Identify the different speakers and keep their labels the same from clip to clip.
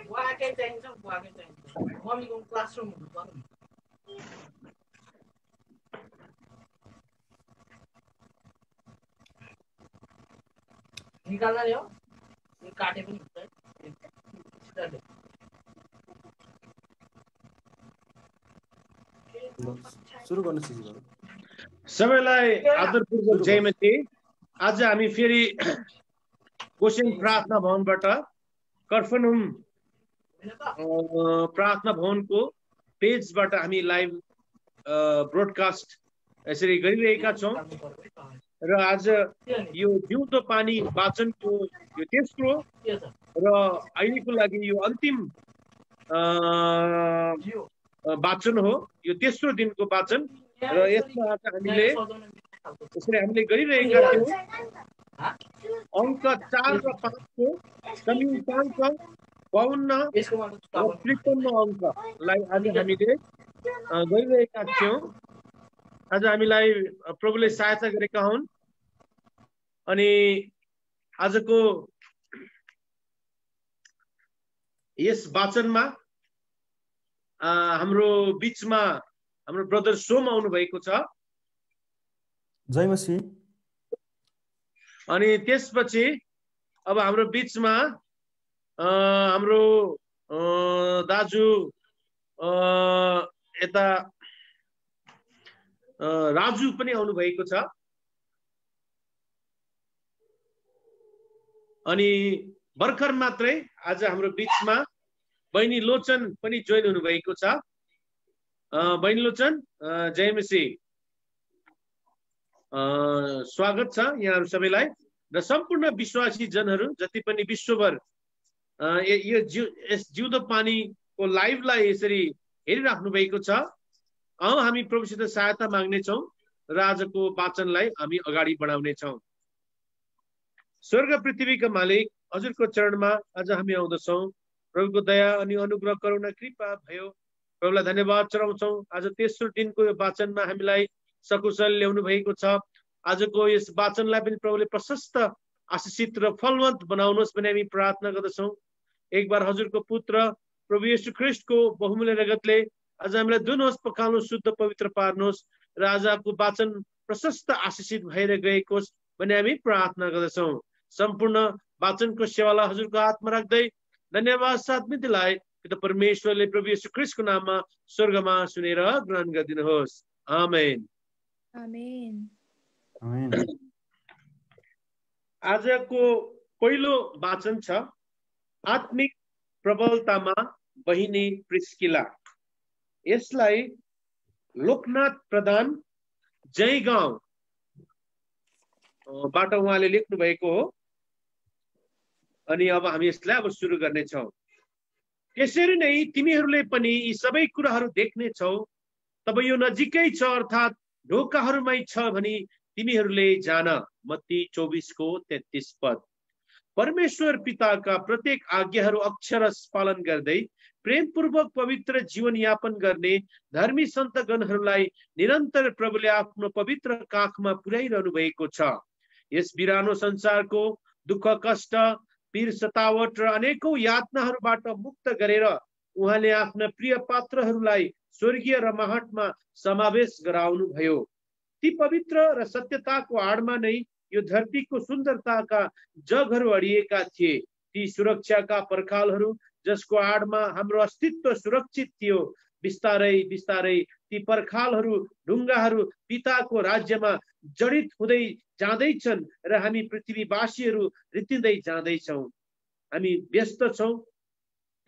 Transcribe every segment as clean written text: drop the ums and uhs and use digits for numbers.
Speaker 1: बुवाकै चाहिन्छ मम्मीको क्लासरुम हुनु पर्यो निकाल्दा नि हो काटे पनि हुन्छ
Speaker 2: सुरु गर्नुहोस् सिजी बाबु।
Speaker 3: सबैलाई आदरपूर्वक जयमती। आज हामी फेरि कोसिन प्रार्थना भवनबाट कर्फनुम प्रार्थना भवनको पेजबाट हामी लाइभ ब्रोडकास्ट यसरी गरिरहेका छौँ र आज यो जिउँदो पानी वाचनको यो तेस्रो र अहिलेको लागि यो अन्तिम वाचन हो, यो तेस्रो दिनको वाचन र यसमा आज हामीले गरिरहेका थियौँ अङ्क 4 र 5 को समीपाङ्क 52 र 53 अङ्कलाई आज हामीले गरिरहेका थियौँ। आज हामीलाई प्रभुले सहायता गरेका हुन् अनि आजको यस वाचनमा हाम्रो बीचमा हाम्रो ब्रदर सोम आउनु भएको छ।
Speaker 2: जय मसीह।
Speaker 3: अनि त्यसपछि अब हाम्रो बीचमा हाम्रो दाजु यता राजु पनि आउनु भएको छ। अनि भर्खर मात्रै आज हाम्रो बीचमा बहिनी लोचन पनि जोइन हुनु भएको छ। बहिनी लोचन जय मसीह, स्वागत छ यहाँहरू सबैलाई र सम्पूर्ण विश्वासी जनहरू जति पनि विश्वभर यो यस जिउँदो पानीको लाइभलाई यसरी हेरिराख्नु भएको छ। हामी प्रभुसित सहायता माग्नेछौँ र आजको वाचनलाई हामी अगाडि बढाउनेछौँ। स्वर्ग पृथ्वीका मालिक हजुरको चरणमा आज हामी आउँदछौँ। प्रभुको दया अनि अनुग्रह करुणा कृपा भयो। प्रभुलाई धन्यवाद चढाउँछौँ। आज तेस्रो दिनको यो वाचनमा हामीलाई सकुशल ल्याउनु भएको छ। आजको यस वाचनलाई पनि प्रभुले प्रशस्त आशिषित र फलवन्त बनाउनुहोस् भन्ने हामी प्रार्थना गर्दछौँ। एक बार हजुरको पुत्र प्रभु येशू ख्रीष्टको बहुमूल्य रगतले आज हामीलाई दुनुहोस्, पकाउनुहोस्, शुद्ध पवित्र पार्नुहोस् र आजको वाचन प्रशस्त आशिषित भएर गएको होस् भन्ने हामी प्रार्थना गर्दछौँ। सम्पूर्ण वाचनको सेवालाई हजुरको हातमा राख्दै धन्यवाद साथ दिलाई परमेश्वरले प्रभु येशू ख्रीष्टको नाममा स्वर्गमा सुनेर ग्रहण गरिदिनुहोस्। आमेन।
Speaker 4: आमेन।
Speaker 2: आमेन।
Speaker 3: आजको पहिलो वाचन छ आत्मिक प्रबलतामा बहिनी प्रिस्किला। यसलाई लोकनाथ प्रधान जयगाउँबाट उहाँले लेख्नु भएको हो। अनि अब हामी यसलाई अब सुरु गर्नेछौँ। त्यसरी नै तिमीहरूले पनि यी सबै कुराहरू देख्नेछौ। तब यो नजिकै छ अर्थात् ढोकाहरूमै छ भनी तिमीहरूले जान। मत्ती 24:33 पद। परमेश्वर पिताका प्रत्येक आज्ञाहरू अक्षरश पालन गर्दै प्रेमपूर्वक पवित्र जीवन यापन गर्ने धर्मी सन्तगणहरूलाई निरन्तर प्रभुले आफ्नो पवित्र काखमा पुर्याइरहनु भएको छ। यस बिरानो संसारको दुःख कष्ट पीर सतावट र अनेकौं यातनाहरूबाट मुक्त गरेर उहाँले आफ्ना प्रिय पात्रहरूलाई स्वर्गीय रमाहटमा समावेश गराउनु भयो। ती पवित्र र सत्यताको आडमा नै यो धरतीको सुन्दरताका जगहरू अडिएका थिए। ती सुरक्षाका पर्खालहरू जसको आडमा हाम्रो अस्तित्व सुरक्षित थियो। बिस्तारै बिस्तारै ती पर्खालहरू ढुङ्गाहरू पिताको राज्यमा जडित हुँदै जाँदैछन् र हामी पृथ्वीवासीहरू रित्तिँदै जाँदैछौँ। हामी व्यस्त छौँ,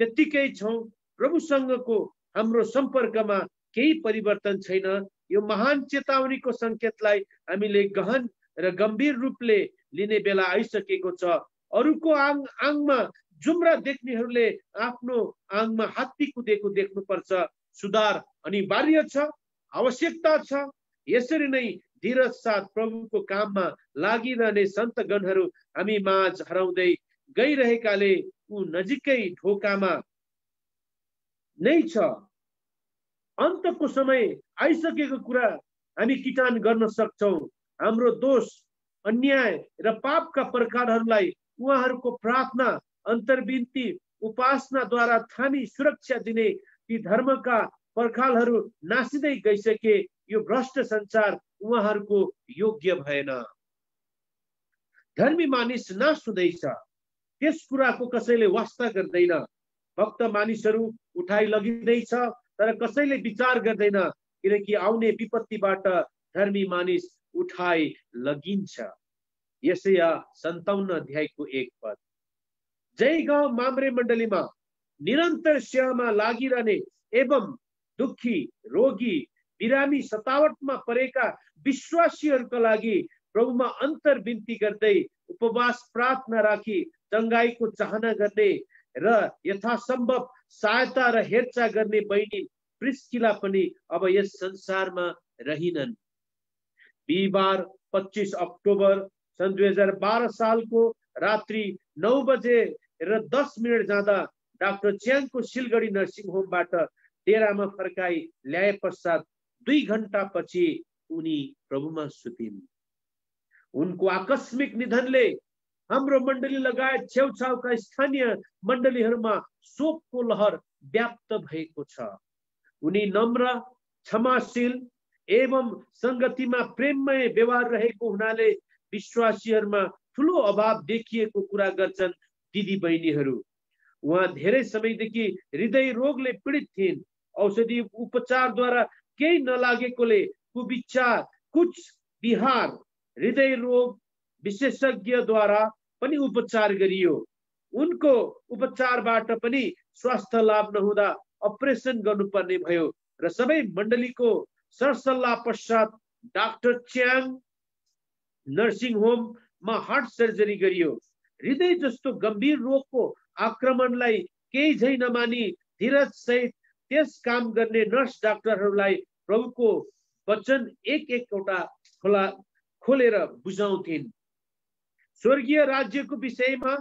Speaker 3: त्यत्तिकै छौँ। प्रभुसँगको हाम्रो सम्पर्कमा केही परिवर्तन छैन। यो महान चेतावनीको सङ्केतलाई हामीले गहन र गम्भीर रूपले लिने बेला आइसकेको छ। अरूको आङमा जुम्रा देख्नेहरूले आफ्नो आङमा हात्ती कुदेको देख्नुपर्छ। सुधार अनिवार्य छ, आवश्यकता छ। यसरी नै धीरज साथ प्रभुको काममा लागिरहने सन्तगणहरू हामी माझ हराउँदै गइरहेकाले ऊ नजिकै ढोकामा नै छ। अन्तको समय आइसकेको कुरा हामी किटान गर्न सक्छौँ। हाम्रो दोष, अन्याय र पापका प्रकारहरूलाई उहाँहरूको प्रार्थना, अन्तर्विन्ती, उपासनाद्वारा थामी सुरक्षा दिने ती धर्मका पर्खालहरू नासिँदै गइसके। यो भ्रष्ट संसार उहाँहरूको योग्य भएन। धर्मी मानिस नाश हुँदैछ, त्यस कुराको कसैले वास्ता गर्दैन। भक्त मानिसहरू उठाइ लगिँदैछ, तर कसैले विचार गर्दैन, किनकि आउने विपत्तिबाट धर्मी मानिस उठाइ लगिन्छ। यशाया 57 अध्यायको 1 पद। जयगाउँ मामरे मण्डलीमा निरन्तर सेवामा लागिरहने एवं दुखी, रोगी, बिरामी, सतावटमा परेका विश्वासीहरूका लागि प्रभुमा अन्तर बिन्ती गर्दै उपवास प्रार्थना राखी चङ्गाईको चाहना गर्ने र यथासम्भव सहायता र हेरचाह गर्ने बहिनी प्रिस्किला पनि अब यस संसारमा रहिनन्। बिहिबार 25 अक्टोबर सन् 2012 सालको रात्रि 9 बजे र 10 मिनट जाँदा डाक्टर च्याङको सिलगढी नर्सिङ होमबाट डेरामा फर्काई ल्याए पश्चात 2 घण्टा पछि उनी प्रभुमा सुतिन्। उनको आकस्मिक निधनले हाम्रो मण्डली लगायत छेउछाउका स्थानीय मण्डलीहरूमा शोकको लहर व्याप्त भएको छ। उनी नम्र, क्षमाशील एवं संगतिमा प्रेममय व्यवहार रहेको हुनाले विश्वासीहरूमा ठूलो अभाव देखिएको कुरा गर्छन् दिदी बहिनीहरू। उहाँ धेरै समयदेखि हृदय रोगले पीडित थिइन्। औषधि उपचारद्वारा केही नलागेकोले कुविचार, कुछ बिहार हृदय रोग विशेषज्ञद्वारा पनि उपचार गरियो। उनको उपचारबाट पनि स्वास्थ्य लाभ नहुँदा अपरेसन गर्नुपर्ने भयो र सबै मण्डलीको सरसल्लाह पश्चात डाक्टर च्याङ नर्सिङ होममा हार्ट सर्जरी गरियो। हृदय जस्तो गम्भीर रोगको आक्रमणलाई केही झै नमानी धीरज सहित त्यस काम गर्ने नर्स डाक्टरहरूलाई प्रभुको वचन एक-एकवटा खोलेर बुझाउँथिन्। स्वर्गीय राज्यको विषयमा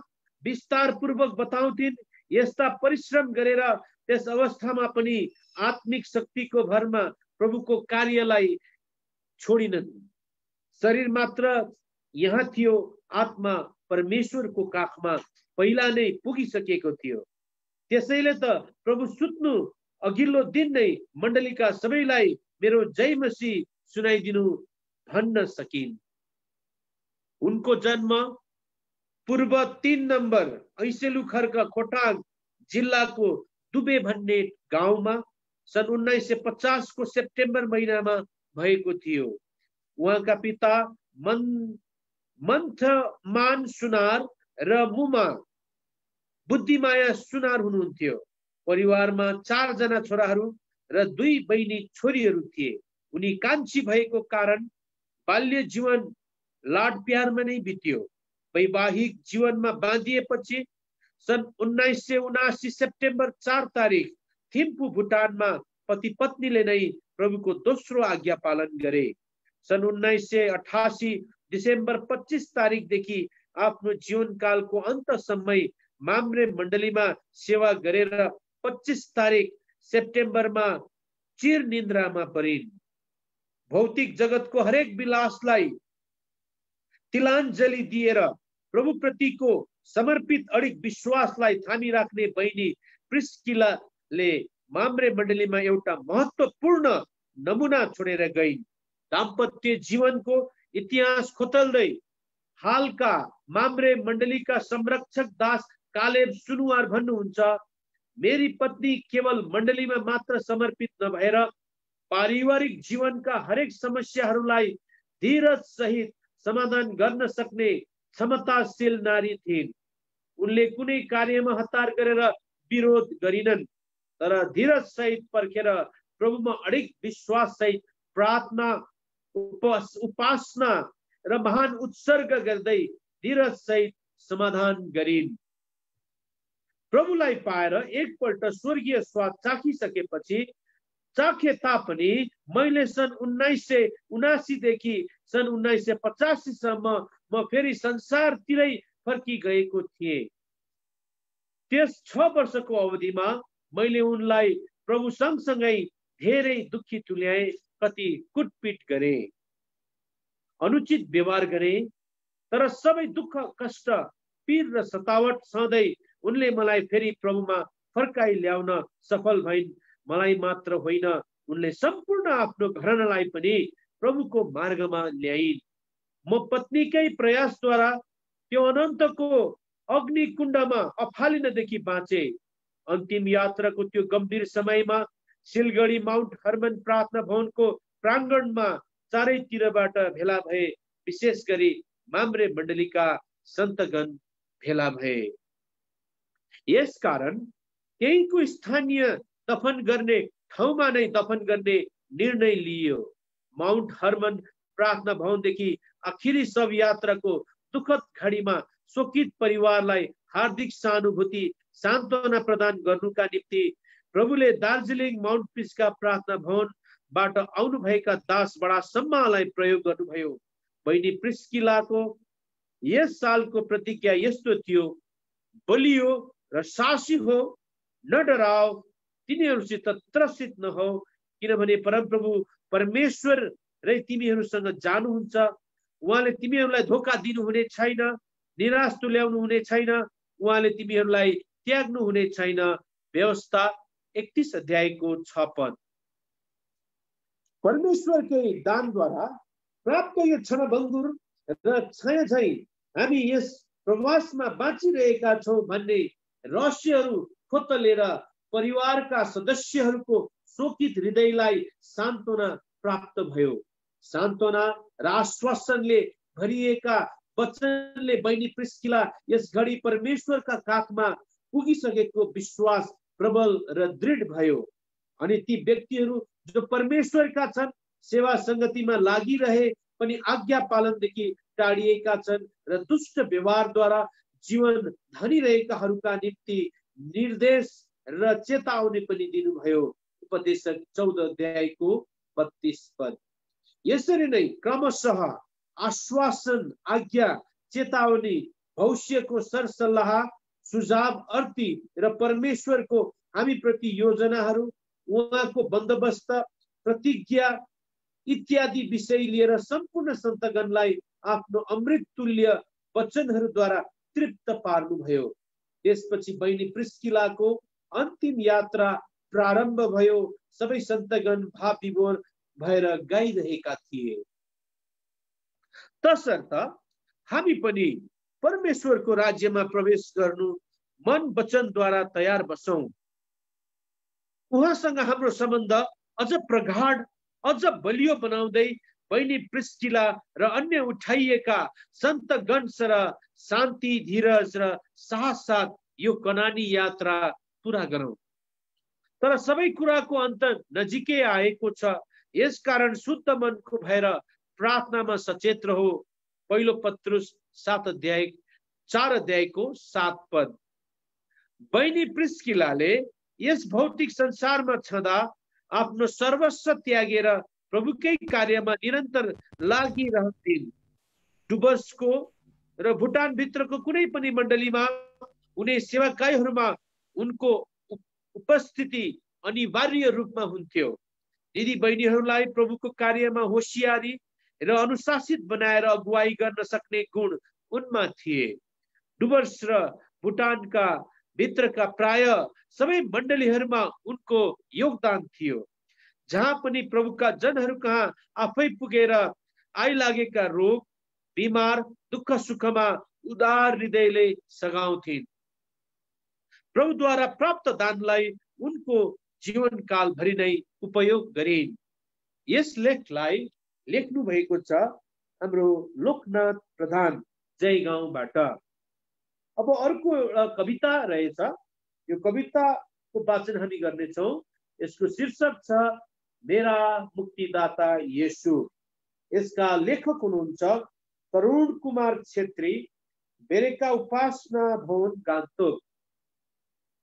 Speaker 3: विस्तार पूर्वक बताउँथिन्। यस्ता परिश्रम गरेर त्यस अवस्थामा पनि आत्मिक शक्तिको भरमा प्रभुको कार्यलाई छोडिनन्। शरीर मात्र यहाँ थियो, आत्मा परमेश्वरको काखमा पहिला नै पुगिसकेको थियो। त्यसैले त प्रभु सुत्नु अघिल्लो दिन नै मण्डलीका सबैलाई मेरो जय मसीह सुनाइदिनु भन्न सकिन्। उनको जन्म पूर्व 3 नम्बर ऐसेलु खर्क खोटाङ जिल्लाको दुबे भन्ने गाउँमा सन् 1950 को सेप्टेम्बर महिनामा भएको थियो। उहाँका पिता मन्थमान सुनार र मुमा बुद्धिमाया सुनार हुनुहुन्थ्यो। परिवारमा 4 जना छोराहरू र 2 बहिनी छोरीहरू थिए। उनी कान्छी भएको कारण बाल्य जीवन लाड प्यारमा नै बित्यो। वैवाहिक जीवनमा बाँधिएपछि सन् 1979 सेप्टेम्बर 4 तारिक थिम्पू भुटानमा पति पत्नीले नै प्रभुको दोस्रो आज्ञा पालन गरे। सन् 1988 डिसेम्बर 25 तारिकदेखि आफ्नो जीवनकालको अन्तसम्मै मामरे मण्डलीमा सेवा गरेर 25 तारिक सेप्टेम्बरमा चिर निन्द्रामा परिन्। भौतिक जगतको हरेक विलासलाई तिलाञ्जली दिएर प्रभुप्रतिको समर्पित अडिग विश्वासलाई थामी राख्ने बहिनी प्रिस्किलाले मामरे मण्डलीमा एउटा महत्त्वपूर्ण नमुना छोडेर गइन्। दाम्पत्य जीवनको इतिहास खोतल्दै हालका मामरे मण्डलीका संरक्षक दास कालेब सुनुवार भन्नुहुन्छ, मेरी पत्नी केवल मण्डलीमा मात्र समर्पित नभएर पारिवारिक जीवनका हरेक समस्याहरूलाई धीरज सहित समाधान गर्न सक्ने क्षमताशील नारी थिइन्। उनले कुनै कार्यमा हतार गरेर विरोध गरिनन्, तर धीरज सहित पर्खेर प्रभुमा अडिग विश्वास सहित प्रार्थना, उपासना र महान उत्सर्ग गर्दै धीरज सहित समाधान गरिन्। प्रभुलाई पाएर एकपल्ट स्वर्गीय स्वाद चाखिसकेपछि चाखे तापनि मैले सन् 1979 देखि सन् 1985 सम्म म फेरि संसारतिरै फर्की गएको थिएँ। त्यस 6 वर्षको अवधिमा मैले उनलाई प्रभु सँगसँगै धेरै दुखी तुल्याएँ, कति कुटपिट गरे, अनुचित व्यवहार गरे, तर सबै दुःख कष्ट पीर र सतावट सहँदै उनले मलाई फेरि प्रभुमा फर्काइ ल्याउन सफल भइन्। मलाई मात्र होइन, उनले सम्पूर्ण आफ्नो घरानालाई पनि प्रभुको मार्गमा ल्याइन्। म पत्नीकै प्रयासद्वारा त्यो अनन्तको अग्निकुण्डमा अफालिनदेखि बाँचे। अन्तिम यात्राको त्यो गम्भीर समयमा सिलगढी माउन्ट हर्मन प्रार्थना भवनको प्राङ्गणमा चारैतिरबाट भेला भए। विशेष गरी माम्रे मण्डलीका सन्तगण भेला भए। यसकारण त्यहीको स्थानीय दफन गर्ने ठाउँमा नै दफन गर्ने निर्णय लिइयो। माउन्ट हर्मन प्रार्थना भवनदेखि आखिरी शव यात्राको दुःखद घडीमा शोकित परिवारलाई हार्दिक सहानुभूति सान्त्वना प्रदान गर्नुका निम्ति प्रभुले दार्जिलिङ माउन्ट पिसका प्रार्थना भवनबाट आउनुभएका दास बडा सम्मालाई प्रयोग गर्नुभयो। बहिनी प्रिस्किलाको यस सालको प्रतिज्ञा यस्तो थियो, बलियो र साहसी हो, न डराओ, तिनीहरूसित त्रसित नहो, किनभने परमप्रभु परमेश्वर रै तिमीहरूसँग जानुहुन्छ। उहाँले तिमीहरूलाई धोका दिनुहुने छैन, निराश तुल्याउनु हुने छैन, उहाँले तिमीहरूलाई त्याग्नु हुने छैन। व्यवस्था 31 अध्यायको 6 पद। परमेश्वरकै दानद्वारा प्राप्त यो क्षणभङ्गुर र छाया झैं हामी यस प्रवासमा बाँचिरहेका छौँ भन्ने रहस्यहरू खोतलेर परिवारका सदस्यहरूको शोकित हृदयलाई सान्त्वना प्राप्त भयो। सान्त्वना र आश्वासनले भरिएका वचनले बहिनी प्रिस्किला यस घडी परमेश्वरका काखमा पुगिसकेको विश्वास प्रबल र दृढ भयो। अनि ती व्यक्तिहरू जो परमेश्वरका छन्, सेवा संगतिमा लागिरहे पनि आज्ञा पालनदेखि टाढिएका छन् र दुष्ट व्यवहारद्वारा जीवन धनिरहेकाहरूका निम्ति निर्देश र चेतावनी पनि दिनुभयो। उपदेशक 14 अध्यायको 32 पद। यसरी नै क्रमशः आश्वासन, आज्ञा, चेतावनी, भविष्यको सरसल्लाह, सुझाव, अर्ती र परमेश्वरको हामी प्रति योजनाहरू, उहाँको बन्दोबस्त, प्रतिज्ञा इत्यादि विषय लिएर सम्पूर्ण सन्तगणलाई आफ्नो अमृत तुल्य वचनहरूद्वारा तृप्त पार्नुभयो। त्यसपछि बहिनी प्रिस्किलाको अन्तिम यात्रा प्रारम्भ भयो। सबै सन्तगण भाव विभोर भएर गाइरहेका थिए। तसर्थ हामी पनि परमेश्वरको राज्यमा प्रवेश गर्नु मन वचनद्वारा तयार बसौं। उहाँसँग हाम्रो सम्बन्ध अझ प्रगाढ, अझ बलियो बनाउँदै बहिनी प्रिस्किला र अन्य उठाइएका सन्तगण र शान्ति, धीरज र साहस साथ यो कनानी यात्रा पूरा गरौं। तर सबै कुराको अन्त नजिकै आएको छ। यसकारण शुद्ध मनको भएर प्रार्थनामा सचेत रहो। पहिलो पत्रुस 4 अध्यायको 7 पद। बहिनी प्रिस्किलाले यस भौतिक संसारमा छँदा आफ्नो सर्वस्व त्यागेर प्रभुकै कार्यमा निरन्तर लागिरहन्थिन्। डुवर्सको र भुटान भित्रको कुनै पनि मण्डलीमा हुने सेवाकाईहरूमा उनको उपस्थिति अनिवार्य रूपमा हुन्थ्यो। दिदी बहिनीहरूलाई प्रभुको कार्यमा होशियारी र अनुशासित बनाएर अगुवाई गर्न सक्ने गुण उनमा थिए। डुवर्स र भुटानका भित्रका प्राय सबै मण्डलीहरूमा उनको योगदान थियो। जहाँ पनि प्रभुका जनहरू कहाँ आफै पुगेर आइलागेका रोग, बिमार, दुःख सुखमा उदार हृदयले सघाउँथिन्। प्रभुद्वारा प्राप्त दानलाई उनको जीवनकाल भरि नै उपयोग गरिन्। यस लेखलाई लेख्नु भएको छ हाम्रो लोकनाथ प्रधान जयगाउँबाट। अब अर्को एउटा कविता रहेछ। यो कविताको वाचन हामी गर्नेछौँ। यसको शीर्षक छ मेरा मुक्तिदाता येशू। यसका लेखक हुनुहुन्छ तरुण कुमार छेत्री, बेरेका उपासना भवन, गान्तोक।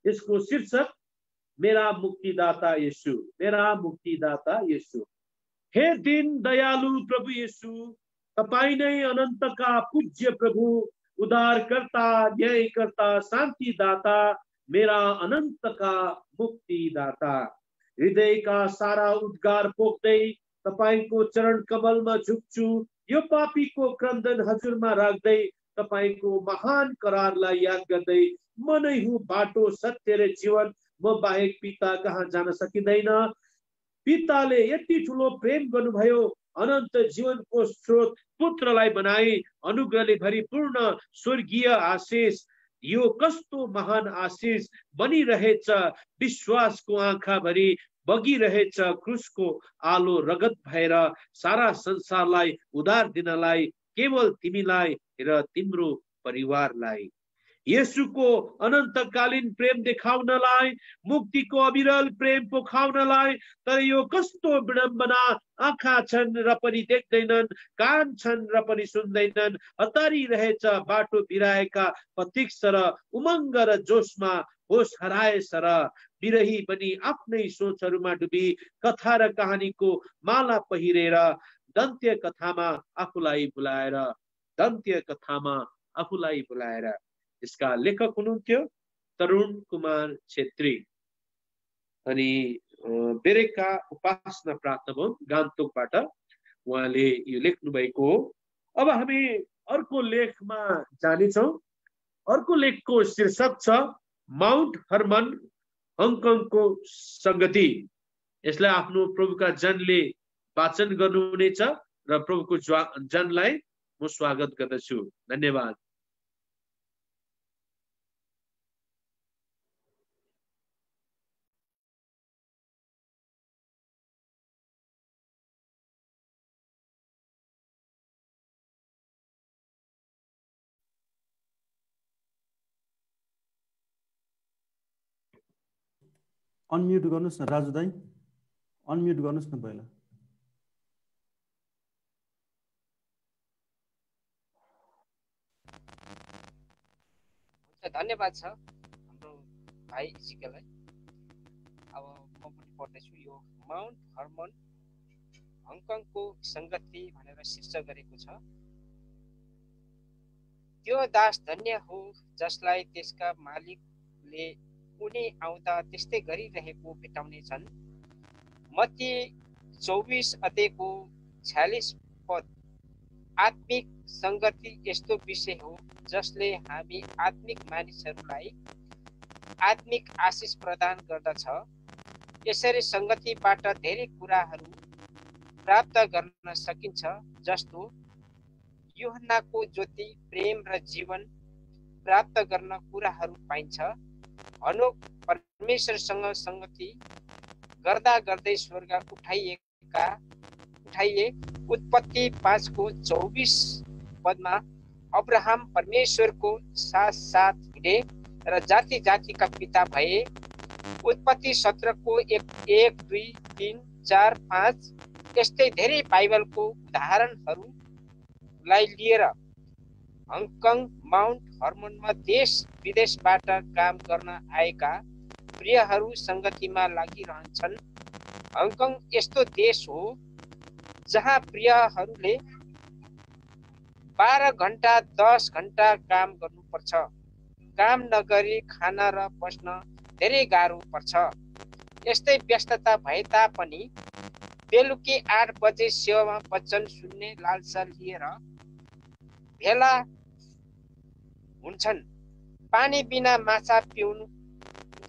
Speaker 3: यसको शीर्षक मेरा मुक्तिदाता येशू, मेरा मुक्तिदाता येशू। हे दिन दयालु प्रभु येशू, तपाईं नै अनन्तका पूज्य प्रभु, उद्धारकर्ता, न्यायकर्ता, शान्तिदाता, मेरा अनन्तका मुक्तिदाता। हृदयका सारा उद्गार पोख्दै तपाईंको चरण कमलमा झुक्छु। यो पापीको क्रन्दन हजुरमा राख्दै तपाईको महान करारलाई याद गर्दै म नै हुँ बाटो सत्य र जीवन, म बाहेक पिता कहाँ जान सकिँदैन। पिताले यति ठुलो प्रेम गर्नुभयो, अनन्त जीवनको स्रोत पुत्रलाई बनाई अनुग्रहले भरिपूर्ण स्वर्गीय आशिष। यो कस्तो महान आशिष बनिरहेछ, विश्वासको आँखाभरि बगिरहेछ। क्रुसको आलो रगत भएर सारा संसारलाई उद्धार दिनलाई, केवल तिमीलाई र तिम्रो परिवारलाई। येशूको अनन्तकालीन प्रेम देखाउनलाई, मुक्तिको अविरल प्रेम पोखाउनलाई। तर यो कस्तो विडम्बना, आँखा छन् र पनि देख्दैनन्, कान छन् र पनि सुन्दैनन्, हतारिरहेछ बाटो बिराएका प्रतीक्ष र उमङ्ग र जोसमा होस हराएछ र बिरही पनि आफ्नै सोचहरूमा डुबी कथा र कहानीको माला पहिरेर दन्त्य कथामा आफूलाई भुलाएर यसका लेखक हुनुहुन्थ्यो तरुण कुमार छेत्री अनि बेरेका उपासना प्रार्थना भवन गान्तोकबाट उहाँले यो लेख्नु भएको हो। अब हामी अर्को लेखमा जानेछौँ। अर्को लेखको शीर्षक छ माउन्ट हर्मन हङकङको संगति। यसलाई आफ्नो प्रभुका जनले वाचन गर्नुहुनेछ र प्रभुको जनलाई म स्वागत गर्दछु। धन्यवाद।
Speaker 2: अनम्युट गर्नुहोस् न राजु दाई, अनम्युट गर्नुहोस् न पहिला।
Speaker 4: धन्यवाद छ हाम्रो भाइ इजिकेलाई। अब म पनि पढ्दैछु। यो माउन्ट हर्मन हङकङको संगति भनेर शीर्षक गरेको छ। त्यो दास धन्य हो जसलाई त्यसका मालिकले उनी आउँदा त्यस्तै गरिरहेको भेटाउने छन्। मत्ती 24 अध्यायको 46 पद। आत्मिक संगति यस्तो विषय हो जसले हामी आत्मिक मानिसहरूलाई आत्मिक आशिष प्रदान गर्दछ। यसरी संगतिबाट धेरै कुराहरू प्राप्त गर्न सकिन्छ, जस्तो यूहन्नाको ज्योति, प्रेम र जीवन प्राप्त गर्न कुराहरू पाइन्छ। हनोक परमेश्वरसँग संगति गर्दा गर्दै स्वर्ग उठाइए। उत्पत्ति 5:24 पदमा अब्राहम परमेश्वरको साथ हिँडे र जाति जातिका पिता भए। उत्पत्ति 17को 1, 2, 3, 4, 5 यस्तै धेरै बाइबलको उदाहरणहरूलाई लिएर हङकङ माउन्ट हर्मनमा देश विदेशबाट काम गर्न आएका प्रियहरू संगतिमा लागिरहन्छन्। हङकङ यस्तो देश हो जहाँ प्रियहरूले 12 घण्टा 10 घण्टा काम गर्नुपर्छ। काम नगरी खान र बस्न धेरै गाह्रो पर्छ। यस्तै व्यस्तता भए तापनि बेलुकी 8 बजे सेवामा वचन सुन्ने लालसा लिएर भेला हुन्छन्। पानी बिना माछा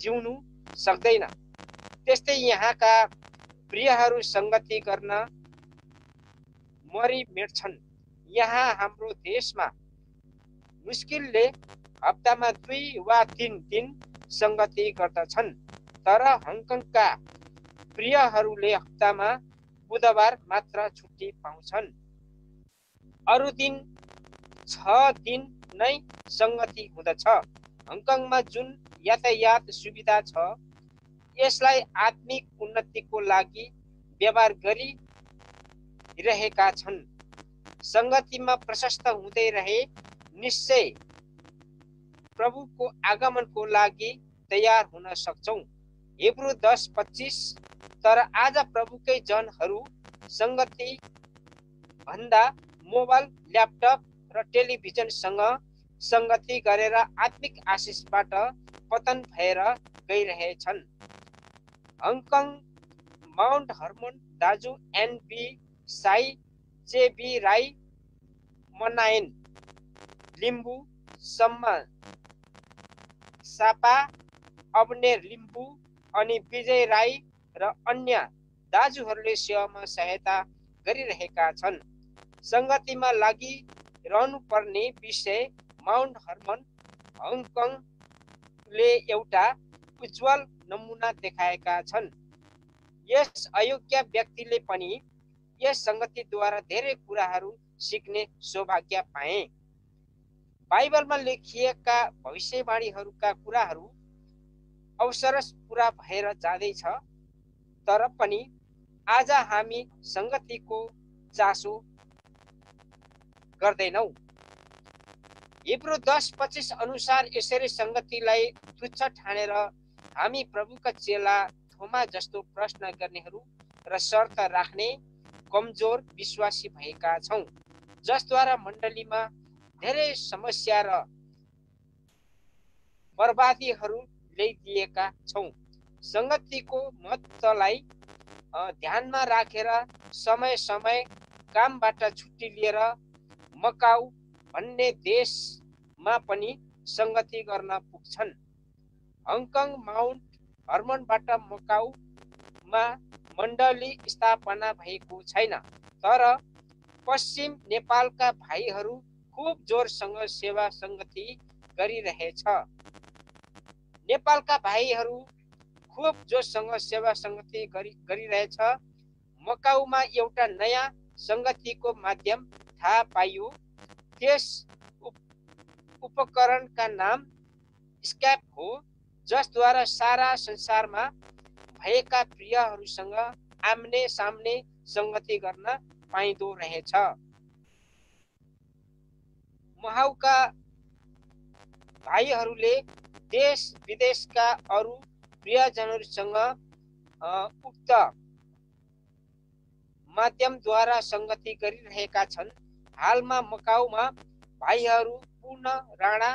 Speaker 4: जिउनु सक्दैन। त्यस्तै यहाँका प्रियहरू संगति गर्न मरि मेट्छन्। यहाँ हाम्रो देशमा मुस्किलले हप्तामा 2 वा 3 दिन संगति गर्दछन्, तर हङकङका प्रियहरूले हप्तामा बुधबार मात्र छुट्टी पाउँछन्। अरू दिन 6 दिन नै संगति हुँदछ। हङकङमा जुन यातायात सुविधा छ, यसलाई आत्मिक उन्नतिको लागि व्यवहार गरिरहेका छन्। संगतिमा प्रशस्त हुँदै रहे निश्चय प्रभुको आगमनको लागि तयार हुन सक्छौं। हिब्रू 10:25। तर आज प्रभुकै जनहरू संगति भन्दा मोबाइल, ल्यापटप र टेलिभिजनसँग संगति गरेर आत्मिक आशिषबाट पतन भएर गइरहेछन्। हङकङ माउन्ट हर्मन दाजु एनबी साई, जेबी राई, मनायन लिम्बू, सम्मा सापा, अबनेर लिम्बू अनि विजय राई र अन्य दाजुहरूले सेवामा सहायता गरिरहेका छन्। संगतिमा लागिरहनुपर्ने विषय माउन्ट हर्मन हङकङले एउटा उज्जवल नमुना देखाएका छन्। यस अयोग्य व्यक्तिले पनि यस संगतिद्वारा धेरै कुराहरू सिक्ने सौभाग्य पाए। बाइबलमा लेखिएका भविष्यवाणीहरूका कुराहरू अवसरस पूरा भएर जाँदैछ, तर पनि आज हामी संगतिको चासो गर्दैनौँ। हिब्रू 10:25 अनुसार यसरी संगतिलाई तुच्छ ठानेर हामी प्रभुका चेला थोमा जस्तो प्रश्न गर्नेहरू र शर्त राख्ने कमजोर विश्वासी भएका छौँ, जसद्वारा मण्डलीमा धेरै समस्या र बर्बादीहरू ल्याइदिएका छौँ। संगतिको महत्त्वलाई ध्यानमा राखेर समय समय कामबाट छुट्टी लिएर मकाउ भन्ने देशमा पनि संगति गर्न पुग्छन्। हङकङ माउन्ट हर्मनबाट मकाउमा मण्डली स्थापना भएको छैन, तर पश्चिम नेपालका भाइहरू खुब जोरसँग सेवा संगति गरिरहेछ। नेपालका भाइहरू खुब जोरसँग सेवा संगति गरिरहेछ। मकाउमा एउटा नयाँ संगतिको माध्यम थाहा पाइयो। त्यस उपकरणका नाम स्काइप हो, जसद्वारा सारा संसारमा भएका प्रियहरूसँग आम्ने सामने संगति गर्न पाइँदो रहेछ। महाउका भाइहरूले देश विदेशका अरू प्रियजनहरूसँग उक्त माध्यमद्वारा संगति गरिरहेका छन्। हालमा मकाउमा भाइहरू पूर्ण राणा,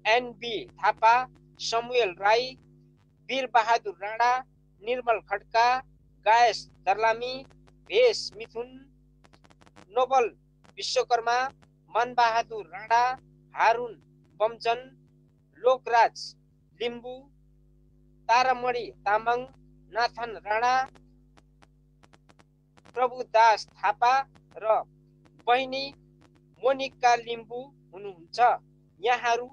Speaker 4: एनबी थापा, समुएल राई, वीरबहादुर राणा, निर्मल खड्का, गायस दर्लामी, भेष मिथुन, नोबल विश्वकर्मा, मनबहादुर राणा, हारुन बमजन, लोकराज लिम्बू, तारामणि तामाङ, नाथन राणा, प्रभुदास थापा र बहिनी मोनिका लिम्बू हुनुहुन्छ। यहाँहरू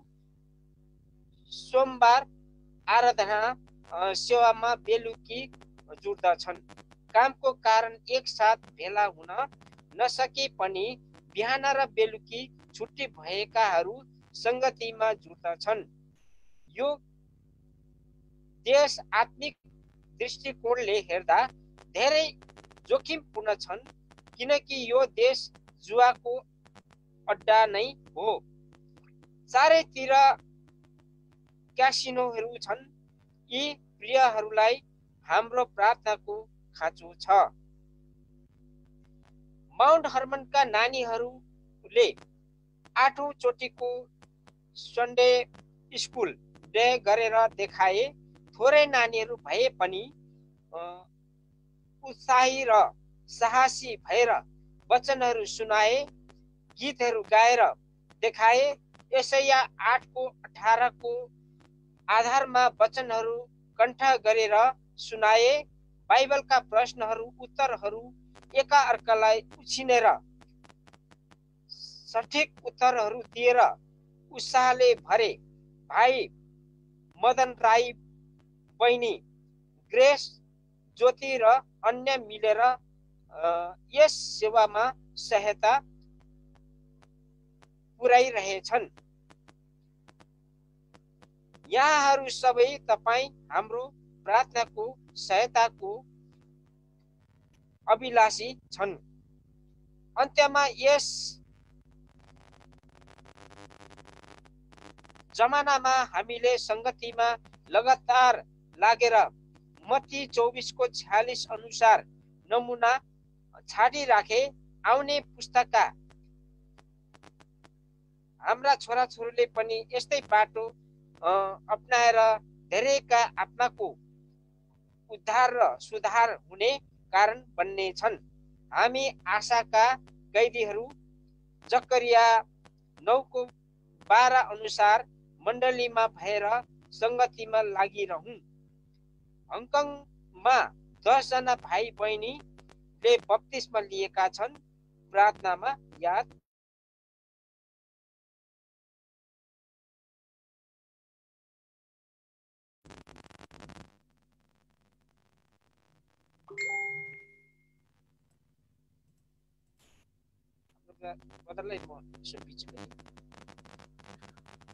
Speaker 4: सोमबार आराधना सेवामा बेलुकी जुट्दछन्। कामको कारण एकसाथ भेला हुन नसके पनि बिहान र बेलुकी छुट्टी भएकाहरू संगतिमा जुट्दछन्। यो देश आत्मिक दृष्टिकोणले हेर्दा धेरै जोखिमपूर्ण छन्, किनकि यो देश जुवाको अड्डा नै हो। चारैतिर क्यासिनोहरू छन्। यी प्रियहरूलाई हाम्रो प्रार्थनाको खाँचो छ। माउन्ट हर्मनका नानीहरूले 8औं चोटिको सन्डे स्कुल डे गरेर देखाए। थोरै नानीहरू भए पनि उत्साही र साहसी भएर वचनहरू सुनाए, गीतहरू गाएर देखाए। यसैया 8:18 को आधारमा वचनहरू कण्ठ गरेर सुनाए। बाइबलका प्रश्नहरू उत्तरहरू एका अर्कालाई उछिनेर सठिक उत्तरहरू दिएर उत्साहले भरे। भाइ मदन राई, बहिनी ग्रेस ज्योति र अन्य मिलेर यस सेवामा सहायता पुर्याइरहेछन्। यहाँहरू सबै तपाईँ हाम्रो प्रार्थनाको सहायताको अभिलाषी छन्। अन्त्यमा यस जमानामा हामीले संगतिमा लगातार लागेर मत्ती 24:46 अनुसार नमुना छाडिराखे। आउने पुस्ताका हाम्रा छोराछोरीले पनि यस्तै बाटो अपनाएर धेरैका आत्माको उद्धार र सुधार हुने कारण बन्नेछन्। हामी आशाका कैदीहरू जकरिया 9:12 अनुसार मण्डलीमा भएर संगतिमा लागिरहँ। हङकङमा 10 जना भाइ बहिनीले बप्तिस्मा लिएका छन्। प्रार्थनामा याद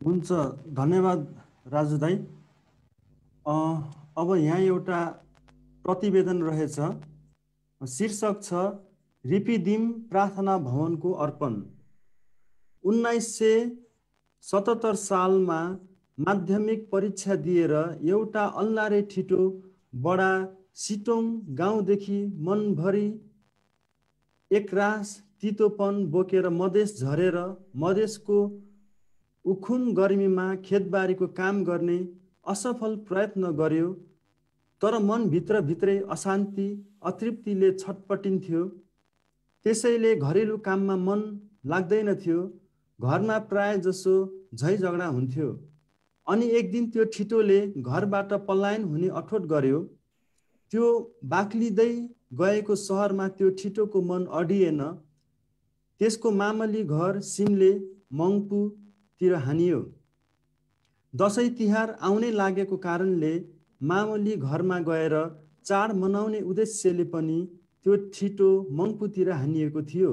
Speaker 2: हुन्छ, धन्यवाद राजु दाई। अब यहाँ एउटा प्रतिवेदन रहेछ, शीर्षक छ रिपिदिम प्रार्थना भवनको अर्पण। 1977 सालमा माध्यमिक परीक्षा दिएर एउटा अल्लारे ठिटो बडा सिटोङ गाउँदेखि मनभरि एकरास तितोपन बोकेर मधेस झरेर मधेसको उखुम गर्मीमा खेतबारीको काम गर्ने असफल प्रयत्न गर्यो। तर मन भित्रभित्रै अशान्ति अतृप्तिले छटपटिन्थ्यो। त्यसैले घरेलु काममा मन लाग्दैनथ्यो। घरमा प्राय जसो झै झगडा हुन्थ्यो। अनि एक दिन त्यो ठिटोले घरबाट पलायन हुने अठोट गर्यो। त्यो बाक्लिँदै गएको सहरमा त्यो ठिटोको मन अडिएन। त्यसको मामली घर सिमले मङ्पुतिर हानियो। दसैँ तिहार आउनै लागेको कारणले मामली घरमा गएर चाड मनाउने उद्देश्यले पनि त्यो ठिटो मङ्पुतिर हानिएको थियो।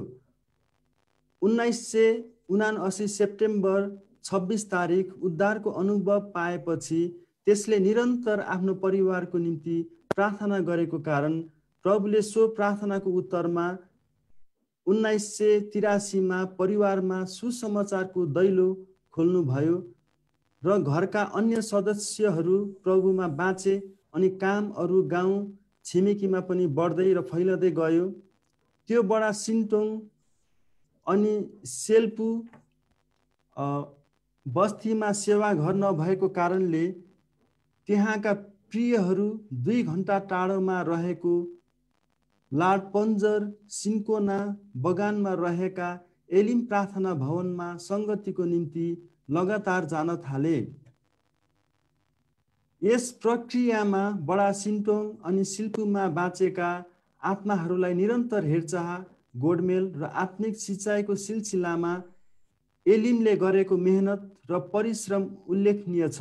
Speaker 2: 1979 सेप्टेम्बर 26 तारिक उद्धारको अनुभव पाएपछि त्यसले निरन्तर आफ्नो परिवारको निम्ति प्रार्थना गरेको कारण प्रभुले सो प्रार्थनाको उत्तरमा 1983 मा परिवारमा सुसमाचारको दैलो खोल्नुभयो र घरका अन्य सदस्यहरू प्रभुमा बाँचे अनि काम अरू गाउँ छिमेकीमा पनि बढ्दै र फैलदै गयो। त्यो बडा सिन्टोङ अनि सेल्पु बस्तीमा सेवा घर नभएको कारणले त्यहाँका प्रियहरू 2 घण्टा टाढोमा रहेको लाडपन्जर सिन्कोना बगानमा रहेका एलिम प्रार्थना भवनमा संगतिको निम्ति लगातार जान थाले। यस प्रक्रियामा बडा सिन्टोङ अनि सिल्पुमा बाँचेका आत्माहरूलाई निरन्तर हेरचाह गोडमेल र आत्मिक सिँचाइको सिलसिलामा एलिमले गरेको मेहनत र परिश्रम उल्लेखनीय छ।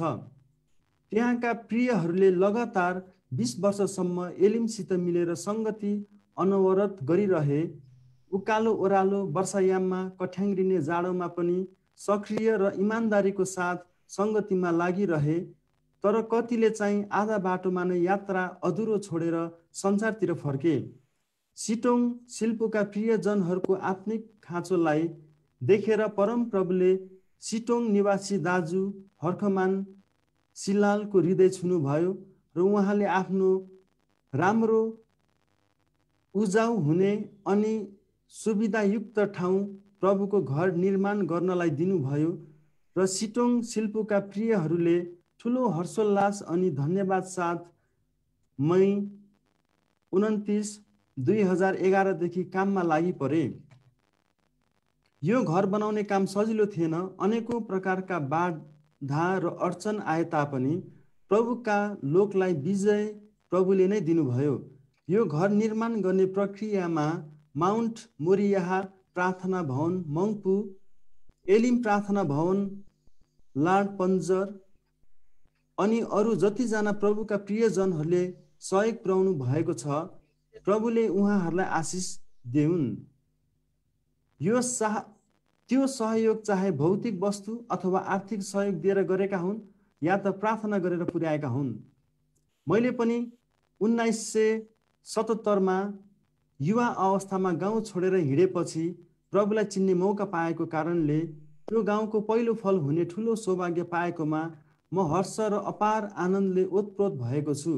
Speaker 2: त्यहाँका प्रियहरूले लगातार 20 वर्षसम्म एलिमसित मिलेर संगति अनवरत गरिरहे। उकालो ओह्रालो वर्षायाममा कठ्याङ्ग्रिने जाडोमा पनि सक्रिय र इमान्दारीको साथ संगतिमा लागिरहे। तर कतिले चाहिँ आधा बाटोमा नै यात्रा अधुरो छोडेर संसारतिर फर्के। सिटोङ शिल्पुका प्रियजनहरूको आत्मिक खाँचोलाई देखेर परमप्रभुले सिटोङ निवासी दाजु हर्खमान सिलालको हृदय छुनुभयो र उहाँले आफ्नो राम्रो उजाउ हुने अनि सुविधायुक्त ठाउँ प्रभुको घर निर्माण गर्नलाई दिनुभयो र सिटोङ शिल्पुका प्रियहरूले ठुलो हर्षोल्लास अनि धन्यवाद साथ मई 29, 2011 देखि काममा लागि परे। यो घर बनाउने काम सजिलो थिएन। अनेकौं प्रकारका बाधा र अडचन आए तापनि प्रभुका लोकलाई विजय प्रभुले नै दिनुभयो। यो घर निर्माण गर्ने प्रक्रियामा माउन्ट मोरियाहा प्रार्थना भवन मङ्पु, एलिम प्रार्थना भवन लाडपन्जर अनि अरू जतिजना प्रभुका प्रियजनहरूले सहयोग पुर्याउनु भएको छ। प्रभुले उहाँहरूलाई आशिष देऊन्। त्यो सहयोग चाहे भौतिक वस्तु अथवा आर्थिक सहयोग दिएर गरेका हुन् या त प्रार्थना गरेर पुर्याएका हुन्। मैले पनि 1977 मा युवा अवस्थामा गाउँ छोडेर हिँडेपछि प्रभुलाई चिन्ने मौका पाएको कारणले त्यो गाउँको पहिलो फल हुने ठुलो सौभाग्य पाएकोमा म हर्ष र अपार आनन्दले ओतप्रोत भएको छु।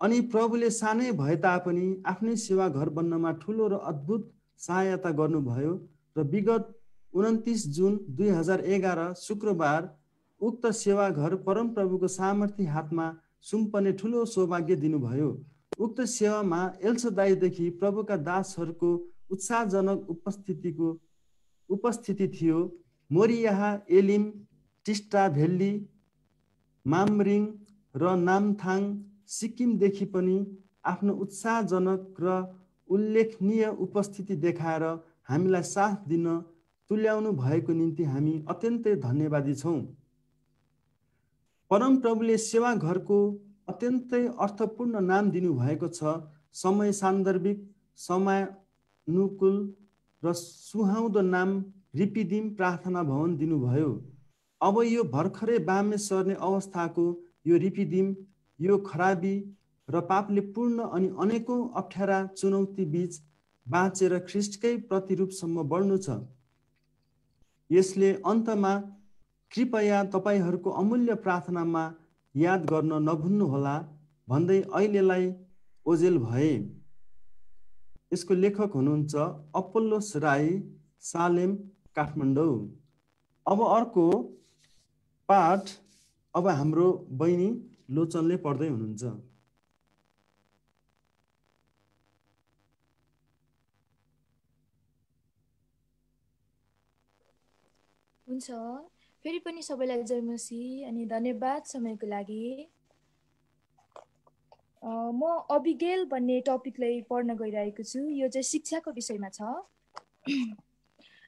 Speaker 2: अनि प्रभुले सानै भए तापनि आफ्नै सेवा घर बन्नमा ठुलो र अद्भुत सहायता गर्नुभयो र विगत 29 जुन 2011 शुक्रबार उक्त सेवा घर परमप्रभुको सामर्थी हातमा सुम्पने ठुलो सौभाग्य दिनुभयो। उक्त सेवामा एल्सदाईदेखि प्रभुका दासहरूको उत्साहजनक उपस्थिति थियो। मोरियाह, एलिम, टिस्टा भेल्ली, मामरिङ र नामथाङ सिक्किमदेखि पनि आफ्नो उत्साहजनक र उल्लेखनीय उपस्थिति देखाएर हामीलाई साथ दिन तुल्याउनु भएको निम्ति हामी अत्यन्तै धन्यवादी छौँ। परमप्रभुले सेवा घरको अत्यन्तै अर्थपूर्ण नाम दिनुभएको छ। समय सान्दर्भिक, समयानुकूल र सुहाउँदो नाम रिपिदिम प्रार्थना भवन दिनुभयो। अब यो भर्खरै बामे सर्ने अवस्थाको यो रिपिदिम, यो खराबी र पापले पूर्ण अनि अनेकौं अप्ठ्यारा चुनौती बीच बाँचेर ख्रिस्टकै प्रतिरूपसम्म बढ्नु छ। यसले अन्तमा कृपया तपाईहरूको अमूल्य प्रार्थनामा याद गर्न नभुल्नुहोला भन्दै अहिलेलाई ओजेल भए। यसको लेखक हुनुहुन्छ अपोल्लोस राई, सालेम, काठमाडौँ। अब अर्को पाठ अब हाम्रो बहिनी लोचनले पढ्दै हुनुहुन्छ।
Speaker 5: हुन्छ, फेरि पनि सबैलाई जय मसीह अनि धन्यवाद समयको लागि। म अबिगेल भन्ने टपिकलाई पढ्न गइरहेको छु। यो चाहिँ शिक्षाको विषयमा छ।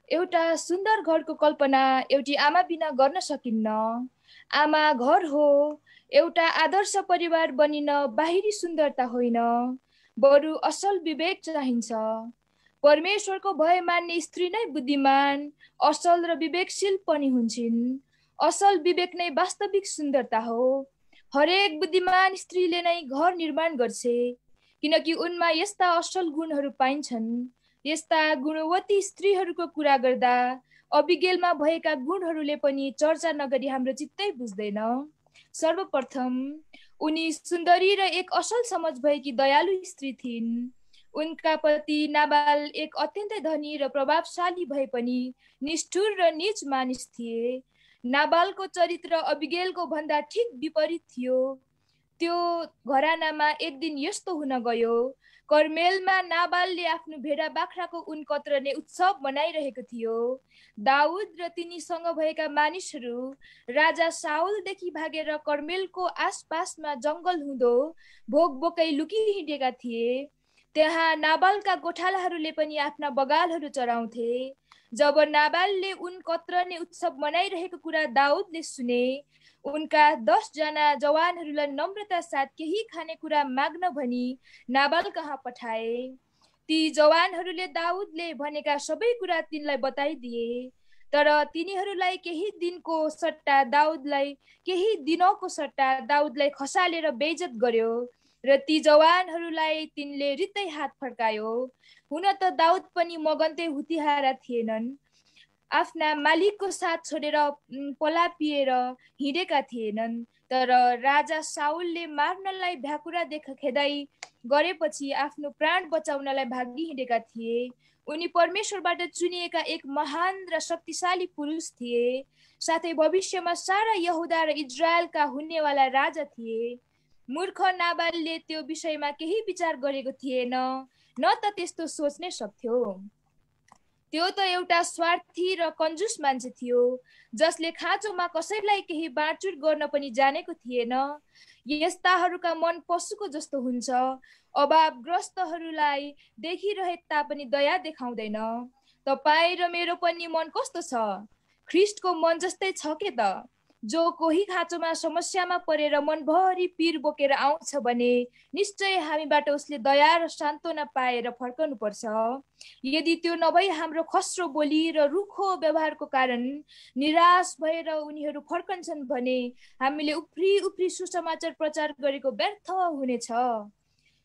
Speaker 5: एउटा सुन्दर घरको कल्पना एउटी आमा बिना गर्न सकिन्न। आमा घर हो। एउटा आदर्श परिवार बनिन बाहिरी सुन्दरता होइन, बरु असल विवेक चाहिन्छ। परमेश्वरको भय मान्ने स्त्री नै बुद्धिमान, असल र विवेकशील पनि हुन्छन्। असल विवेक नै वास्तविक सुन्दरता हो। हरेक बुद्धिमान स्त्रीले नै घर निर्माण गर्छ, किनकि उनमा यस्ता असल गुणहरू पाइन्छन्। यस्ता गुणवती स्त्रीहरूको कुरा गर्दा अबिगेलमा भएका गुणहरूले पनि चर्चा नगरी हाम्रो चित्तै बुझ्दैन। सर्वप्रथम, उनी सुन्दरी र एक असल समझ भएकी दयालु स्त्री थिइन्। उनका पति नाबाल एक अत्यन्तै धनी र प्रभावशाली भए पनि निष्ठुर र नीच मानिस थिए। नाबालको चरित्र अबिगेलको भन्दा ठिक विपरीत थियो। त्यो घरानामा एक दिन यस्तो हुन गयो। कर्मेलमा नाबालले आफ्नो भेडा बाख्राको ऊन कत्रने उत्सव मनाइरहेको थियो। दाउद र तिनीसँग भएका मानिसहरू राजा साउलदेखि भागेर कर्मेलको आसपासमा जङ्गल हुँदो भोग बोकै लुकिहिँडेका थिए। त्यहाँ नाबालका गोठालाहरूले पनि आफ्ना बगालहरू चराउँथे। जब नाबालले उन कत्रने उत्सव मनाइरहेको कुरा दाउदले सुने, उनका 10 जना जवानहरूलाई नम्रता साथ केही खानेकुरा माग्न भनी नाबाल कहाँ पठाए। ती जवानहरूले दाउदले भनेका सबै कुरा तिनलाई बताइदिए। तर तिनीहरूलाई केही दिनको सट्टा दाउदलाई खसालेर बेइज्जत गर्यो र ती जवानहरूलाई तिनले रित्तै हात फर्कायो। हुन त दाउद पनि मगन्ते हुतिहारा थिएनन्। आफ्ना मालिकको साथ छोडेर पलापिएर हिँडेका थिएनन्। तर राजा साउलले मार्नलाई भ्याकुरा खेदाई गरेपछि आफ्नो प्राण बचाउनलाई भागी हिँडेका थिए। उनी परमेश्वरबाट चुनिएका एक महान र शक्तिशाली पुरुष थिए। साथै भविष्यमा सारा यहुदा र इजरायलका हुनेवाला राजा थिए। मूर्ख नाबालले त्यो विषयमा केही विचार गरेको थिएन, न त त्यस्तो सोच्नै सक्थ्यो। त्यो त एउटा स्वार्थी र कंजुस मान्छे थियो, जसले खाँचोमा कसैलाई केही बाँडचुट गर्न पनि जानेको थिएन। यस्ताहरूका मन पशुको जस्तो हुन्छ। अभावग्रस्तहरूलाई देखिरहे तापनि दया देखाउँदैन। तपाईँ र मेरो पनि मन कस्तो छ? ख्रिस्टको मन जस्तै छ के त? जो कोही खाँचोमा समस्यामा परेर मनभरि पीर बोकेर आउँछ भने निश्चय हामीबाट उसले दया र सान्त्वना पाएर फर्कनु पर्छ। यदि त्यो नभई हाम्रो खस्रो बोली र रुखो व्यवहारको कारण निराश भएर उनीहरू फर्कन्छन् भने हामीले उफ्री सुसमाचार प्रचार गरेको व्यर्थ हुनेछ।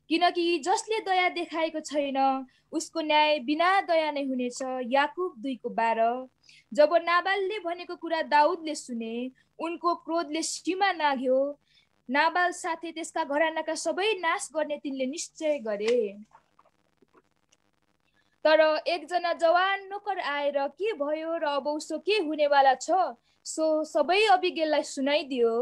Speaker 5: किनकि जसले दया देखाएको छैन उसको न्याय बिना दया नै हुनेछ। याकुब 2:12। जब नाबालले भनेको कुरा दाउदले सुने, उनको क्रोधले सीमा नाघ्यो। नाबाल साथै त्यसका घरानाका सबै नाश गर्ने तिनले निश्चय गरे। तर एकजना जवान नोकर आएर के भयो र अब उसो के हुनेवाला छ सो सबै अबिगेललाई सुनाइदियो।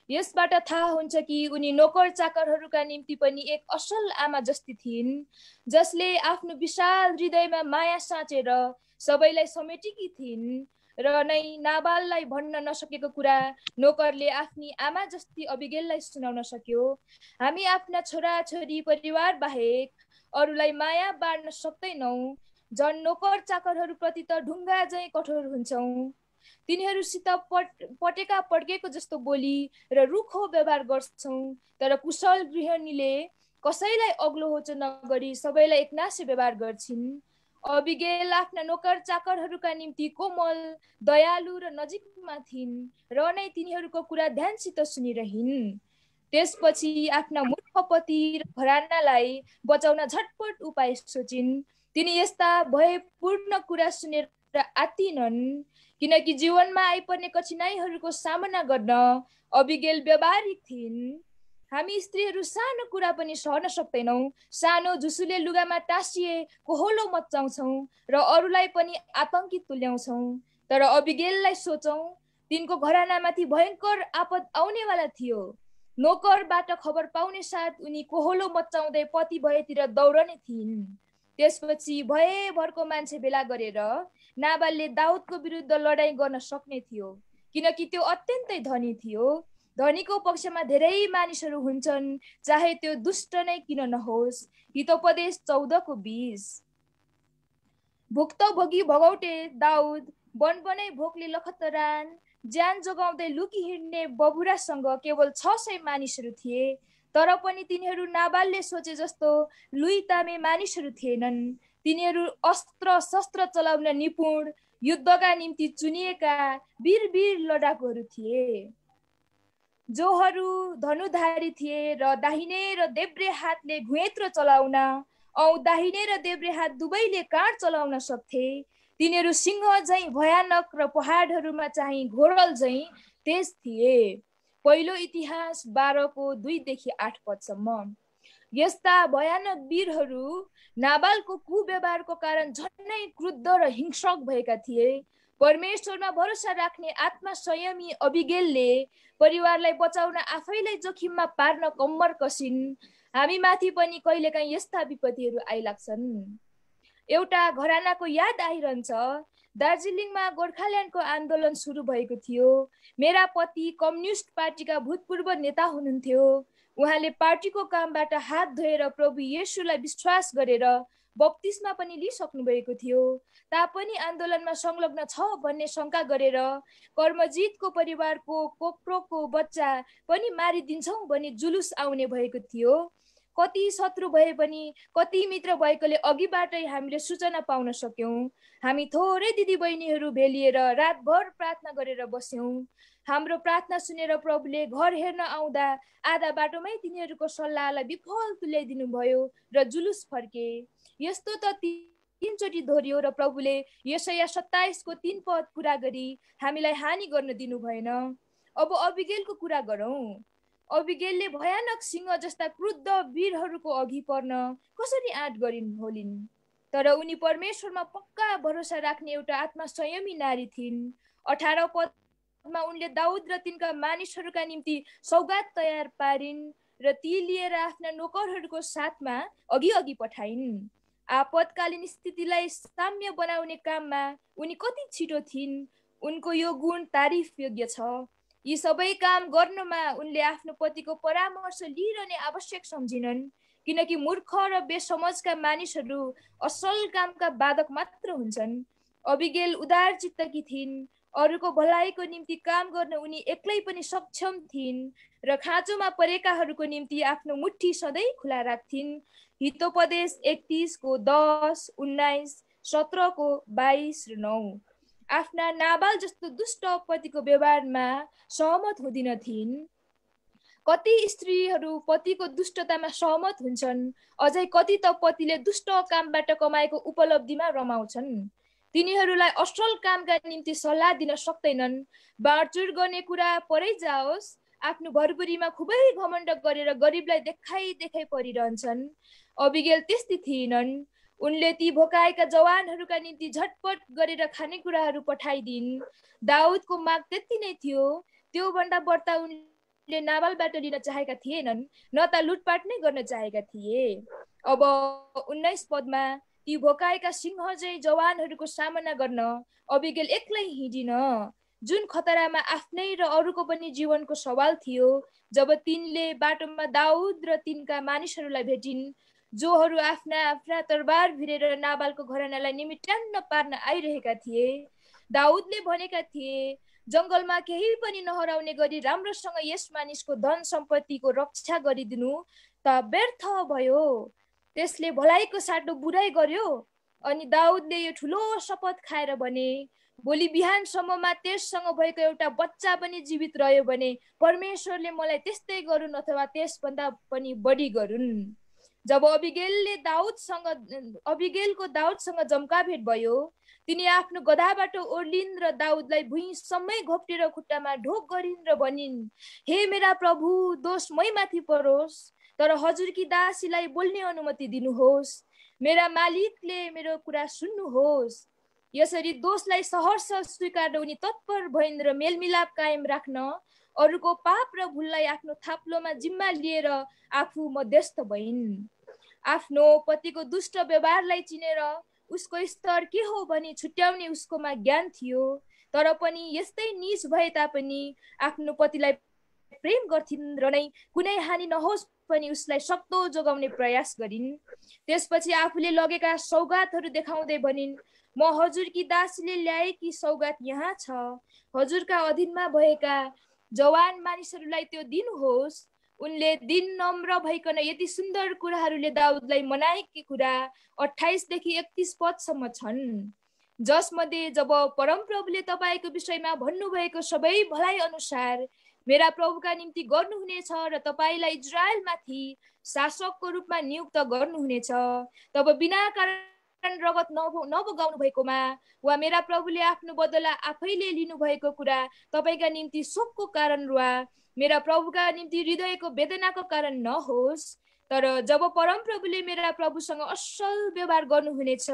Speaker 5: यसबाट थाहा हुन्छ कि उनी नोकर चाकरहरूका निम्ति पनि एक असल आमा जस्ती थिइन्, जसले आफ्नो विशाल हृदयमा माया साँचेर सबैलाई समेटेकी थिइन् र नै नाबाललाई भन्न नसकेको कुरा नोकरले आफ्नी आमा जस्ती अबिगेललाई सुनाउन सक्यो। हामी आफ्ना छोराछोरी परिवार बाहेक अरूलाई माया बाँड्न सक्दैनौँ। झन् नोकर चाकरहरूप्रति त ढुङ्गा झैँ कठोर हुन्छौँ। तिनीहरूसित पटेका पड्केको जस्तो बोली र रुखो व्यवहार गर्छौँ। तर कुशल गृहिणीले कसैलाई अग्लो होचो नगरी सबैलाई एकनासे व्यवहार गर्छिन्। अबिगेल आफ्ना नोकर चाकरहरूका निम्ति कोमल, दयालु र नजिकमा थिइन् र नै तिनीहरूको कुरा ध्यानसित सुनिरहिन्। त्यसपछि आफ्ना मूर्ख पति र घरानालाई बचाउन झटपट उपाय सोचिन्। तिनी यस्ता भयपूर्ण कुरा सुनेर आत्तिनन्, किनकि जीवनमा आइपर्ने कठिनाइहरूको सामना गर्न अबिगेल व्यावहारिक थिइन्। हामी स्त्रीहरू सानो कुरा पनि सहन सक्दैनौँ। सानो झुसुले लुगामा टाँसिए कोहोलो मचाउँछौँ र अरूलाई पनि आतंकित तुल्याउँछौँ। तर अबिगेललाई सोचौँ, तिनको घरानामाथि भयङ्कर आपद आउनेवाला थियो। नोकरबाट खबर पाउने साथ उनी कोहोलो मचाउँदै पति भएतिर दौडने थिइन्। त्यसपछि भयभरको मान्छे भेला गरेर नाबालले दाउदको विरुद्ध लडाईँ गर्न सक्ने थियो, किनकि त्यो अत्यन्तै धनी थियो। धनीको पक्षमा धेरै मानिसहरू हुन्छन्, चाहे त्यो दुष्ट नै किन नहोस्। हितोपदेश 14:20। भुक्तभोगी भगौटे दाउद बनबनै भोकले लखतरान ज्यान जोगाउँदै लुकी हिँड्ने बबुरासँग केवल 600 मानिसहरू थिए। तर पनि तिनीहरू नाबालले सोचे जस्तो लुइतामे मानिसहरू थिएनन्। तिनीहरू अस्त्र शस्त्र चलाउन निपुण, युद्धका निम्ति चुनिएका वीर लडाकुहरू थिए, जोहरू धनुधारी थिए र दाहिने र देब्रे हातले घुइँत्रो चलाउन औ दाहिने र देब्रे हात दुवैले काँड चलाउन सक्थे। तिनीहरू सिंह झैँ भयानक र पहाडहरूमा चाहिँ घोरल झैँ तेज थिए। पहिलो इतिहास 12:2-8 यस्ता भयानक वीरहरू नाबालको कुव्यवहारको कारण झन्नै क्रुद्ध र हिंसक भएका थिए। परमेश्वरमा भरोसा राख्ने आत्मा संयमी अबिगेलले परिवारलाई बचाउन आफैलाई जोखिममा पार्न कम्मर कसिन्। हामी माथि पनि कहिलेकाहीँ यस्ता विपत्तिहरू आइलाग्छन्। एउटा घरानाको याद आइरहन्छ। दार्जिलिङमा गोर्खाल्यान्डको आन्दोलन सुरु भएको थियो। मेरा पति कम्युनिस्ट पार्टीका भूतपूर्व नेता हुनुहुन्थ्यो। उहाँले पार्टीको कामबाट हात धोएर प्रभु येशूलाई विश्वास गरेर बप्तिस्मा पनि लिइसक्नु भएको थियो। तापनि आन्दोलनमा संलग्न छ भन्ने शंका गरेर कर्मजितको परिवारको कोप्रोको बच्चा पनि मारिदिन्छौँ भन्ने जुलुस आउने भएको थियो। कति शत्रु भए पनि कति मित्र भएकोले अघिबाटै हामीले सूचना पाउन सक्यौं। हामी थोरै दिदीबहिनीहरू भेलिएर रातभर प्रार्थना गरेर बस्यौं। हाम्रो प्रार्थना सुनेर प्रभुले घर हेर्न आउँदा आधा बाटोमै तिनीहरूको सल्लाहलाई विफल तुल्याइदिनु भयो र जुलुस फर्के। यस्तो त 3 चोटि दोहोरियो र प्रभुले यशाया 27 को 3 पद पूरा गरी हामीलाई हानि गर्न दिनु भएन। अब अबिगेलको कुरा गरौं। अबिगेलले भयानक सिंह जस्ता क्रुद्ध वीरहरूको अघि पर्न कसरी आँट गरिन् होलिन्। तर उनी परमेश्वरमा पक्का भरोसा राख्ने एउटा आत्मा संयमी नारी थिइन्। 18 पदमा उनले दाउद र तिनका मानिसहरूका निम्ति सौगात तयार पारिन् र ती लिएर आफ्ना नोकरहरूको साथमा अघि पठाइन्। आपतकालीन स्थितिलाई साम्य बनाउने काममा उनी कति छिटो थिइन्। उनको यो गुण तारिफ योग्य छ। यी सबै काम गर्नमा उनले आफ्नो पतिको परामर्श लिइरहने आवश्यक सम्झिनन्, किनकि मूर्ख र बेसमझका मानिसहरू असल कामका बाधक मात्र हुन्छन्। अबिगेल उदार चित्तकी थिइन्। अरूको भलाइको निम्ति काम गर्न उनी एक्लै पनि सक्षम थिइन् र खाँचोमा परेकाहरूको निम्ति आफ्नो मुट्ठी सधैँ खुला राख्थिन्। हितोपदेश 31 को 10, 19, 17 को 22 र 9। आफ्ना नाबाल जस्तो दुष्ट पतिको व्यवहारमा सहमत हुँदिन थिइन्। कति स्त्रीहरू पतिको दुष्टतामा सहमत हुन्छन्, अझै कति त पतिले दुष्ट कामबाट कमाएको उपलब्धिमा रमाउँछन्। तिनीहरूलाई असल कामका निम्ति सल्लाह दिन सक्दैनन्। बाँडचुँड गर्ने कुरा परै जाओस्, आफ्नो भरपुरीमा खुबै घमण्ड गरेर गरिबलाई देखाइ परिरहन्छन्। अबिगेल त्यस्ती थिएनन्। उनले ती भोकाएका जवानहरूका निम्ति झटपट गरेर खानेकुराहरू पठाइदिन्। दाउदको माग त्यति नै थियो। त्यो भन्दा बढ्ता उनले नाबालबाट लिन चाहेका थिएनन्, न त लुटपाट नै गर्न चाहेका थिए। अब 19 पदमा ती भोकाएका सिंह झै जवानहरूको सामना गर्न अबिगेल एक्लै हिँडिन, जुन खतरामा आफ्नै र अरूको पनि जीवनको सवाल थियो। जब तिनले बाटोमा दाउद र तिनका मानिसहरूलाई भेटिन्, जोहरू आफ्ना आफ्ना तरबार भिरेर नाबालको घरानालाई निमिट्यान्न पार्न आइरहेका थिए। दाउदले भनेका थिए, जङ्गलमा केही पनि नहराउने गरी राम्रोसँग यस मानिसको धन सम्पत्तिको रक्षा गरिदिनु त व्यर्थ भयो। त्यसले भलाइको साटो बुराइ गर्यो। अनि दाउदले यो ठुलो शपथ खाएर भने, भोलि बिहानसम्ममा त्यससँग भएको एउटा बच्चा पनि जीवित रह्यो भने परमेश्वरले मलाई त्यस्तै गरून् अथवा त्यसभन्दा पनि बढी गरून्। जब अबिगेलको दाउदसँग जम्का भेट भयो, तिनी आफ्नो गधाबाट ओर्लिन् र दाउदलाई भुइँसम्मै घोप्टेर खुट्टामा ढोक गरिन् र भनिन्, हे मेरा प्रभु, दोष मै माथि परोस्, तर हजुरकी दासीलाई बोल्ने अनुमति दिनुहोस्। मेरा मालिकले मेरो कुरा सुन्नुहोस्। यसरी दोषलाई सहर्ष स्वीकार्न उनी तत्पर भइन् र मेलमिलाप कायम राख्न अरूको पाप र भुललाई आफ्नो थाप्लोमा जिम्मा लिएर आफू मध्यस्थ भइन्। आफ्नो पतिको दुष्ट व्यवहारलाई चिनेर उसको स्तर के हो भनी छुट्याउने उसकोमा ज्ञान थियो, तर पनि यस्तै नीच भए तापनि आफ्नो पतिलाई प्रेम गर्थिन् र नै कुनै हानि नहोस् पनि उसलाई सक्दो जोगाउने प्रयास गरिन्। त्यसपछि आफूले लगेका सौगातहरू देखाउँदै भनिन्, म हजुरकी दासीले ल्याएकी सौगात यहाँ छ। हजुरका अधीनमा भएका जवान मानिसहरूलाई त्यो दिनुहोस्। उनले दिन नम्र भइकन यति सुन्दर कुराहरूले दाउदलाई मनाएकी कुरा 28 देखि 31 पदसम्म छन्, जसमध्ये जब परमप्रभुले तपाईँको विषयमा भन्नुभएको सबै भलाइ अनुसार मेरा प्रभुका निम्ति गर्नुहुनेछ र तपाईँलाई इजरायलमाथि शासकको रूपमा नियुक्त गर्नुहुनेछ, तब बिना कारण रगत नबगाउनु भएकोमा वा मेरा प्रभुले आफ्नो बदला आफैले लिनुभएको कुरा तपाईँका निम्ति शोकको कारण वा मेरा प्रभुका निम्ति हृदयको वेदनाको कारण नहोस्। तर जब परमप्रभुले मेरा प्रभुसँग असल व्यवहार गर्नुहुनेछ,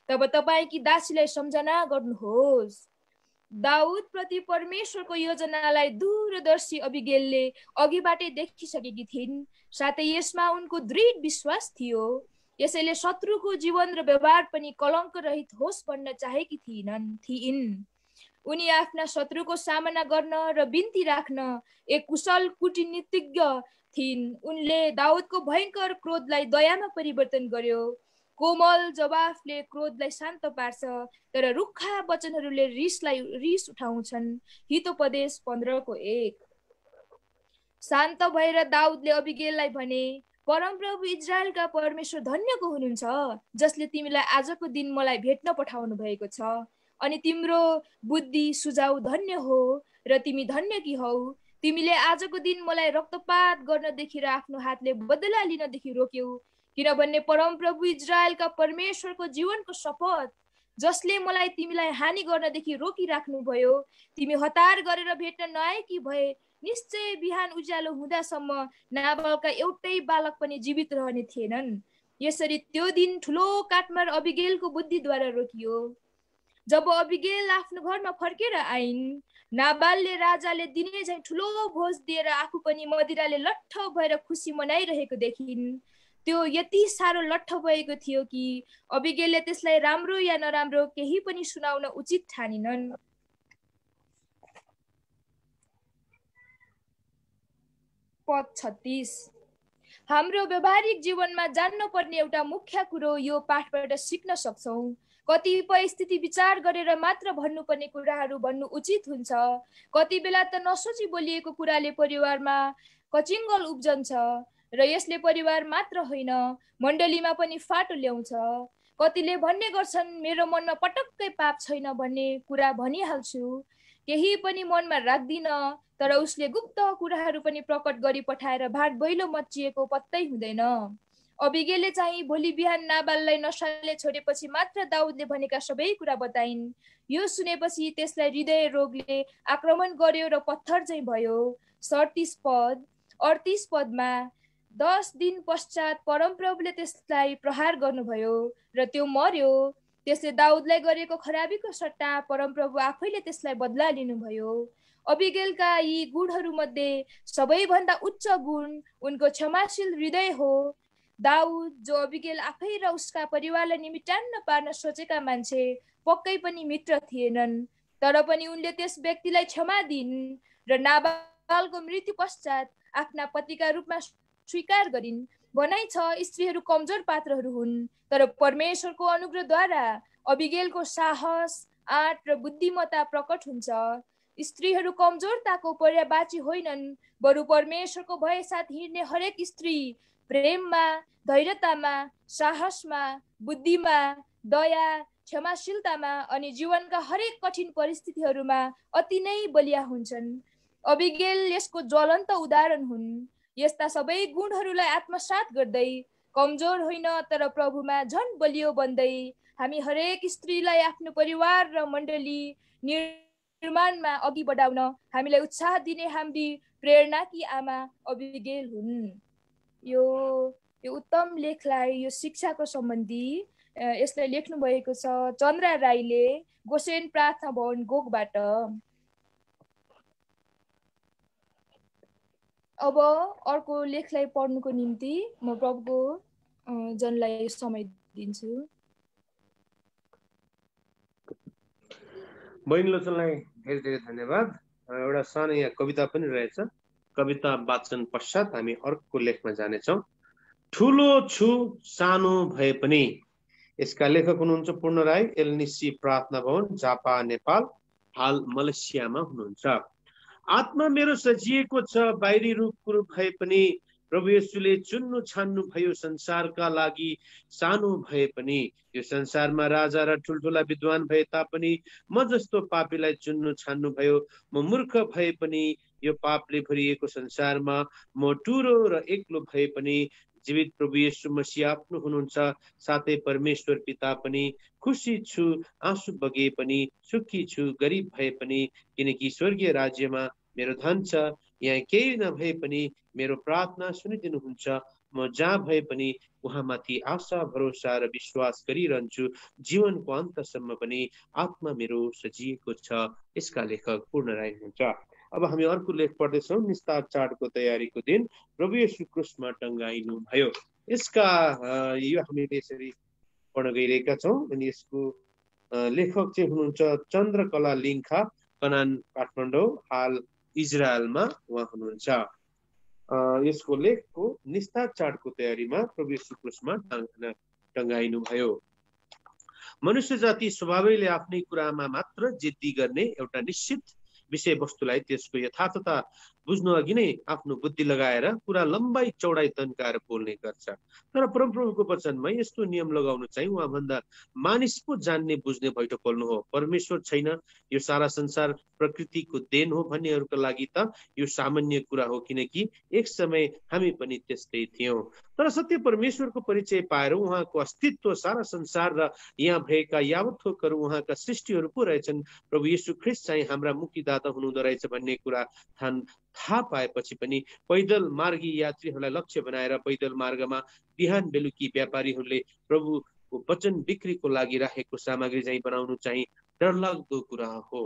Speaker 5: तब तपाईँकी दासीलाई सम्झना गर्नुहोस्। दाउद प्रति परमेश्वरको योजनालाई दूरदर्शी अबिगेलले अघिबाटै देखिसकेकी थिइन्, साथै यसमा उनको दृढ विश्वास थियो। यसैले शत्रुको जीवन र व्यवहार पनि कलङ्क रहित होस् भन्न चाहेकी थिइन्। उनी आफ्ना शत्रुको सामना गर्न र बिन्ती राख्न एक कुशल कूटनीतिज्ञ थिइन्। उनले दाउदको भयङ्कर क्रोधलाई दयामा परिवर्तन गर्यो। कोमल जवाफले क्रोधलाई शान्त पार्छ, तर रुखा वचनहरूले रिस उठाउँछन्। हितोपदेश 15:1। शान्त भएर दाउदले अबिगेललाई भने, परमप्रभु इजरायलका परमेश्वर धन्यको हुनुहुन्छ, जसले तिमीलाई आजको दिन मलाई भेट्न पठाउनु भएको छ। अनि तिम्रो बुद्धि सुझाउ धन्य हो र तिमी धन्यकी हौ। तिमीले आजको दिन मलाई रक्तपात गर्नदेखि र आफ्नो हातले बदला लिनदेखि रोक्यौ, किनभने परमप्रभु इजरायलका परमेश्वरको जीवनको शपथ, जसले मलाई तिमीलाई हानि गर्नदेखि रोकिराख्नुभयो, तिमी हतार गरेर भेट्न नआएकी भए निश्चय बिहान उज्यालो हुँदासम्म नाबालका एउटै बालक पनि जीवित रहने थिएनन्। यसरी त्यो दिन ठुलो काटमार अबिगेलको बुद्धिद्वारा रोकियो। जब अबिगेल आफ्नो घरमा फर्केर आइन्, नाबालले राजाले दिने झैँ ठुलो भोज दिएर आफू पनि मदिराले लट्ठ भएर खुसी मनाइरहेको देखिन्। त्यो यति साह्रो लट्ठ भएको थियो कि अबिगेलले त्यसलाई राम्रो या नराम्रो केही पनि सुनाउन उचित ठानिनन्। पद 36। हाम्रो व्यावहारिक जीवनमा जान्न पर्ने एउटा मुख्य कुरो यो पाठबाट सिक्न सक्छौँ। कतिपय स्थिति विचार गरेर मात्र भन्नुपर्ने कुराहरू भन्नु उचित हुन्छ। कति बेला त नसोची बोलिएको कुराले परिवारमा कचिङ्गल उब्जन्छ र यसले परिवार मात्र होइन मण्डलीमा पनि फाटो ल्याउँछ। कतिले भन्ने गर्छन्, मेरो मनमा पटक्कै पाप छैन भन्ने कुरा भनिहाल्छु, केही पनि मनमा राख्दिन, तर उसले गुप्त कुराहरू पनि प्रकट गरी पठाएर भाट बैलो मचिएको पत्तै हुँदैन। अबिगेलले चाहिँ भोलि बिहान नाबाललाई नशाले छोडेपछि मात्र दाउदले भनेका सबै कुरा बताइन्। यो सुनेपछि त्यसलाई हृदय रोगले आक्रमण गर्यो र पत्थर चाहिँ भयो। 37 पद। 38 पदमा 10 दिन पश्चात परमप्रभुले त्यसलाई प्रहार गर्नुभयो र त्यो मर्यो। त्यसले दाउदलाई गरेको खराबीको सट्टा परमप्रभु आफैले त्यसलाई बदला लिनुभयो। अबिगेलका यी गुणहरू मध्ये सबैभन्दा उच्च गुण उनको क्षमाशील हृदय हो। दाउद जो अबिगेल आफै र उसका परिवारलाई निमिट्टान्न पार्न सोचेका मान्छे पक्कै पनि मित्र थिएनन्, तर पनि उनले त्यस व्यक्तिलाई क्षमा दिइन् र नाबालको मृत्यु पश्चात आफ्ना पतिका रूपमा स्वीकार गरिन्। भनाइ छ स्त्रीहरू कमजोर पात्रहरू हुन्, तर परमेश्वरको अनुग्रहद्वारा अबिगेलको साहस, आँट र बुद्धिमत्ता प्रकट हुन्छ। स्त्रीहरू कमजोरताको पर्यायवाची होइनन्, बरु परमेश्वरको भय साथ हिँड्ने हरेक स्त्री प्रेममा, धैर्यतामा, साहसमा, बुद्धिमा, दया, क्षमाशीलतामा अनि जीवनका हरेक कठिन परिस्थितिहरूमा अति नै बलिया हुन्छन्। अबिगेल यसको ज्वलन्त उदाहरण हुन्। यस्ता सबै गुणहरूलाई आत्मसात गर्दै कमजोर होइन तर प्रभुमा झन् बलियो बन्दै हामी हरेक स्त्रीलाई आफ्नो परिवार र मण्डली निर्माणमा अघि बढाउन हामीलाई उत्साह दिने हाम्री प्रेरणाकी आमा अबिगेल हुन्। यो उत्तम लेखलाई, यो शिक्षाको सम्बन्धी यसलाई लेख्नु भएको छ चन्द्रा राईले गोसेन प्रार्थना भवन गोकबाट। अब अर्को लेखलाई पढ्नुको निम्ति म प्रभुको जनलाई समय दिन्छु।
Speaker 3: बहिनी लोचनलाई धेरै धेरै धन्यवाद। एउटा सानो यहाँ कविता पनि रहेछ। कविता वाचन पश्चात हामी अर्को लेखमा जानेछौँ। ठुलो छु सानो भए पनि। यसका लेखक हुनुहुन्छ पूर्ण राई, एलनिसी प्रार्थना भवन, झापा, नेपाल, हाल मलेसियामा हुनुहुन्छ। आत्मा मेरो सजिएको छ बाहिरी रूप भए पनि, प्रभु येशूले चुन्नु छान्नु भयो संसारका लागि सानो भए पनि। यो संसारमा राजा र ठुल्ठुला विद्वान भए तापनि म जस्तो पापीलाई चुन्नु छान्नु भयो। म मूर्ख भए पनि यो पापले भरिएको संसारमा म टुरो र एक्लो भए पनि जीवित प्रभु येशू मसीह आफ्नो हुनुहुन्छ। साथै परमेश्वर पिता पनि खुसी छु आँसु बगे पनि, सुखी छु गरिब भए पनि, किनकि स्वर्गीय राज्यमा मेरो धन छ। यहाँ केही नभए पनि मेरो प्रार्थना सुनिदिनुहुन्छ। म जहाँ भए पनि उहाँमाथि आशा भरोसा र विश्वास गरिरहन्छु, जीवनको अन्तसम्म पनि आत्मा मेरो सजिएको छ। यसका लेखक पूर्ण राई हुनुहुन्छ। अब हामी अर्को लेख पढ्दैछौँ। निस्तार चाडको तयारीको दिन प्रभु येशू क्रुसमा टंगाइनु भयो। यसका यो हामीले यसरी पढ्न गइरहेका छौँ अनि यसको लेखक चाहिँ हुनुहुन्छ चन्द्रकला लिङ्खा, कनान काठमाडौँ, हाल इजरायलमा उहाँ हुनुहुन्छ। यसको लेखको निस्तार चाडको तयारीमा प्रभु येशू क्रुसमा टंगाइनु भयो। मनुष्य जाति स्वभावैले आफ्नै कुरामा मात्र जिद्दी गर्ने एउटा निश्चित विषयवस्तुलाई त्यसको यथार्थता बुझ्नु अघि नै आफ्नो बुद्धि लगाएर कुरा लम्बाई चौडाई तन्काएर बोल्ने गर्छ। तर परमप्रभुको वचनमा यस्तो नियम लगाउनु चाहिँ उहाँभन्दा मानिस पो जान्ने बुझ्ने भैटो खोल्नु हो। परमेश्वर छैन, यो सारा संसार प्रकृतिको देन हो भन्नेहरूका लागि त यो सामान्य कुरा हो, किनकि एक समय हामी पनि त्यस्तै थियौँ। तर सत्य परमेश्वरको परिचय पाएर उहाँको अस्तित्व सारा संसार र यहाँ भएका यावत थोकहरू उहाँका सृष्टिहरू पो रहेछन्, प्रभु येशू ख्रीष्ट चाहिँ हाम्रा मुक्तिदाता हुनुहुँदो रहेछ भन्ने कुरा थाहा पाएपछि पनि पैदल मार्गी यात्रीहरूलाई लक्ष्य बनाएर पैदल मार्गमा बिहान बेलुकी व्यापारीहरूले प्रभुको वचन बिक्रीको लागि राखेको सामग्री चाहिँ बनाउनु चाहिँ डरलाग्दो कुरा हो।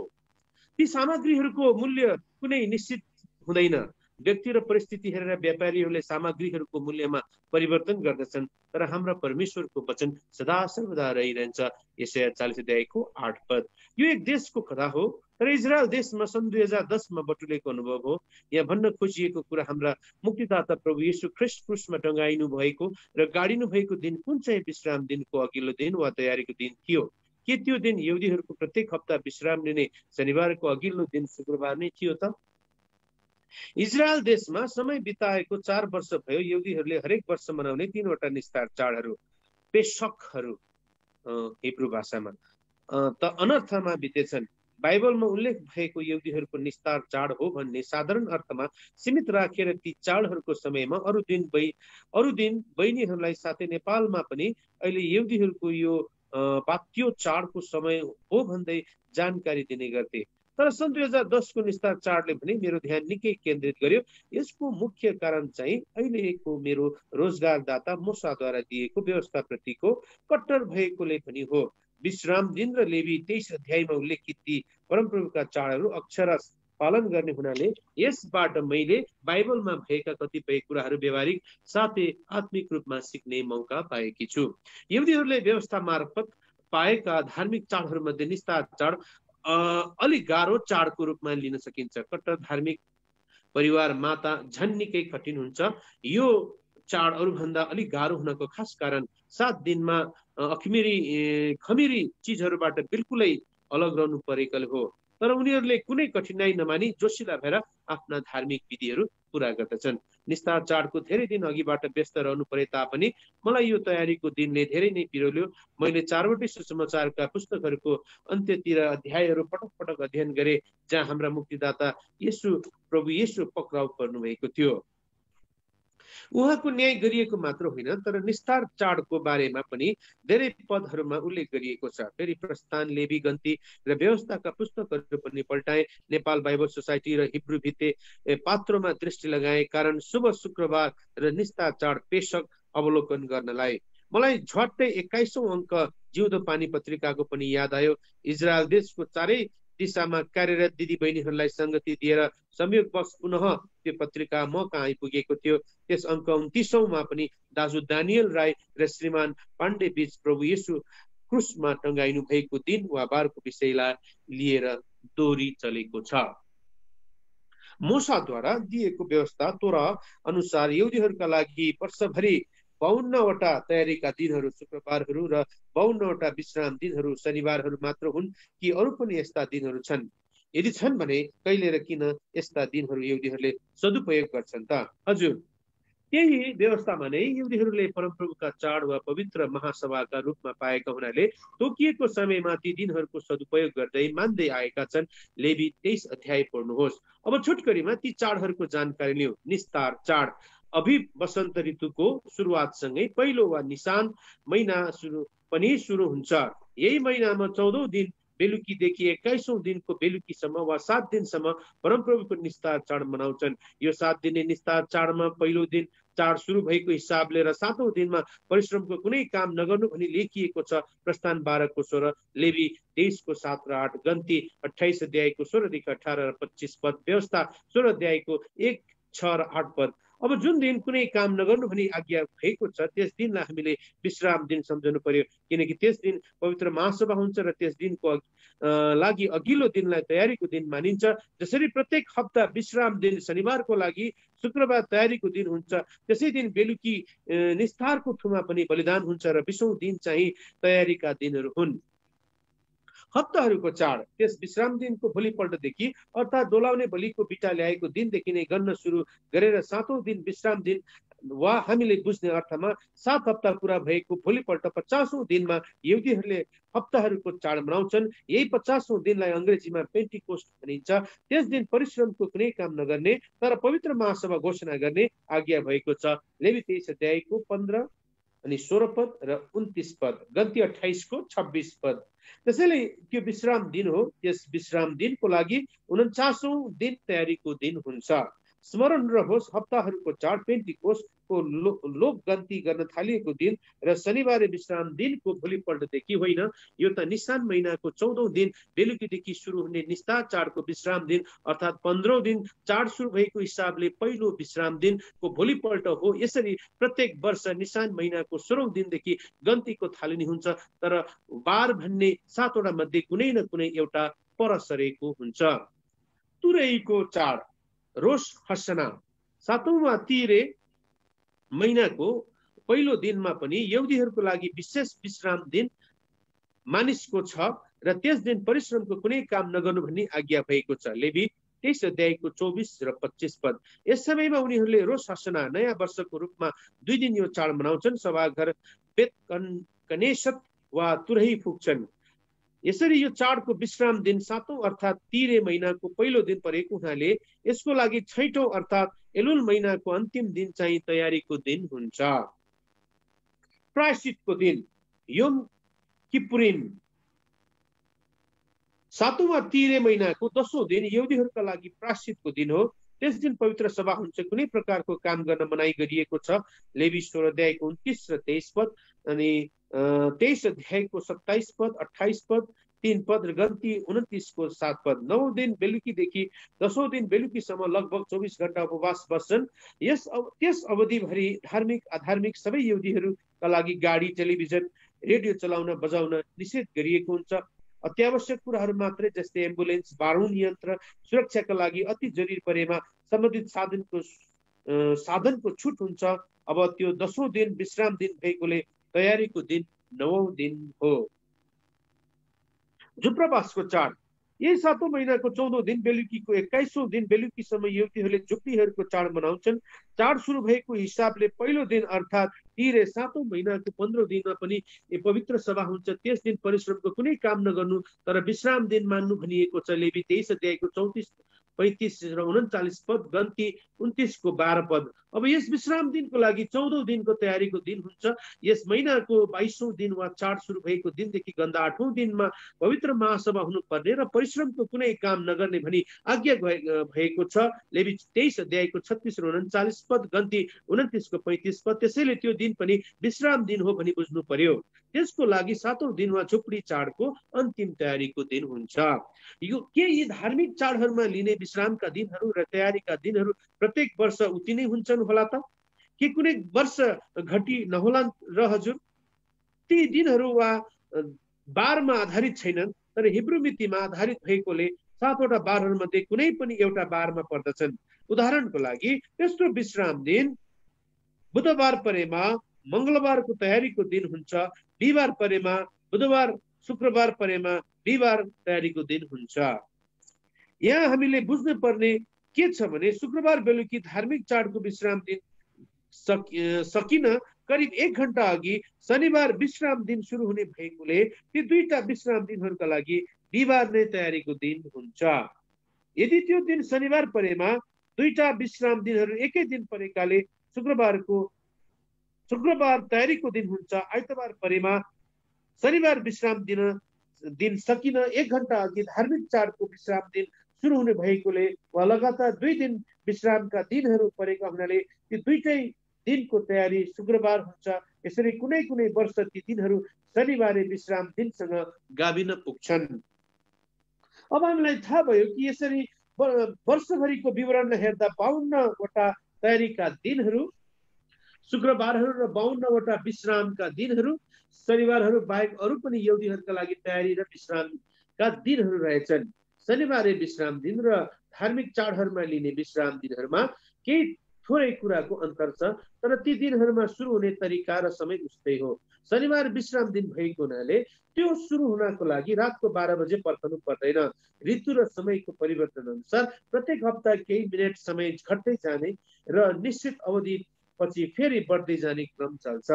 Speaker 3: ती सामग्रीहरूको मूल्य कुनै निश्चित हुँदैन। व्यक्ति र परिस्थिति हेरेर व्यापारीहरूले सामग्रीहरूको मूल्यमा परिवर्तन गर्दछन्, तर हाम्रा परमेश्वरको वचन सदा सर्वदा रहिरहन्छ। यशाया 40 अध्यायको 8 पद। यो एक देशको कथा हो, तर इजरायल देशमा सन् 2010 मा बटुलेको अनुभव हो। यहाँ भन्न खोजिएको कुरा हाम्रा मुक्तिदाता प्रभु येशू ख्रीष्ट क्रुसमा टंगाइनु भएको र गाडिनु भएको दिन कुन चाहिँ विश्राम दिनको अघिल्लो दिन वा तयारीको दिन थियो? के त्यो दिन यहुदीहरूको प्रत्येक हप्ता विश्राम लिने शनिबारको अघिल्लो दिन शुक्रबार नै थियो त? इजरायल देशमा समय बिताएको 4 वर्ष भयो। यहुदीहरूले हरेक वर्ष मनाउने 3वटा निस्तार चाडहरू, पेसकहरू हिब्रू भाषामा त अनर्थमा बितेछन्। बाइबलमा उल्लेख भएको यहुदीहरूको निस्तार चाड हो भन्ने साधारण अर्थमा सीमित राखेर ती चाडहरूको समयमा अरू दिन बहिनीहरूलाई साथै नेपालमा पनि अहिले यहुदीहरूको यो पात्यो चाडको समय हो भन्दै जानकारी दिने गर्थे। तर सन् 2010 को निस्तार चाडले भने मेरो ध्यान निकै केन्द्रित गर्यो। यसको मुख्य कारण चाहिँ अहिलेको मेरो रोजगारदाता मोसाद्वारा दिएको व्यवस्थाप्रतिको कट्टर भएकोले पनि हो। विश्राम दिन र लेवी 23 अध्यायमा उल्लेखित ती परमप्रभुका चाडहरू अक्षरशः पालन गर्ने हुनाले यसबाट मैले बाइबलमा भएका कतिपय कुराहरू व्यवहारिक साथै आत्मिक रूपमा सिक्ने मौका पाएकी छु। यहुदीहरूले व्यवस्था मार्फत पाएका धार्मिक चाडहरूमध्ये निस्तार चाड अलिक गाह्रो चाडको रूपमा लिन सकिन्छ। कट्टर धार्मिक परिवार माता झन् निकै कठिन हुन्छ। यो चाड अरूभन्दा अलिक गाह्रो हुनको खास कारण 7 दिनमा खमिरी चिजहरूबाट बिल्कुलै अलग रहनु परेकोले हो। तर उनीहरूले कुनै कठिनाई नमानी जोसिला भएर आफ्ना धार्मिक विधिहरू पूरा गर्दछन्। निस्तार चाडको धेरै दिन अघिबाट व्यस्त रहनु परे तापनि मलाई यो तयारीको दिनले धेरै नै पिरोल्यो। मैले 4वटै सुसमाचारका पुस्तकहरूको अन्त्यतिर अध्यायहरू पटक पटक अध्ययन गरे जहाँ हाम्रा मुक्तिदाता प्रभु येशू पक्राउ पर्नुभएको थियो। उहाँको न्याय गरिएको मात्र होइन तर निस्तार चाडको बारेमा पनि धेरै पदहरूमा उल्लेख गरिएको छ। फेरि प्रस्थान, लेवी, गन्ती र व्यवस्थाका पुस्तकहरू पनि पल्टाए। नेपाल बाइबल सोसाइटी र हिब्रू भित्ते पात्रोमा दृष्टि लगाए कारण शुभ शुक्रबार र निस्तार चाड पेशक अवलोकन गर्नलाई मलाई झट्टै 21औं अङ्क जिउँदो पानी पत्रिकाको पनि याद आयो। इजरायल देशको चारै दिशामा कार्यरत दिदी बहिनीहरूलाई संगति दिएर संयोगवश पुनः त्यो पत्रिका म कहाँ आइपुगेको थियो। त्यस अङ्क 29औं मा पनि दाजु दानियल राई र श्रीमान पाण्डे बीच प्रभु येशू क्रुसमा टंगाइनु भएको दिन वा बारको विषयलाई लिएर दोहोरी चलेको छ। मूसाद्वारा दिएको व्यवस्था तोरा अनुसार यहुदीहरूका लागि वर्षभरि 52वटा तयारीका दिनहरू शुक्रबारहरू र 52वटा विश्राम दिनहरू शनिबारहरू मात्र हुन् कि अरू पनि यस्ता दिनहरू छन्? यदि छन् भने कहिले र किन यस्ता दिनहरू यहुदीहरूले सदुपयोग गर्छन् त? हजुर, त्यही व्यवस्थामा नै यहुदीहरूले परमप्रभुका चाड वा पवित्र महासभाका रूपमा पाएका हुनाले तोकिएको समयमा ती दिनहरूको सदुपयोग गर्दै मान्दै आएका छन्। लेवी 23 अध्याय पढ्नुहोस्। अब छोटकरीमा ती चाडहरूको जानकारी लिऊ। निस्तार चाड अभिव वसन्त ऋतुको सुरुवातसँगै पहिलो वा निसान महिना पनि सुरु हुन्छ। यही महिनामा 14औं दिन बेलुकीदेखि 21औं दिनको बेलुकीसम्म वा 7 दिनसम्म परमप्रभुको निस्तार चाड मनाउँछन्। यो 7 दिने निस्तार चाडमा पहिलो दिन चाड सुरु भएको हिसाबले र 7औं दिनमा परिश्रमको कुनै काम नगर्नु भनी लेखिएको छ। प्रस्थान 12 को 16, लेवी 23 को 7 र 8, गन्ती 28 अध्यायको 16 देखि 18 र 25 पद, व्यवस्था 16 अध्यायको 1, 6 र 8 पद। अब जुन दिन कुनै काम नगर्नु भनी आज्ञा भएको छ त्यस दिनलाई हामीले विश्राम दिन सम्झनु पर्यो, किनकि त्यस दिन पवित्र महासभा हुन्छ र त्यस दिनको लागि अघिल्लो दिनलाई तयारीको दिन मानिन्छ। जसरी प्रत्येक हप्ता विश्राम दिन शनिबारको लागि शुक्रबार तयारीको दिन हुन्छ, त्यसै दिन बेलुकी निस्तारको ठुमा पनि बलिदान हुन्छ र 20औं दिन चाहिँ तयारीका दिनहरू हुन्। हप्ताहरूको चाड त्यस विश्राम दिनको भोलिपल्टदेखि अर्थात् डोलाउने बलिको बिटा ल्याएको दिनदेखि नै गन्न सुरु गरेर 7औं दिन विश्राम दिन वा हामीले बुझ्ने अर्थमा 7 हप्ता पूरा भएको भोलिपल्ट 50औं दिनमा यहुदीहरूले हप्ताहरूको चाड मनाउँछन्। यही 50औं दिनलाई अंग्रेजीमा पेन्टिकोस्ट भनिन्छ। त्यस दिन परिश्रमको कुनै काम नगर्ने तर पवित्र महासभा घोषणा गर्ने आज्ञा भएको छ। लेवी 23 अध्यायको 15 अनि 16 पद र 29 पद, गन्ती 28 को 26 पद। त्यसैले त्यो विश्राम दिन हो। त्यस विश्राम दिनको लागि 49औं दिन तयारीको दिन हुन्छ। स्मरण रहोस्, हप्ताहरूको चाड पेन्टिकोस्टको लोक गन्ती गर्न थालिएको दिन र शनिबार विश्राम दिनको भोलिपल्टदेखि होइन। यो त निसान महिनाको 14औं दिन बेलुकीदेखि सुरु हुने निस्तार चाडको विश्राम दिन अर्थात् 15औं दिन चाड सुरु भएको हिसाबले पहिलो विश्राम दिनको भोलिपल्ट हो। यसरी प्रत्येक वर्ष निसान महिनाको 16औं दिनदेखि गन्तीको थालनी हुन्छ, तर बार भन्ने 7वटा मध्ये कुनै न कुनै एउटा पर सरेको हुन्छ। तुरैको चाड रोश हसना 7औं वा तीरे महिनाको पहिलो दिनमा पनि यहुदीहरूको लागि विशेष विश्राम दिन मानिसको छ र त्यस दिन परिश्रमको कुनै काम नगर्नु भन्ने आज्ञा भएको छ। लेवी 23 अध्यायको 24 र 25 पद। यस समयमा उनीहरूले रोश हसना नयाँ वर्षको रूपमा 2 दिन यो चाड मनाउँछन्। सभाघर बेत कनेसत वा तुरही फुक्छन्। यसरी यो चाडको विश्राम दिन 7औं अर्थात् तीरे महिनाको पहिलो दिन परेको हुनाले यसको लागि 6औं अर्थात् एलुल महिनाको अन्तिम दिन चाहिँ तयारीको दिन हुन्छ। प्रायश्चितको दिन योम किपुरिम 7औं वा तीरे महिनाको 10औं दिन यहुदीहरूका लागि प्रायश्चितको दिन हो। त्यस दिन पवित्र सभा हुन्छ। कुनै प्रकारको काम गर्न मनाई गरिएको छ। लेवी 16 अध्यायको 29 र 23 पद अनि 23 अध्यायको 27 पद, 28 पद, 3 पद र गन्ती 29 को 7 पद। 9 दिन बेलुकीदेखि 10औं दिन बेलुकीसम्म लगभग 24 घण्टा उपवास बस्छन्। त्यस अवधिभरि धार्मिक अधार्मिक सबै यहुदीहरूका लागि गाडी, टेलिभिजन, रेडियो चलाउन बजाउन निषेध गरिएको हुन्छ। अत्यावश्यक कुराहरू मात्रै जस्तै एम्बुलेन्स, बारुद यन्त्र, सुरक्षाका लागि अति जरुरी परेमा सम्बन्धित साधनको छुट हुन्छ। अब त्यो 10औं दिन विश्राम दिन भएकोले तयारीको दिन 9औं दिन हो। झुप्रावासको चाड। यही 7औं महिनाको 14औं दिन बेलुकीको 21औं दिन बेलुकीसम्म युवतीहरूले झुप्रीहरूको चाड मनाउँछन्। चाड सुरु भएको हिसाबले पहिलो दिन अर्थात् तिरे 7औं महिनाको 15औं दिनमा पनि पवित्र सभा हुन्छ। त्यस दिन परिश्रमको कुनै काम नगर्नु तर विश्राम दिन मान्नु भनिएको छ। लेवी 23 अध्यायको 34, 35 र 39 पद, गन्ती 29 को 12 पद। अब यस विश्राम दिनको लागि 14औं दिनको तयारीको दिन हुन्छ। यस महिनाको 22औं दिन वा चाड सुरु भएको दिनदेखि गन्दा 8औं दिनमा पवित्र महासभा हुनुपर्ने र परिश्रमको कुनै काम नगर्ने भनी आज्ञा भएको छ। लेवी 23 अध्यायको 36 र 39 पद, गन्ती 29 को 35 पद। त्यसैले त्यो दिन पनि विश्राम दिन हो भनी बुझ्नु पर्यो। त्यसको लागि 7औं दिन वा झुप्री चाडको अन्तिम तयारीको दिन हुन्छ। के यी धार्मिक चाडहरूमा लिने विश्रामका दिनहरू र तयारीका दिनहरू प्रत्येक वर्ष उति नै हुन्छन् होला त? के कुनै वर्ष घटी नहोला र हजुर? ती दिनहरू वा बारमा आधारित छैनन् तर हिब्रू मितिमा आधारित भएकोले 7वटा बारहरूमध्ये कुनै पनि एउटा बारमा पर्दछन्। उदाहरणको लागि तेस्रो विश्राम दिन बुधबार परेमा मंगलबारको तयारीको दिन हुन्छ। बिहिबार परेमा बुधबार, शुक्रबार परेमा बिहिबार तयारीको दिन हुन्छ। यहाँ हामीले बुझ्नु पर्ने के छ भने शुक्रबार बेलुकी धार्मिक चाडको विश्राम दिन सकिन करिब 1 घण्टा अघि शनिबार विश्राम दिन सुरु हुने भएकोले ती दुईटा विश्राम दिनहरूका लागि बिहिबार नै तयारीको दिन हुन्छ। यदि त्यो दिन शनिबार परेमा दुईटा विश्राम दिनहरू एकै दिन परेकाले शुक्रबार तयारीको दिन हुन्छ। आइतबार परेमा शनिबार विश्राम दिन सकिन 1 घण्टा अघि धार्मिक चाडको विश्राम दिन सुरु हुने भएकोले वा लगातार 2 दिन विश्रामका दिनहरू परेका हुनाले ती दुईटै दिनको तयारी शुक्रबार हुन्छ। यसरी कुनै कुनै वर्ष ती दिनहरू शनिबारे विश्राम दिनसँग गाभिन पुग्छन्। अब हामीलाई थाहा भयो कि यसरी वर्षभरिको विवरण हेर्दा 52 वटा तयारीका दिनहरू, शुक्रबारहरू र 52 वटा विश्रामका दिनहरू, शनिबारहरू बाहेक अरू पनि यहुदीहरूका लागि तयारी र विश्रामका दिनहरू रहेछन्। शनिबारे विश्राम दिन र धार्मिक चाडहरूमा लिने विश्राम दिनहरूमा केही थोरै कुराको अन्तर छ तर ती दिनहरूमा सुरु हुने तरिका र समय उस्तै हो। शनिबार विश्राम दिन भएको हुनाले त्यो सुरु हुनको लागि रातको 12 बजे पर्खनु पर्दैन। ऋतु र समयको परिवर्तन अनुसार प्रत्येक हप्ता केही मिनेट समय घट्दै जाने र निश्चित अवधि पछि फेरि बढ्दै जाने क्रम चल्छ।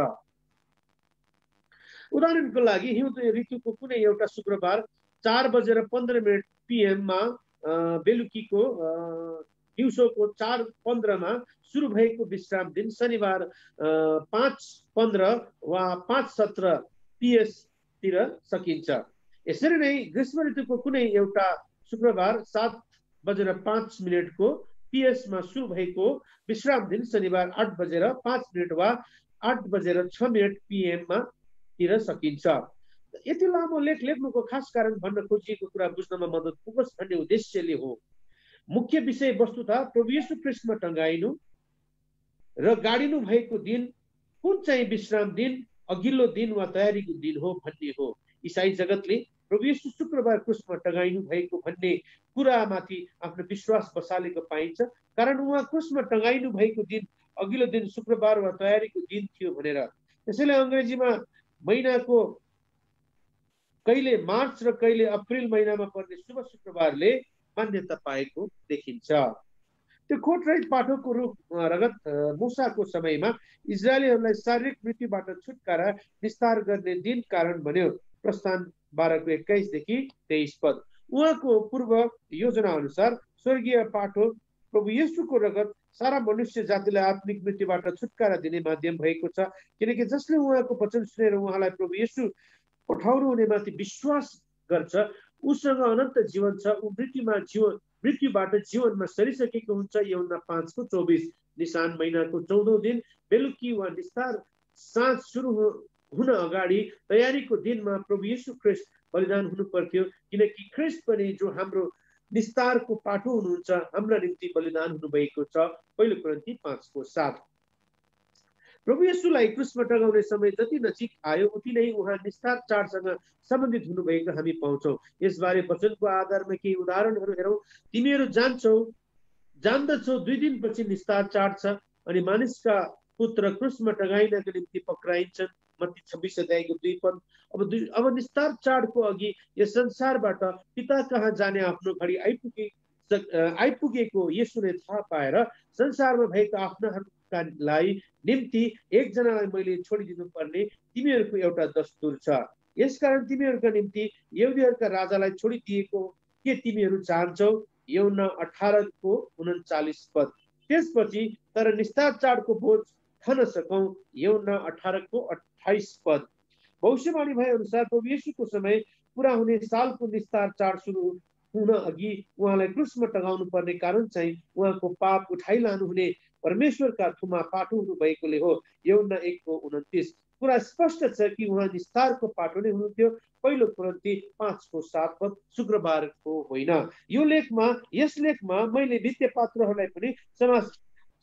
Speaker 3: उदाहरणको लागि हिउँदो ऋतुको कुनै एउटा शुक्रबार 4:15 PM मा बेलुकीको दिउँसोको 4:15 मा सुरु भएको विश्राम दिन शनिबार 5:15 वा 5:17 PS तिर सकिन्छ। यसरी नै ग्रीष्म ऋतुको कुनै एउटा शुक्रबार 7:05 को PS मा सुरु भएको विश्राम दिन शनिबार 8:05 वा 8:06 PM मा तिर सकिन्छ। यति लामो लेख लेख्नुको खास कारण भन्न खोजिएको कुरा बुझ्नमा मद्दत पुगोस् भन्ने उद्देश्यले हो। मुख्य विषय वस्तुतः प्रभु येशू ख्रीष्टमा टंगाइनु र गाडिनु भएको दिन कुन चाहिँ विश्राम दिन, अघिल्लो दिन वा तयारीको दिन हो भन्ने हो। ईसाई जगतले प्रभु येशू शुक्रबार क्रुसमा टंगाइनु भएको भन्ने कुरामाथि आफ्नो विश्वास बसालेको पाइन्छ कारण उहाँ क्रुसमा टंगाइनु भएको दिन अघिल्लो दिन शुक्रबार वा तयारीको दिन थियो भनेर। त्यसैले अंग्रेजीमा महिनाको कहिले मार्च र कहिले अप्रिल महिनामा पर्ने शुभ शुक्रबारले मान्यता पाएको देखिन्छ। त्यो खोटरहित पाठोको रूप रगत मूसाको समयमा इजरायलीहरूलाई शारीरिक मृत्युबाट छुटकारा विस्तार गर्ने दिन कारण बन्यो। प्रस्थान 12:21 देखि 23 पद। उहाँको पूर्व योजना अनुसार स्वर्गीय पाठो प्रभु येशूको रगत सारा मनुष्य जातिलाई आत्मिक मृत्युबाट छुटकारा दिने माध्यम भएको छ किनकि जसले उहाँको वचन सुनेर उहाँलाई प्रभु येशू पठाउनु हुनेमाथि विश्वास गर्छ उसँग अनन्त जीवन छ। ऊ मृत्युबाट जीवनमा सरिसकेको हुन्छ। यूहन्ना 5:24। निसान महिनाको 14औं दिन बेलुकी वा निस्तार साँझ सुरु हुन अगाडि तयारीको दिनमा प्रभु येशू ख्रीष्ट बलिदान हुनु पर्थ्यो, किनकि ख्रिस्ट पनि जो हाम्रो निस्तारको पाटो हुनुहुन्छ हाम्रा निम्ति बलिदान हुनुभएको छ। पहिलो कोरिन्थी 5:7। प्रभु येशूलाई क्रुसमा टँगाउने समय जति नजिक आयो उति नै उहाँ निस्तार चाडसँग सम्बन्धित हुनुभएको हामी पाउँछौँ। यसबारे वचनको आधारमा केही उदाहरणहरू हेरौँ। तिमीहरू जान्दछौ 2 दिनपछि निस्तार चाड छ अनि मानिसका पुत्र क्रुसमा टँगाइनको निम्ति पक्राइन्छन्। मत्ती 26:2 अब निस्तार चाडको अघि यस संसारबाट पिता कहाँ जाने आफ्नो घडी आइपुगेको येशूले थाहा पाएर संसारमा भएका आफ्नाहरूका निम्ति एकजनालाई मैले छोडिदिनु पर्ने तिमीहरूको एउटा दस्तुर छ। यसकारण तिमीहरूका निम्ति यहुदीहरूका राजालाई छोडिदिएको के तिमीहरू चाहन्छौ? यूहन्ना 18:39। त्यसपछि तर निस्तार चाडको बोझ खान सकौं। यूहन्ना 18:28। भविष्यवाणी भए अनुसार प्रभु येशूको समय पूरा हुने सालको निस्तार चाड सुरु हुन अघि उहाँलाई क्रुसमा टँगाउनु पर्ने कारण चाहिँ उहाँको पाप उठाइलानु हुने परमेश्वरका थुमा पाटो हुनु भएकोले हो। यूहन्ना 1:29। कुरा स्पष्ट छ कि उहाँ निस्तारको पाटो नै हुनुहुन्थ्यो। पहिलो कोरिन्थी 5:7 शुक्रबारको होइन। यस लेखमा मैले वित्तीय पात्रहरूलाई पनि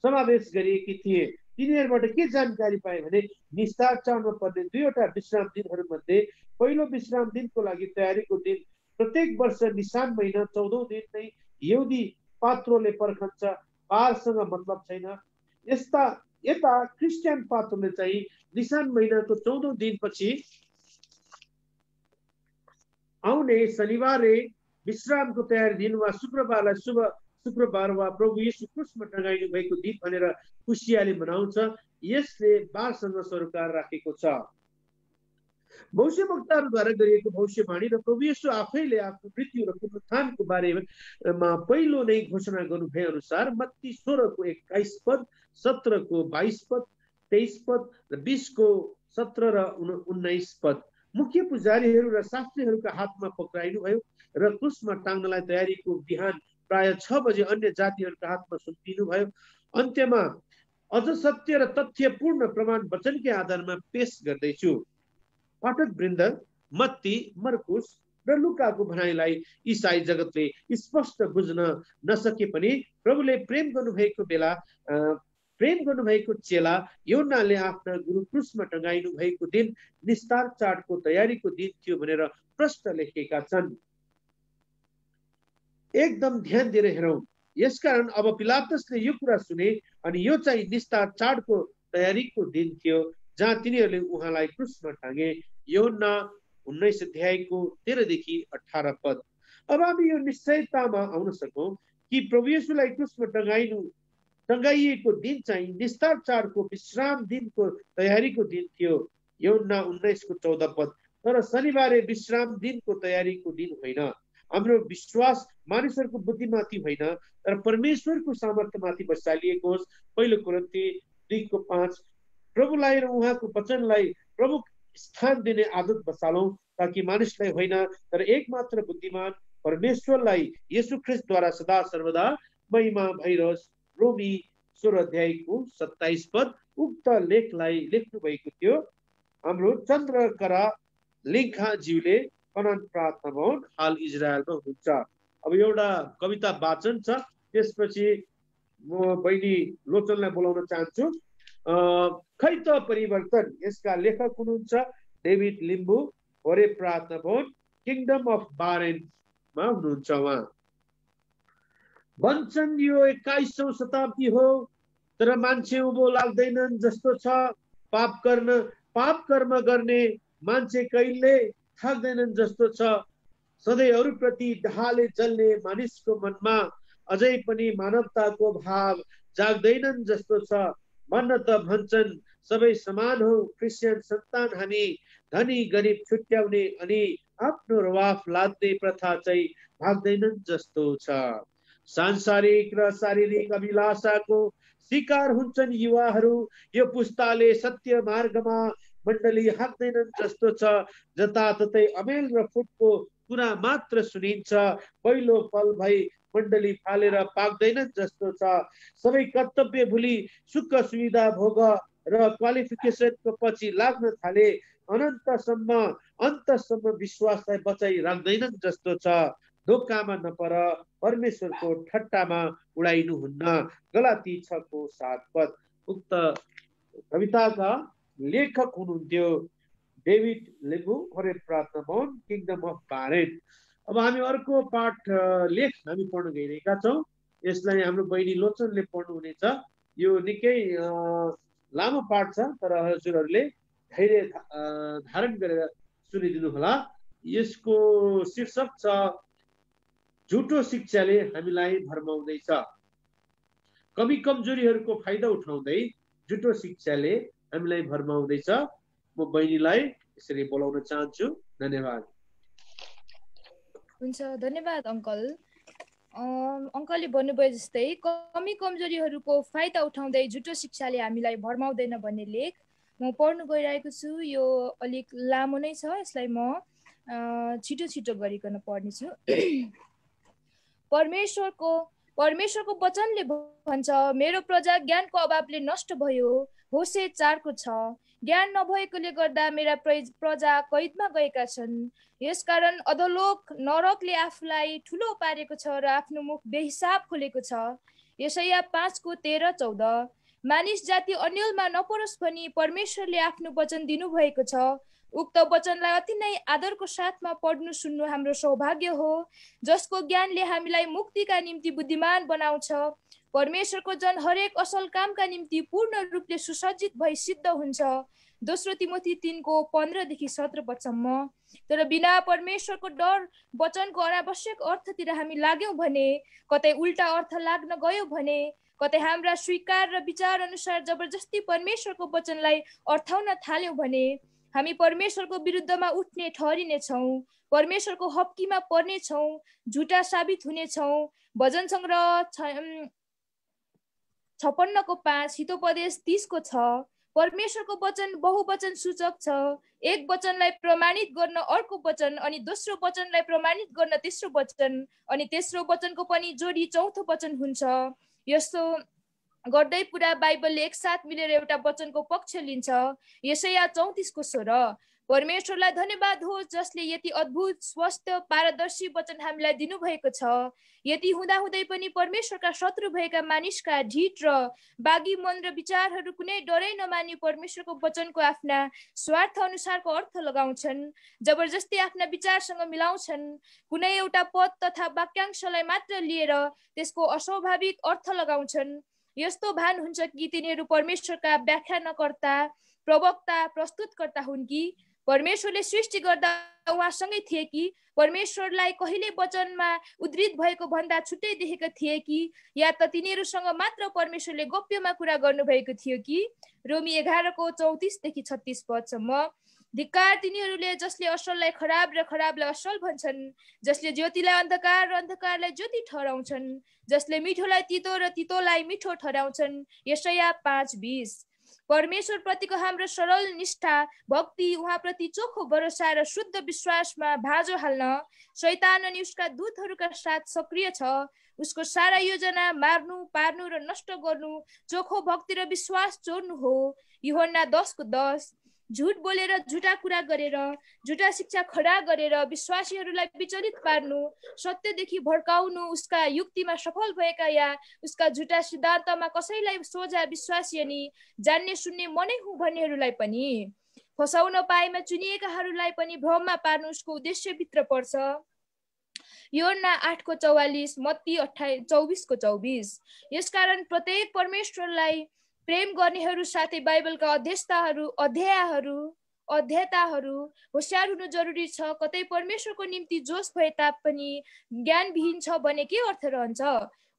Speaker 3: समावेश गरिएकी थिए। तिनीहरूबाट के जानकारी पाए भने निस्तार चाडमा पर्ने 2वटा विश्राम दिनहरू मध्ये पहिलो विश्राम दिनको लागि तयारीको दिन प्रत्येक वर्ष निसान महिना 14औं दिन नै यहुदी पात्रोले पर्खन्छ। बारसँग मतलब छैन। यता क्रिस्चियन पात्रोले चाहिँ निसान महिनाको 14औं दिनपछि आउने शनिबारे विश्रामको तयारी दिन वा शुक्रबारलाई शुभ शुक्रबार वा प्रभु येशू क्रुसमा टँगाइनु भएको दिन भनेर खुसियाली मनाउँछ। यसले बारसँग सरोकार राखेको छ। भविष्यवक्ताहरूद्वारा गरिएको भविष्यवाणी र प्रभु येशू आफैले आफ्नो मृत्यु र पुनरुत्थानको बारेमा पहिलो नै घोषणा गर्नु भए अनुसार मत्ती 16:21, 17:22, 23 र 20:17 र 19। मुख्य पुजारीहरू र शास्त्रीहरूका हातमा पक्राइनु भयो र क्रुसमा टाङ्नलाई तयारीको बिहान प्राय 6 बजे अन्य जातिहरूका हातमा सुम्पिनु भयो। अन्त्यमा अझ सत्य र तथ्यपूर्ण प्रमाण वचनकै आधारमा पेश गर्दैछु। पाठक वृन्द, मत्ती, मर्कुस र लुकाको भनाइलाई इसाई जगतले स्पष्ट बुझ्न नसके पनि प्रभुले प्रेम गर्नुभएको चेला यूहन्नाले आफ्ना गुरु क्रुसमा टँगाइनु भएको दिन निस्तार चाडको तयारीको दिन थियो भनेर प्रश्न लेखेका छन्। एकदम ध्यान दिएर हेरौं। यसकारण अब पिलातसले यो कुरा सुने अनि यो चाहिँ निस्तार चाडको तयारीको दिन थियो जहाँ तिनीहरूले उहाँलाई क्रुसमा टाँगे। यूहन्ना 19:13-18। अब हामी यो निश्चयतामा आउन सकौं कि प्रभु येशूलाई क्रुसमा टँगाइएको दिन चाहिँ निस्तार चाडको विश्राम दिनको तयारीको दिन थियो। यूहन्ना 19:14। तर शनिबारे विश्राम दिनको तयारीको दिन होइन। हाम्रो विश्वास मानिसहरूको बुद्धिमाथि होइन तर परमेश्वरको सामर्थ्यमाथि बसालिएको होस्। पहिलो कोरिन्थी 2:5। प्रभुलाई र उहाँको वचनलाई प्रमुख स्थान दिने आदत बसालौं ताकि मानिसलाई होइन तर एकमात्र बुद्धिमान परमेश्वरलाई येशू ख्रिस्टद्वारा सदा सर्वदा महिमा भइरहोस्। रोमी 16:27। उक्त लेखलाई लेख्नु भएको थियो हाम्रो चन्द्रकरा लिङ्खाज्यूले कनान प्रार्थना भवन हाल इजरायलमा हुनुहुन्छ। अब एउटा कविता वाचन छ, त्यसपछि म बहिनी लोचनलाई बोलाउन चाहन्छु। खै त परिवर्तन, यसका लेखक हुनुहुन्छ डेभिड लिम्बू, होरे प्रार्थना भवन, किङडम अफ बारेनमा हुनुहुन्छ उहाँ। भन्छन् यो 21औं शताब्दी हो तर मान्छे उँभो लाग्दैनन् जस्तो छ। पाप कर्म गर्ने मान्छे कहिले थाक्दैनन् जस्तो छ। सधैँ अरूप्रति डहाले जल्ने मानिसको मनमा अझै पनि मानवताको भाव जाग्दैनन् जस्तो छ। मन त भन्छन् सबै समान हो, क्रिस्चियन सन्तान हामी, धनी गरिब छुट्याउने अनि आफ्नो रवाफ लाद्ने प्रथा चाहिँ भाग्दैनन् जस्तो छ। सांसारिक र शारीरिक अभिलाषाको शिकार हुन्छन् युवाहरू। यो पुस्ताले सत्य मार्गमा मण्डली हाँक्दैनन् जस्तो छ। जताततै अमेल र फुटको कुरा मात्र सुनिन्छ। पहिलो फल भई मण्डली फालेर पाक्दैनन् जस्तो छ। सबै कर्तव्य भुली सुख सुविधा भोग र क्वालिफिकेसनको पछि लाग्न थाले। अन्तसम्म विश्वासलाई बचाइ राख्दैनन् जस्तो छ। धोकामा नपर, परमेश्वरको ठट्टामा उडाइनुहुन्न। गलाती 6:7। उक्त कविताका लेखक हुनुहुन्थ्यो डेभिड लेबु, हरेक प्रार्थना भवन, किङडम अफ बारेन। अब हामी अर्को पाठ लेख हामी पढ्न गइरहेका छौँ। यसलाई हाम्रो बहिनी लोचनले पढ्नुहुनेछ। यो निकै लामो पाठ छ, तर हजुरहरूले धैर्य धारण गरेर सुनिदिनु होला। यसको शीर्षक छ झुटो शिक्षाले हामीलाई भरमाउँदैछ। कमी कमजोरीहरूको फाइदा उठाउँदै झुटो शिक्षाले हामीलाई भरमाउँदैछ। म बहिनीलाई यसरी बोलाउन चाहन्छु। धन्यवाद।
Speaker 5: हुन्छ, धन्यवाद अङ्कल। अङ्कलले भन्नुभयो जस्तै कमी कमजोरीहरूको फाइदा उठाउँदै झुटो शिक्षाले हामीलाई भरमाउँदैन भन्ने लेख म पढ्नु गइरहेको छु। यो अलिक लामो नै छ, यसलाई म छिटो छिटो गरिकन पढ्नेछु। परमेश्वरको वचनले भन्छ, मेरो प्रजा ज्ञानको अभावले नष्ट भयो। होशे 4:को 6। ज्ञान नभएकोले गर्दा मेरा प्रजा कैदमा गएका छन्। यसकारण अधोलोक नरकले आफूलाई ठुलो पारेको छ र आफ्नो मुख बेहिसाब खोलेको छ। यशाया 5:13-14। मानिस जाति अन्यलमा नपरोस् भनी परमेश्वरले आफ्नो वचन दिनुभएको छ। उक्त वचनलाई अति नै आदरको साथमा पढ्नु सुन्नु हाम्रो सौभाग्य हो, जसको ज्ञानले हामीलाई मुक्तिका निम्ति बुद्धिमान बनाउँछ। परमेश्वरको जन हरेक असल कामका निम्ति पूर्ण रूपले सुसज्जित भई सिद्ध हुन्छ। दोस्रो तिमोथी 3:15-17। तर बिना परमेश्वरको डर वचनको अनावश्यक अर्थतिर हामी लाग्यौँ भने, कतै उल्टा अर्थ लाग्न गयो भने, कतै हाम्रा स्वीकार र विचार अनुसार जबरजस्ती परमेश्वरको वचनलाई अर्थाउन थाल्यौँ भने हामी परमेश्वरको विरुद्धमा उठ्ने ठहरिनेछौँ, परमेश्वरको हप्कीमा पर्नेछौँ, झुटा साबित हुनेछौँ। भजन सङ्ग्रह 56:5, हितोपदेश 30:6। परमेश्वरको वचन बहुवचन सूचक छ। एक वचनलाई प्रमाणित गर्न अर्को वचन, अनि दोस्रो वचनलाई प्रमाणित गर्न तेस्रो वचन, अनि तेस्रो वचनको पनि जोडी चौथो वचन हुन्छ। यस्तो गर्दै पुरा बाइबलले एकसाथ मिलेर एउटा वचनको पक्ष लिन्छ। यशाया 34:16। परमेश्वरलाई धन्यवाद होस् जसले यति अद्भुत, स्वस्थ, पारदर्शी वचन हामीलाई दिनुभएको छ। यति हुँदाहुँदै पनि परमेश्वरका शत्रु भएका मानिसका ढिट र बागी मन र विचारहरू कुनै डरै नमानी परमेश्वरको वचनको आफ्ना स्वार्थ अनुसारको अर्थ लगाउँछन्, जबरजस्ती आफ्ना विचारसँग मिलाउँछन्। कुनै एउटा पद तथा वाक्यांशलाई मात्र लिएर त्यसको अस्वाभाविक अर्थ लगाउँछन्। यस्तो भान हुन्छ कि तिनीहरू परमेश्वरका व्याख्यानकर्ता, प्रवक्ता, प्रस्तुतकर्ता हुन् कि परमेश्वरले सृष्टि गर्दा उहाँसँगै थिए कि परमेश्वरलाई कहिले वचनमा उद्धृत भएको भन्दा छुट्टै देखेका थिए कि या त तिनीहरूसँग मात्र परमेश्वरले गोप्यमा कुरा गर्नुभएको थियो कि। रोमी 11:34-36 पदसम्म। धिक्कार तिनीहरूले जसले असललाई खराब र खराबलाई असल भन्छन्, जसले ज्योतिलाई अन्धकार र अन्धकारलाई ज्योति ठहराउँछन्, जसले मिठोलाई तितो र तितोलाई मिठो ठहराउँछन्। यशाया 5:20। परमेश्वर प्रतिको हाम्रो सरल निष्ठा, भक्ति, उहाँप्रति चोखो भरोसा र शुद्ध विश्वासमा भाँजो हाल्न शैतान अनि उसका दूतहरूका साथ सक्रिय छ। उसको सारा योजना मार्नु, पार्नु र नष्ट गर्नु, चोखो भक्ति र विश्वास चोर्नु हो। यूहन्ना 10:10। झुट बोलेर, झुटा कुरा गरेर, झुटा शिक्षा खडा गरेर विश्वासीहरूलाई विचलित पार्नु, सत्यदेखि भड्काउनु, उसका युक्तिमा सफल भएका या उसका झुटा सिद्धान्तमा कसैलाई सोझा विश्वासी अनि जान्ने सुन्ने मनै हुँ भन्नेहरूलाई पनि फसाउन पाएमा चुनिएकाहरूलाई पनि भ्रममा पार्नु उसको उद्देश्यभित्र पर्छ। यूहन्ना 8:44, मत्ती 24:24। यसकारण प्रत्येक परमेश्वरलाई प्रेम गर्नेहरू साथै बाइबलका अध्येताहरू होशियार हुनु जरुरी छ। कतै परमेश्वरको निम्ति जोश भए तापनि ज्ञानविहीन छ भने के अर्थ रहन्छ?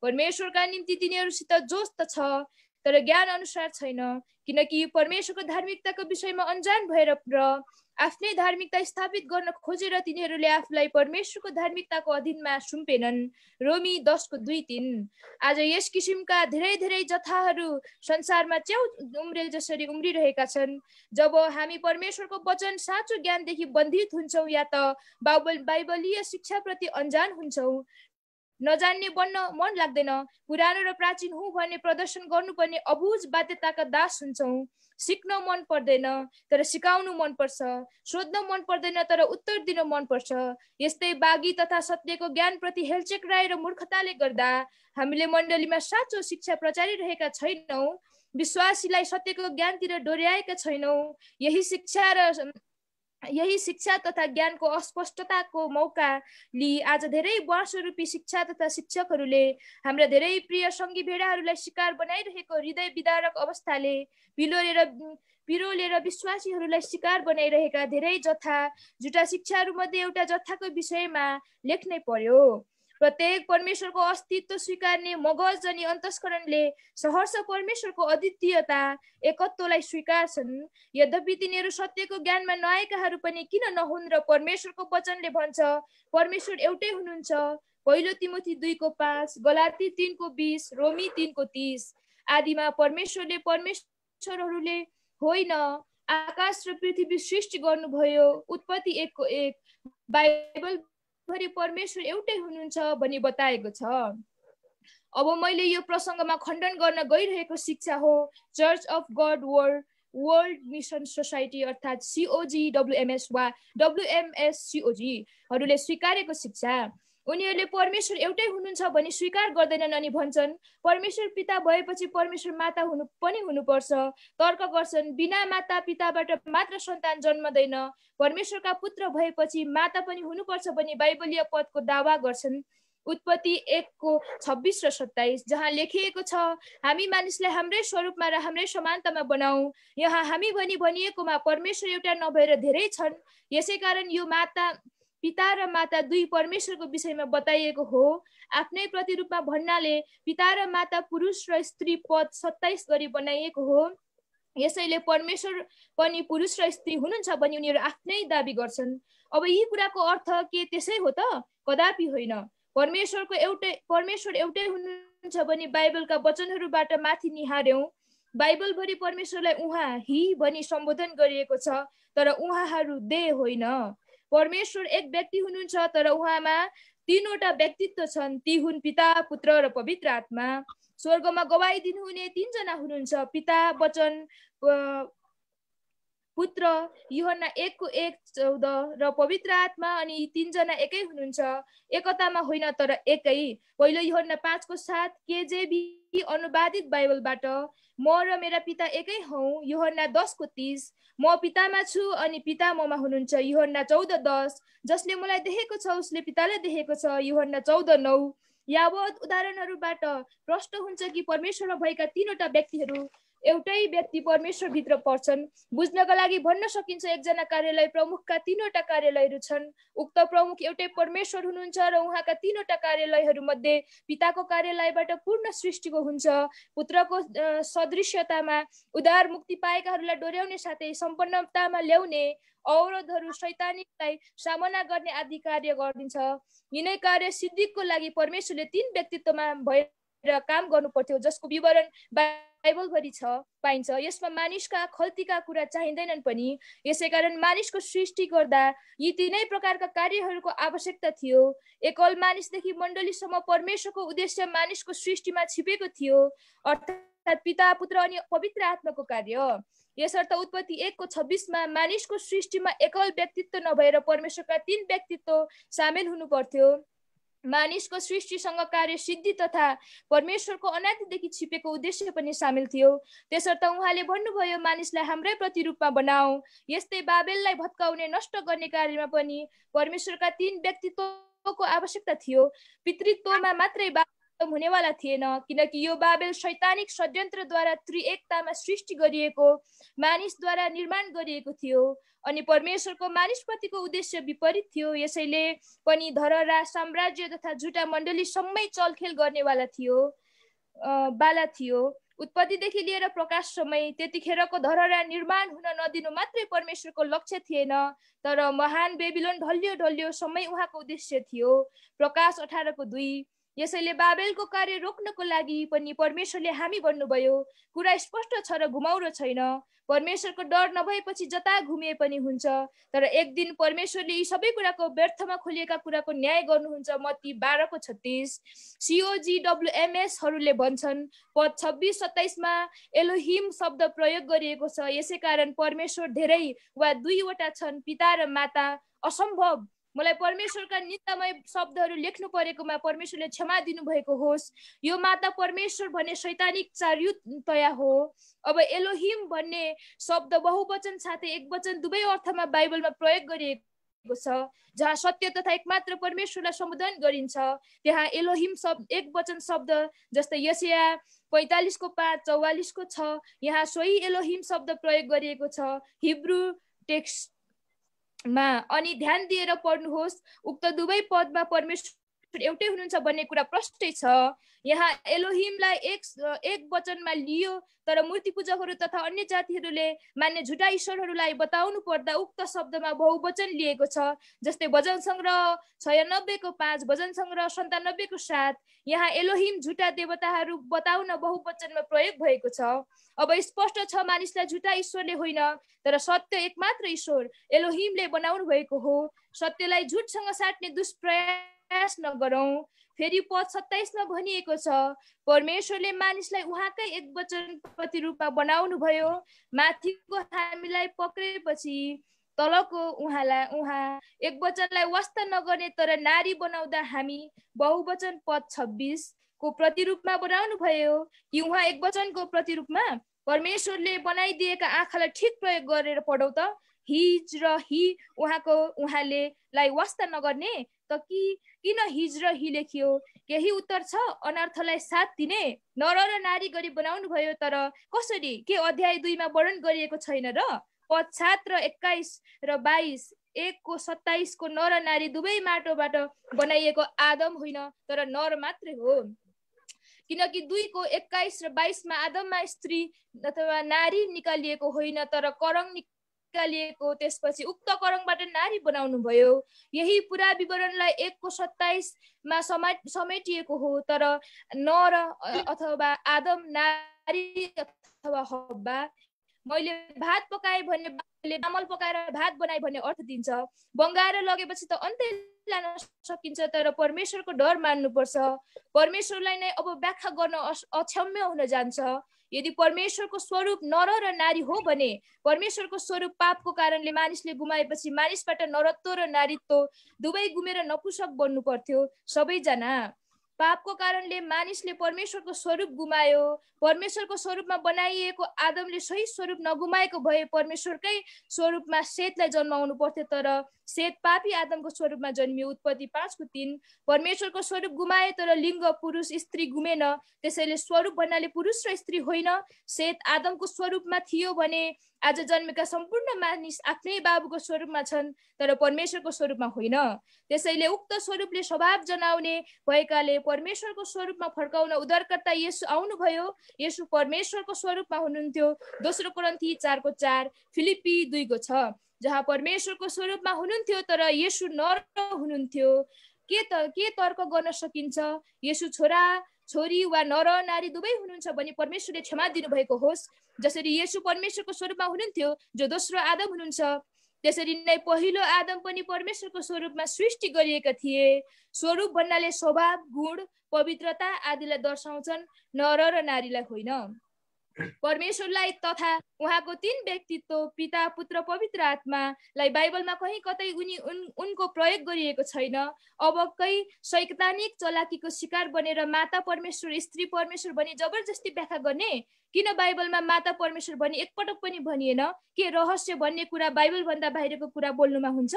Speaker 5: परमेश्वरका निम्ति तिनीहरूसित जोश त छ, तर ज्ञान अनुसार छैन, किनकि परमेश्वरको धार्मिकताको विषयमा अनजान भएर र आफ्नै धार्मिकता स्थापित गर्न खोजेर तिनीहरूले आफूलाई परमेश्वरको धार्मिकताको अधीनमा सुम्पेनन्। रोमी 10:2-3। आज यस किसिमका धेरै जथाहरू संसारमा च्याउ उम्रेल जसरी उम्रिरहेका छन्। जब हामी परमेश्वरको वचन साँचो ज्ञानदेखि बन्धित हुन्छौँ या त बाइबलीय शिक्षाप्रति अनजान हुन्छौँ, नजान्ने बन्न मन लाग्दैन, पुरानो र प्राचीन हुँ भन्ने प्रदर्शन गर्नुपर्ने अबुझ बाध्यताका दास हुन्छौँ। सिक्न मन पर्दैन तर सिकाउनु मनपर्छ, सोध्न मन पर्दैन तर उत्तर दिन मनपर्छ। यस्तै बागी तथा सत्यको ज्ञानप्रति हेलचेक्राइ र मूर्खताले गर्दा हामीले मण्डलीमा साँचो शिक्षा प्रचारिरहेका छैनौँ, विश्वासीलाई सत्यको ज्ञानतिर डोर्याएका छैनौँ। यही शिक्षा तथा ज्ञानको अस्पष्टताको मौका लिई आज धेरै वर्षरूपी शिक्षा तथा शिक्षकहरूले हाम्रा धेरै प्रिय सङ्गी भेडाहरूलाई शिकार बनाइरहेको हृदय विदारक अवस्थाले पिरोलेर विश्वासीहरूलाई शिकार बनाइरहेका धेरै झुटा शिक्षाहरूमध्ये एउटा जथाको विषयमा लेख्नै पर्यो। प्रत्येक परमेश्वरको अस्तित्व स्वीकार्ने मगज अनि अन्तस्करणले सहर्ष परमेश्वरको अद्वितीयता एकत्वलाई स्वीकार्छन्। यद्यपि तिनीहरू सत्यको ज्ञानमा नआएकाहरू पनि किन नहुन् र परमेश्वरको वचनले भन्छ परमेश्वर एउटै हुनुहुन्छ। पहिलो तिमोथी 2:5, गलाती 3:20, रोमी 3:30। आदिमा परमेश्वरले परमेश्वरहरूले होइन आकाश र पृथ्वी सृष्टि गर्नुभयो। उत्पत्ति 1:1 बाइबल भरि परमेश्वर एउटै हुनुहुन्छ भनी बताएको छ। अब मैले यो प्रसङ्गमा खण्डन गर्न गइरहेको शिक्षा हो church of God world mission society अर्थात् COGWMS वा WMSCOG हरूले स्वीकारेको शिक्षा। उनीहरूले परमेश्वर एउटै हुनुहुन्छ भनी स्वीकार गर्दैनन् अनि भन्छन् परमेश्वर पिता भएपछि परमेश्वर माता पनि हुनुपर्छ। तर्क गर्छन् बिना माता पिताबाट मात्र सन्तान जन्मदैन, परमेश्वरका पुत्र भएपछि माता पनि हुनुपर्छ भनी बाइबलीय पदको दावा गर्छन्। उत्पत्ति 1:26 र 27 जहाँ लेखिएको छ हामी मानिसलाई हाम्रै स्वरूपमा र हाम्रै समानतामा बनाऊ। यहाँ हामी भनिएकोमा परमेश्वर एउटा नभएर धेरै छन्। यसै कारण यो पिता र माता दुई परमेश्वरको विषयमा बताइएको हो। आफ्नै प्रतिरूपमा भन्नाले पिता र माता पुरुष र स्त्री पद 27 गरी बनाइएको हो। यसैले परमेश्वर पनि पुरुष र स्त्री हुनुहुन्छ भनी उनीहरू आफ्नै दाबी गर्छन्। अब यी कुराको अर्थ के त्यसै हो त? कदापि होइन। परमेश्वर एउटै हुनुहुन्छ भनी बाइबलका वचनहरूबाट माथि निहार्यौं। बाइबलभरि परमेश्वरलाई उहाँ हि भनी सम्बोधन गरिएको छ तर उहाँहरू दे होइन। परमेश्वर एक व्यक्ति हुनुहुन्छ तर उहाँमा तीनवटा व्यक्तित्व छन्। ती हुन् पिता, पुत्र र पवित्र आत्मा। स्वर्गमा गवाही दिनुहुने तीनजना हुनुहुन्छ, पिता, वचन, पुत्र, यूहन्ना 1:14 र पवित्र आत्मा। अनि यी तीनजना एकै हुनुहुन्छ, एकतामा होइन तर एकै। पहिलो यूहन्ना 5:7 KJV अनुवादित बाइबलबाट म र मेरा पिता एकै हौ। यूहन्ना 10:30 म पितामा छु अनि पिता ममा हुनुहुन्छ। यूहन्ना 14:10 जसले मलाई देखेको छ उसले पितालाई देखेको छ। यूहन्ना 14:9 यावत उदाहरणहरूबाट प्रष्ट हुन्छ कि परमेश्वरमा भएका तीनवटा व्यक्तिहरू एउटै व्यक्ति परमेश्वर भित्र पर्छन्। बुझ्नका लागि भन्न सकिन्छ एकजना कार्यालय प्रमुखका तीनवटा कार्यालयहरू छन्। उक्त प्रमुख एउटै परमेश्वर हुनुहुन्छ र उहाँका तीनवटा कार्यालयहरू मध्ये पिताको कार्यालयबाट पूर्ण सृष्टिको हुन्छ। पुत्रको सदृश्यतामा उदार मुक्ति पाएकाहरूलाई डोर्याउने साथै सम्पन्नतामा ल्याउने अवरोधहरू शैतानिकलाई सामना गर्ने आदि कार्य गरिन्छ। यिनै कार्य सिद्धिको लागि परमेश्वरले तीन व्यक्तित्वमा भएर काम गर्नु पर्थ्यो जसको विवरण बाइबलभरि पाइन्छ। यसमा मानिसका खल्तीका कुरा चाहिँदैनन् पनि। यसैकारण मानिसको सृष्टि गर्दा यी तीनै प्रकारका कार्यहरूको आवश्यकता थियो। एकल मानिसदेखि मण्डलीसम्म परमेश्वरको उद्देश्य मानिसको सृष्टिमा छिपेको थियो, अर्थात् पिता, पुत्र अनि पवित्र आत्माको कार्य। यसर्थ उत्पत्ति 1:26 मानिसको सृष्टिमा एकल व्यक्तित्व नभएर परमेश्वरका तीन व्यक्तित्व सामेल हुनु पर्थ्यो। मानिसको सृष्टिसँग कार्य सिद्धि तथा परमेश्वरको अनादिदेखि छिपेको उद्देश्य पनि सामेल थियो। त्यसर्थ उहाँले भन्नुभयो मानिसलाई हाम्रै प्रतिरूपमा बनाऊ। यस्तै बाबेललाई भत्काउने नष्ट गर्ने कार्यमा पनि परमेश्वरका तीन व्यक्तित्वको आवश्यकता थियो। पितृत्वमा मात्रै हुनेवाला थिएन, किनकि यो बाबेल शैतानिक षड्यन्त्रद्वारा त्रिएकतामा सृष्टि गरिएको मानिसद्वारा निर्माण गरिएको थियो अनि परमेश्वरको मानिसप्रतिको उद्देश्य विपरीत थियो। यसैले पनि धरहरा, साम्राज्य तथा झुटा मण्डली सम्मै चलखेल गर्नेवाला थियो। उत्पत्तिदेखि लिएर प्रकाशसम्म त्यतिखेरको धरहरा निर्माण हुन नदिनु मात्रै परमेश्वरको लक्ष्य थिएन, तर महान बेबिलोन ढल्यो समय उहाँको उद्देश्य थियो। प्रकाश 18:2 यसैले बाबेलको कार्य रोक्नको लागि पनि परमेश्वरले हामी भन्नुभयो। कुरा स्पष्ट छ र घुमाउरो छैन। परमेश्वरको डर नभएपछि जता घुमिए पनि हुन्छ, तर एक दिन परमेश्वरले यी सबै कुराको व्यर्थमा खोलिएका कुराको न्याय गर्नुहुन्छ। मत्ती 12:36। COGWMSहरूले भन्छन् पद 26-27 मा एलोहिम शब्द प्रयोग गरिएको छ। यसै कारण परमेश्वर धेरै वा दुईवटा छन्, पिता र माता। असम्भव। मलाई परमेश्वरका निन्दामय शब्दहरू लेख्नु परेकोमा परमेश्वरले क्षमा दिनुभएको होस्। यो माता परमेश्वर भन्ने शैतानिक चार्युतया हो। अब एलोहिम भन्ने शब्द बहुवचन साथै एकवचन दुवै अर्थमा बाइबलमा प्रयोग गरिएको छ। जहाँ सत्य तथा एकमात्र परमेश्वरलाई सम्बोधन गरिन्छ त्यहाँ एलोहिम शब्द एकवचन शब्द, जस्तै यशाया 45:5, 44:6 यहाँ सोही एलोहिम शब्द प्रयोग गरिएको छ हिब्रू टेक्स्ट मा। अनि ध्यान दिएर पढ्नुहोस्, उक्त दुवै पदमा परमेश्वर एउटै हुनुहुन्छ भन्ने कुरा प्रष्टै छ। यहाँ एलोहिमलाई एक वचनमा लियो, तर मूर्ति पूजकहरू तथा अन्य जातिहरूले मान्ने झुटा ईश्वरहरूलाई बताउनु पर्दा उक्त शब्दमा बहुवचन लिएको छ। जस्तै भजन सङ्ग्रह 96:5, भजन सङ्ग्रह 97:7 यहाँ एलोहिम झुटा देवताहरू बताउन बहुवचनमा प्रयोग भएको छ। अब स्पष्ट छ मानिसलाई झुटा ईश्वरले होइन, तर सत्य एकमात्र ईश्वर एलोहिमले बनाउनु भएको हो। सत्यलाई झुटसँग साट्ने दुष्प्रयास नगरौँ। फेरि पद 27 मा भनिएको छ परमेश्वरले मानिसलाई उहाँकै एकवचन प्रतिरूपमा बनाउनु भयो। माथिको हामीलाई पक्रेपछि तलको उहाँ एकवचनलाई वास्ता नगर्ने तर नारी बनाउँदा हामी बहुवचन पद 26 को प्रतिरूपमा बनाउनु भयो कि उहाँ एकवचनको प्रतिरूपमा। परमेश्वरले बनाइदिएका आँखालाई ठिक प्रयोग गरेर पढौँ त। हिज र हि उहाँले लाई वास्ता नगर्ने त किन हिज र हि लेखियो? केही उत्तर छ? अनर्थलाई साथ दिने नर र नारी गरी बनाउनु भयो, तर कसरी? के अध्याय 2 मा वर्णन गरिएको छैन र? पद 7 र 21 र 22 1:27 को नर नारी दुवै माटोबाट बनाइएको आदम होइन, तर नर मात्रै हो। किनकि 2:21 र 22 मा आदममा स्त्री अथवा नारी निकालिएको होइन, तर करङ निकालिएको, त्यसपछि उक्त करङबाट नारी बनाउनु भयो। यही पुरा विवरणलाई 1:27 मा समेटिएको हो, तर नर अथवा आदम, नारी अथवा हब्बा। मैले भात पकाए भन्ने चामल पकाएर भात बनाए भन्ने अर्थ दिन्छ। बङ्गाएर लगेपछि त अन्तै लान सकिन्छ, तर परमेश्वरको डर मान्नुपर्छ। परमेश्वरलाई नै अब व्याख्या गर्न अक्षम्य हुन जान्छ। यदि परमेश्वरको स्वरूप नर र नारी हो भने परमेश्वरको स्वरूप पापको कारणले मानिसले गुमाएपछि मानिसबाट नरत्व र नारीत्व दुवै गुमेर नपुंसक बन्नु पर्थ्यो। सबैजना पापको कारणले मानिसले परमेश्वरको स्वरूप गुमायो। परमेश्वरको स्वरूपमा बनाइएको आदमले सही स्वरूप नगुमाएको भए परमेश्वरकै स्वरूपमा सेतलाई जन्माउनु पर्थ्यो, तर सेत पापी आदमको स्वरूपमा जन्मियो। उत्पत्ति 5:3। परमेश्वरको स्वरूप गुमाए तर लिङ्ग पुरुष स्त्री गुमेन, त्यसैले स्वरूप भन्नाले पुरुष र स्त्री होइन। सेत आदमको स्वरूपमा थियो भने आज जन्मेका सम्पूर्ण मानिस आफ्नै बाबुको स्वरूपमा छन्, तर परमेश्वरको स्वरूपमा होइन। त्यसैले उक्त स्वरूपले स्वभाव जनाउने भएकाले परमेश्वरको स्वरूपमा फर्काउन उद्धारकर्ता येशू आउनुभयो। येशू परमेश्वरको स्वरूपमा हुनुहुन्थ्यो। दोस्रो कोरिन्थी 4:4, फिलिप्पी 2:6 जहाँ परमेश्वरको स्वरूपमा हुनुहुन्थ्यो तर येशू नर हुनुहुन्थ्यो। के तर्क गर्न सकिन्छ? येशू छोरा छोरी वा नर नारी दुवै हुनुहुन्छ भने परमेश्वरले क्षमा दिनुभएको होस्। जसरी येशू परमेश्वरको स्वरूपमा हुनुहुन्थ्यो जो दोस्रो आदम हुनुहुन्छ, त्यसरी नै पहिलो आदम पनि परमेश्वरको स्वरूपमा सृष्टि गरिएका थिए। स्वरूप भन्नाले स्वभाव, गुण, पवित्रता आदिलाई दर्शाउँछन्, नर र नारीलाई होइन। परमेश्वरलाई तथा उहाँको 3 व्यक्तित्व पिता, पुत्र, पवित्र आत्मालाई बाइबलमा कहीँ कतै उनको प्रयोग गरिएको छैन। अब कही शैतानिक चलाकीको शिकार बनेर माता परमेश्वर स्त्री परमेश्वर भनी जबरजस्ती व्याख्या गर्ने। किन बाइबलमा माता परमेश्वर भनी एकपटक पनि भनिएन? के रहस्य भन्ने कुरा बाइबल भन्दा बाहिरको कुरा बोल्नुमा हुन्छ?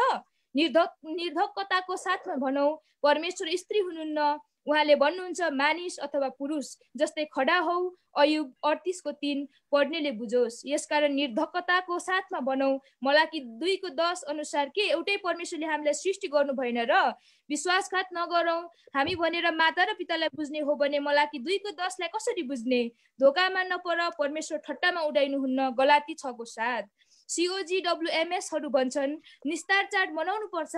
Speaker 5: निर्धक्कताको साथमा भनौँ, परमेश्वर स्त्री हुनुहुन्न। उहाँले भन्नुहुन्छ मानिस अथवा पुरुष। जस्तै खडा हौ अयुब 38:3 पढ्नेले बुझोस्। यसकारण निर्धक्कताको साथमा भनौँ, मलाकी 2:10 अनुसार के एउटै परमेश्वरले हामीलाई सृष्टि गर्नु भएन र? विश्वासघात नगरौँ हामी भनेर माता र पितालाई बुझ्ने हो भने मलाकी 2:10 लाई कसरी बुझ्ने? धोकामा नपर, परमेश्वर ठट्टामा उडाइनुहुन्न। गलाती 6:7। COGWMS हरू भन्छन् निस्तार चाड मनाउनु पर्छ।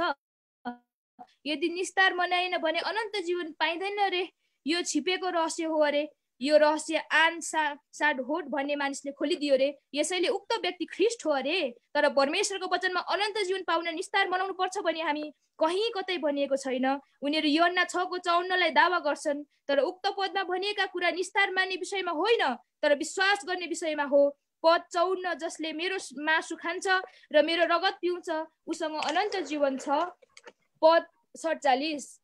Speaker 5: यदि निस्तार मनाएन भने अनन्त जीवन पाइँदैन रे। यो छिपेको रहस्य हो अरे। यो रहस्य आन साड होट भन्ने मानिसले खोलिदियो रे। यसैले उक्त व्यक्ति ख्रिस्ट हो अरे। तर परमेश्वरको वचनमा अनन्त जीवन पाउन निस्तार मनाउनु पर्छ भने हामी कहीँ कतै भनिएको छैन। उनीहरू यूहन्ना 6:54 दावा गर्छन्, तर उक्त पदमा भनिएका कुरा निस्तार मान्ने विषयमा होइन, तर विश्वास गर्ने विषयमा हो। पद 54, जसले मेरो मासु खान्छ र मेरो रगत पिउँछ उसँग अनन्त जीवन छ। पद 47,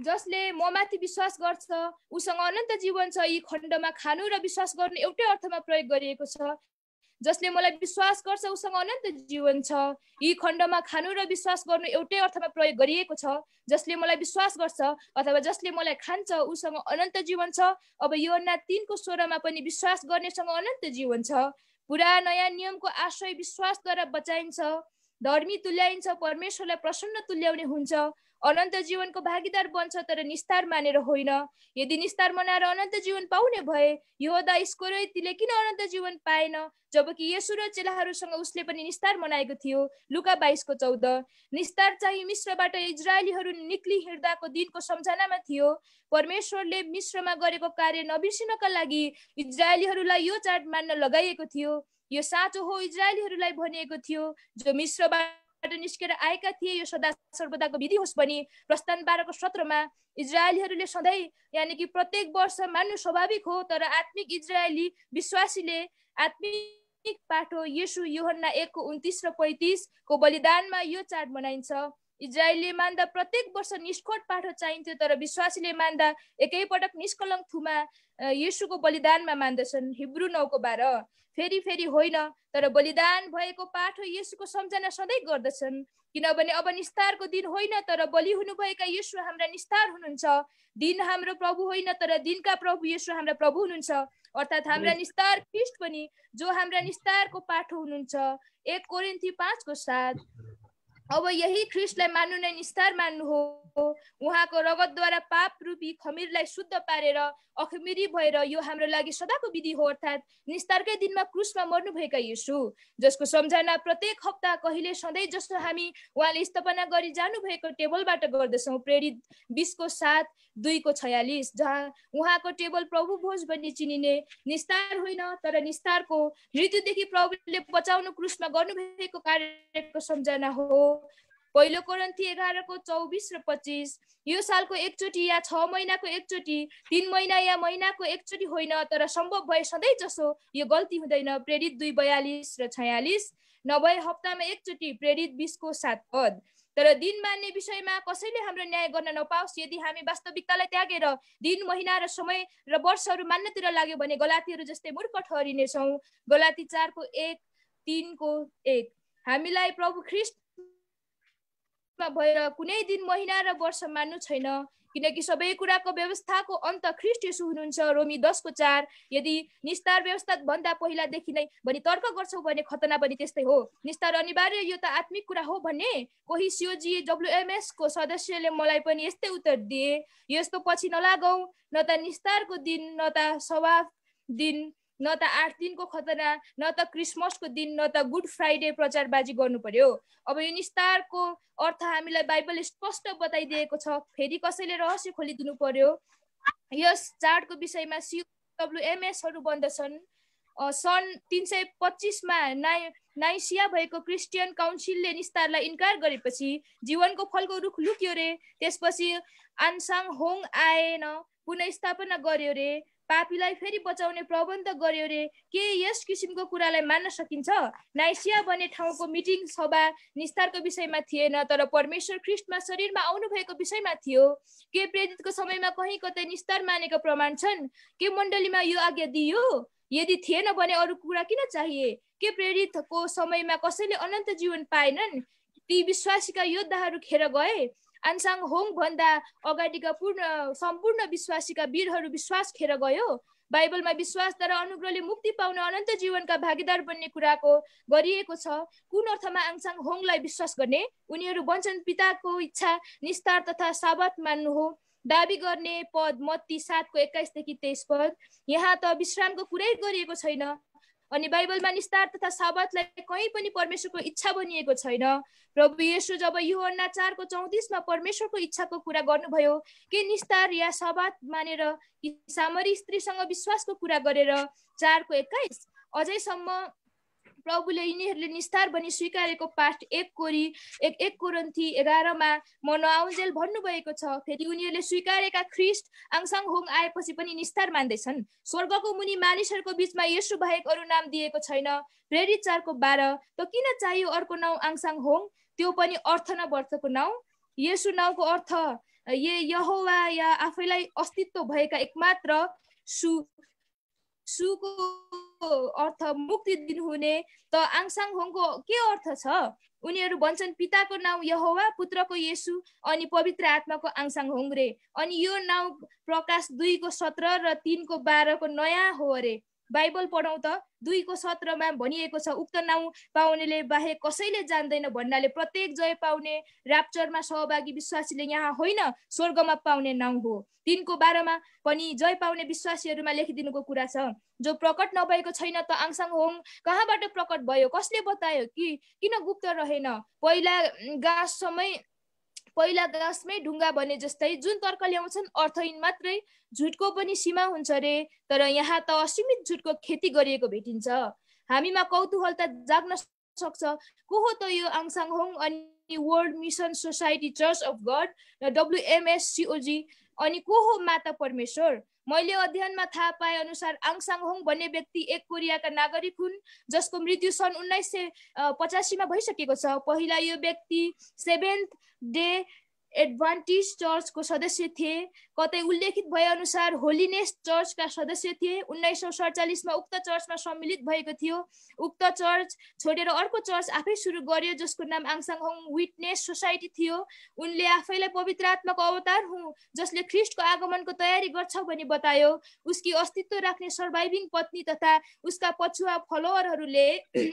Speaker 5: जसले ममाथि विश्वास गर्छ उसँग अनन्त जीवन छ। यी खण्डमा खानु र विश्वास गर्नु एउटै अर्थमा प्रयोग गरिएको छ। जसले मलाई विश्वास गर्छ उसँग अनन्त जीवन छ। यी खण्डमा खानु र विश्वास गर्नु एउटै अर्थमा प्रयोग गरिएको छ। जसले मलाई विश्वास गर्छ अथवा जसले मलाई खान्छ उसँग अनन्त जीवन छ। अब यूहन्ना 3:16 पनि विश्वास गर्नेसँग अनन्त जीवन छ। पुरा नयाँ नियमको आश्रय विश्वासद्वारा बचाइन्छ। धर्मी तुल्याइन्छ, परमेश्वरलाई प्रसन्न तुल्याउने हुन्छ, अनन्त जीवनको भागीदार बन्छ, तर निस्तार मानेर होइन। यदि निस्तार मनाएर अनन्त जीवन पाउने भए यहूदा इस्करियोतीले किन अनन्त जीवन पाएन, जबकि येशू र चेलाहरूसँग उसले पनि निस्तार मनाएको थियो। लुका 22:14। निस्तार चाहिँ मिश्रबाट इजरायलीहरू निक्ली हिँड्दाको दिनको सम्झनामा थियो। परमेश्वरले मिश्रमा गरेको कार्य नबिर्सिनका लागि इजरायलीहरूलाई यो चाड मान्न लगाइएको थियो। यो साँचो हो, इजरायलीहरूलाई भनिएको थियो जो मिश्रबाट निस्केर आएका थिए, यो सदा सर्वदाको विधि होस् भनी प्रस्थान 12:17 इजरायलीहरूले सधैँ यानि कि प्रत्येक वर्ष मान्नु स्वाभाविक हो। तर आत्मिक इजरायली विश्वासीले आत्मिक पाठो येशू यूहन्ना 1:29 र 35 को बलिदानमा यो चाड मनाइन्छ। इजरायलले मान्दा प्रत्येक वर्ष निष्कट पाठो चाहिन्थ्यो, तर विश्वासीले मान्दा एकैपटक निष्कलङ्क थुमा येशूको बलिदानमा मान्दछन्। हिब्रू 9:12। फेरि होइन, तर बलिदान भएको पाठो येशूको सम्झना सधैँ गर्दछन्, किनभने अब निस्तारको दिन होइन, तर बलि हुनुभएका येशू हाम्रा निस्तार हुनुहुन्छ। दिन हाम्रो प्रभु होइन, तर दिनका प्रभु येशू हाम्रा प्रभु हुनुहुन्छ, अर्थात् हाम्रा निस्तार ख्रिस्ट पनि जो हाम्रा निस्तारको पाठो हुनुहुन्छ। 1 कोरिन्थी 5:7। अब यही ख्रिस्टलाई मान्नु नै निस्तार मान्नु हो। उहाँको रगतद्वारा पाप रूपी खमीरलाई शुद्ध पारेर अखमिरी भएर यो हाम्रो लागि सदाको विधि हो, अर्थात् निस्तारकै दिनमा क्रुसमा मर्नुभएका येशू, जसको सम्झना प्रत्येक हप्ता कहिले सधैँ जस्तो हामी उहाँले स्थापना गरी जानुभएको टेबलबाट गर्दछौँ। प्रेरित 20:7, 2:46, जहाँ उहाँको टेबल प्रभु भोज भन्ने चिनिने निस्तार होइन, तर निस्तारको मृत्युदेखि प्रभुले बचाउनु क्रुसमा गर्नुभएको कार्यको सम्झना हो। 1 कोरिन्थी 11:24 र 25। यो सालको एकचोटि या 6 महिनाको एकचोटि, 3 महिना या महिनाको एकचोटि होइन, तर सम्भव भए सधैँ जसो यो गल्ती हुँदैन। प्रेरित 2:42 र 46। नभए हप्तामा एकचोटि। प्रेरित 20:7 पद। तर दिन मान्ने विषयमा कसैले हाम्रो न्याय गर्न नपाओस्। यदि हामी वास्तविकतालाई त्यागेर दिन, महिना र समय र वर्षहरू मान्नतिर लाग्यो भने गलातीहरू जस्तै मूर्ख ठहरिनेछौँ। गलाती 4:3-1। हामीलाई प्रभु ख्रिस्ट भएर कुनै दिन, महिना र वर्ष मान्नु छैन, किनकि सबै कुराको व्यवस्थाको अन्त ख्रिस्ट येशू हुनुहुन्छ। रोमी 10:4। यदि निस्तार व्यवस्था भन्दा पहिलादेखि नै भनी तर्क गर्छौ भने खतना पनि त्यस्तै हो। निस्तार अनिवार्य, यो त आत्मिक कुरा हो भन्ने कोही COGWMS को सदस्यले मलाई पनि यस्तै उत्तर दिए। यस्तो पछि नलागौ, न त निस्तारको दिन, न त सवाफ दिन, न त 8 दिनको खतना, न त क्रिसमसको दिन, न त गुड फ्राइडे प्रचारबाजी गर्नु पर्यो। अब यो निस्तारको अर्थ हामीलाई बाइबलले स्पष्ट बताइदिएको छ। फेरि कसैले रहस्य खोलिदिनु पर्यो। यस चाडको विषयमा COWMSहरू भन्दछन् सन् 325 मा नाइसिया भएको क्रिस्चियन काउन्सिलले निस्तारलाई इन्कार गरेपछि जीवनको फलको रुख लुक्यो रे। त्यसपछि आनसाङ होङ आएन, पुनःस्थापना गर्यो रे, पापीलाई फेरि बचाउने प्रबन्ध गर्यो रे। के यस किसिमको कुरालाई मान्न सकिन्छ? नाइसिया भन्ने ठाउँको मिटिङ सभा निस्तारको विषयमा थिएन, तर परमेश्वर ख्रिस्टमा शरीरमा आउनु भएको विषयमा थियो। के प्रेरितको समयमा कहीँ कतै निस्तार मानेका प्रमाण छन्? के मण्डलीमा यो आज्ञा दियो? यदि थिएन भने अरू कुरा किन चाहिए? के प्रेरितको समयमा कसैले अनन्त जीवन पाएनन्? ती विश्वासीका योद्धाहरू खेर गए। आनसाङ होङ भन्दा अगाडिका सम्पूर्ण विश्वासीका वीरहरू विश्वास खेर गयो। बाइबलमा विश्वासद्वारा अनुग्रहले मुक्ति पाउन अनन्त जीवनका भागीदार बन्ने कुराको गरिएको छ। कुन अर्थमा आनसाङ होङलाई विश्वास गर्ने? उनीहरू भन्छन् पिताको इच्छा निस्तार तथा साबत मान्नु हो। दाबी गर्ने पद मत्ती 7:21-23 पद। यहाँ त विश्रामको कुरै गरिएको छैन। अनि बाइबलमा निस्तार तथा साबातलाई कहीँ पनि परमेश्वरको इच्छा बनिएको छैन। प्रभु येशू जब यूहन्ना 4:34 मा परमेश्वरको इच्छाको कुरा गर्नुभयो के निस्तार या साबात मानेर सामरी स्त्रीसँग विश्वासको कुरा गरेर 4:21 अझैसम्म प्रभुले यिनीहरूले निस्तार बनी स्वीकारेको पाठ 1 कोरिन्थी 11 मा म नआउन्जेल भन्नुभएको छ। फेरि उनीहरूले स्वीकारेका ख्रीष्ट आङसाङ होङ आएपछि पनि निस्तार मान्दैछन्। स्वर्गको मुनि मानिसहरूको बीचमा येशू बाहेक अरू नाम दिएको छैन। प्रेरित 4:12 त किन चाहियो अर्को नाउँ आङसाङ होङ, त्यो पनि अर्थ न वर्थको नाउँ। येशू नाउँको अर्थ यहोवा या आफैलाई अस्तित्व भएका एकमात्र सुको अर्थ मुक्ति दिनुहुने। त आङसाङ होङको के अर्थ छ? उनीहरू भन्छन् पिताको नाउँ यहोवा, पुत्रको येशू अनि पवित्र आत्माको आङसाङ होङ रे। अनि यो नाउँ प्रकाश 2:17 र 3:12 नयाँ हो अरे। बाइबल पढौँ त 2:17 मा भनिएको छ उक्त नाउँ पाउनेले बाहेक कसैले जान्दैन भन्नाले प्रत्येक जय पाउने र्याप्चरमा सहभागी विश्वासीले यहाँ होइन स्वर्गमा पाउने नाउँ हो। 3:12 मा पनि जय पाउने विश्वासीहरूमा लेखिदिनुको कुरा छ जो प्रकट नभएको छैन। त आङसाङ होङ कहाँबाट प्रकट भयो? कसले बतायो कि किन गुप्त रहेन? पहिला गाँसमै ढुङ्गा भने जस्तै जुन तर्क ल्याउँछन् अर्थहीन मात्रै, झुटको पनि सीमा हुन्छ रे। तर यहाँ त असीमित झुटको खेती गरिएको भेटिन्छ। हामीमा कौतूहलता जाग्न सक्छ को हो त यो आङसाङ होङ अनि world mission society church of God WMSCOG अनि को हो माता परमेश्वर? मैले अध्ययनमा थाहा पाए अनुसार आङसाङ होङ भन्ने व्यक्ति एक कोरियाका नागरिक हुन् जसको मृत्यु सन् 1985 मा भइसकेको छ। पहिला यो व्यक्ति सेभेन्थ डे एडभान्टिज चर्चको सदस्य थिए। कतै उल्लेखित भए अनुसार होलिनेस चर्चका सदस्य थिए। 1947 मा उक्त चर्चमा सम्मिलित भएको थियो। उक्त चर्च छोडेर अर्को चर्च आफै सुरु गर्यो जसको नाम आङसाङ होङ विटनेस सोसाइटी थियो। उनले आफैलाई पवित्र आत्माको अवतार हुँ जसले ख्रीष्टको आगमनको तयारी गर्छ भनी बतायो। उसकी अस्तित्व राख्ने सर्भाइभिङ पत्नी तथा उसका पछुआ फलोअरहरूले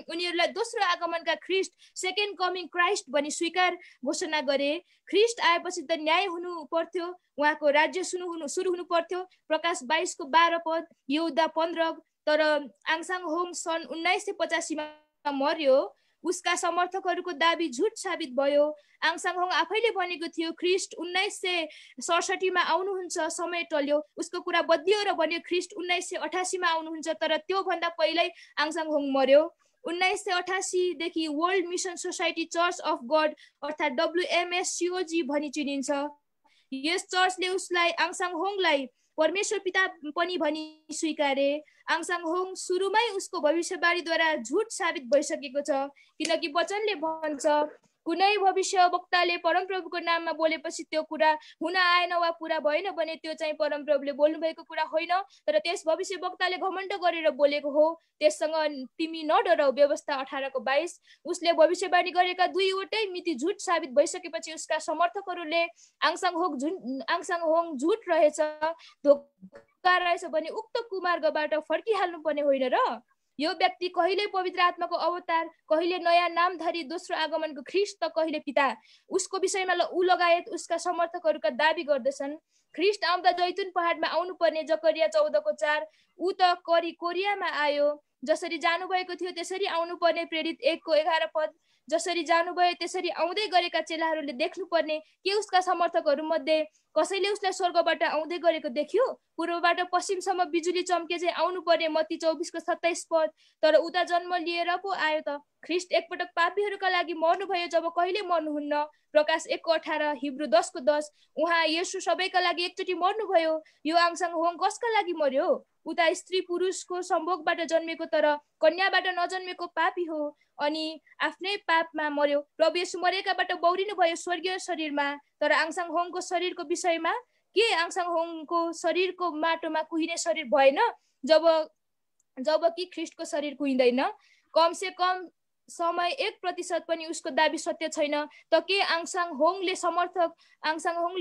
Speaker 5: उनीहरूलाई दोस्रो आगमनका ख्रीष्ट सेकेन्ड कमिङ क्राइस्ट भनी स्वीकार घोषणा गरे। ख्रीष्ट आएपछि त न्याय हुनु पर्थ्यो, उहाँको राज्य सुरु हुनु पर्थ्यो। प्रकाश 22:12 यहुदा 15। तर आङसाङ होङ सन् 1985 मा मर्यो। उसका समर्थकहरूको दाबी झुट साबित भयो। आङसाङ होङ आफैले भनेको थियो ख्रीष्ट 1967 मा आउनुहुन्छ, समय टल्यो। उसको कुरा बदलियो र भन्यो ख्रीष्ट 1988 मा आउनुहुन्छ। तर त्यो भन्दा पहिल्यै आङसाङ होङ मर्यो। 1988 देखि world mission society church of God अर्थात् WMSCOG भनी चिनिन्छ। यस चर्चले उसलाई आङसाङ होङलाई परमेश्वर पिता पनि भनी स्वीकारे। आङसाङ होङ सुरुमै उसको भविष्यवाणीद्वारा झुट साबित भइसकेको छ किनकि वचनले भन्छ कुनै भविष्यवक्ताले परमप्रभुको नाममा बोलेपछि त्यो कुरा हुन आएन वा पूरा भएन भने त्यो चाहिँ परमप्रभुले बोल्नु भएको कुरा होइन, तर त्यस भविष्यवक्ताले घमण्ड गरेर बोलेको हो। त्यससँग तिमी नडराउ। व्यवस्था 18:22। उसले भविष्यवाणी गरेका 2वटै मिति झुट साबित भइसकेपछि उसका समर्थकहरूले आङसाङ होङ झुट रहेछ, धोका रहेछ भने उक्त कुमार्गबाट फर्किहाल्नु पर्ने होइन र? यो व्यक्ति कहिले पवित्र आत्माको अवतार, कहिले नयाँ नामधारी दोस्रो आगमनको ख्रीष्ट त कहिले पिता। उसको विषयमा ऊ लगायत उसका समर्थकहरूका दाबी गर्दछन्। ख्रीष्ट आउँदा जैतुन पहाडमा आउनुपर्ने जकरिया 14:4। ऊ त कोरियामा आयो। जसरी जानुभएको थियो त्यसरी आउनुपर्ने प्रेरित 1:11। जसरी जानुभयो त्यसरी आउँदै गरेका चेलाहरूले देख्नुपर्ने। के उसका समर्थकहरू मध्ये कसैले उसलाई स्वर्गबाट आउँदै गरेको देख्यो? पूर्वबाट पश्चिमसम्म बिजुली चम्के चाहिँ आउनुपर्ने मत्ती 24:27। तर उता जन्म लिएर पो आयो त। ख्रीष्ट एकपटक पापीहरूका लागि मर्नुभयो जब कहिले मर्नुहुन्न। प्रकाश 1:18 हिब्रू 10:10। उहाँ येशू सबैका लागि एकचोटि मर्नुभयो। यो आङसाङ होङ कसका लागि मर्यो? उता स्त्री पुरुषको सम्भोगबाट जन्मेको तर कन्याबाट नजन्मेको पापी हो अनि आफ्नै पापमा मर्यो। प्रभु येशू मरेकाबाट बौरिनु भयो स्वर्गीय शरीरमा। तर आङसाङ होङको शरीरको विषयमा के आङसाङ होङको शरीरको माटोमा कुहिने शरीर भएन जबकि ख्रीष्टको शरीर कुहिँदैन? कमसे कम समय 1% पनि उसको दाबी सत्य छैन। त के आङसाङ होङले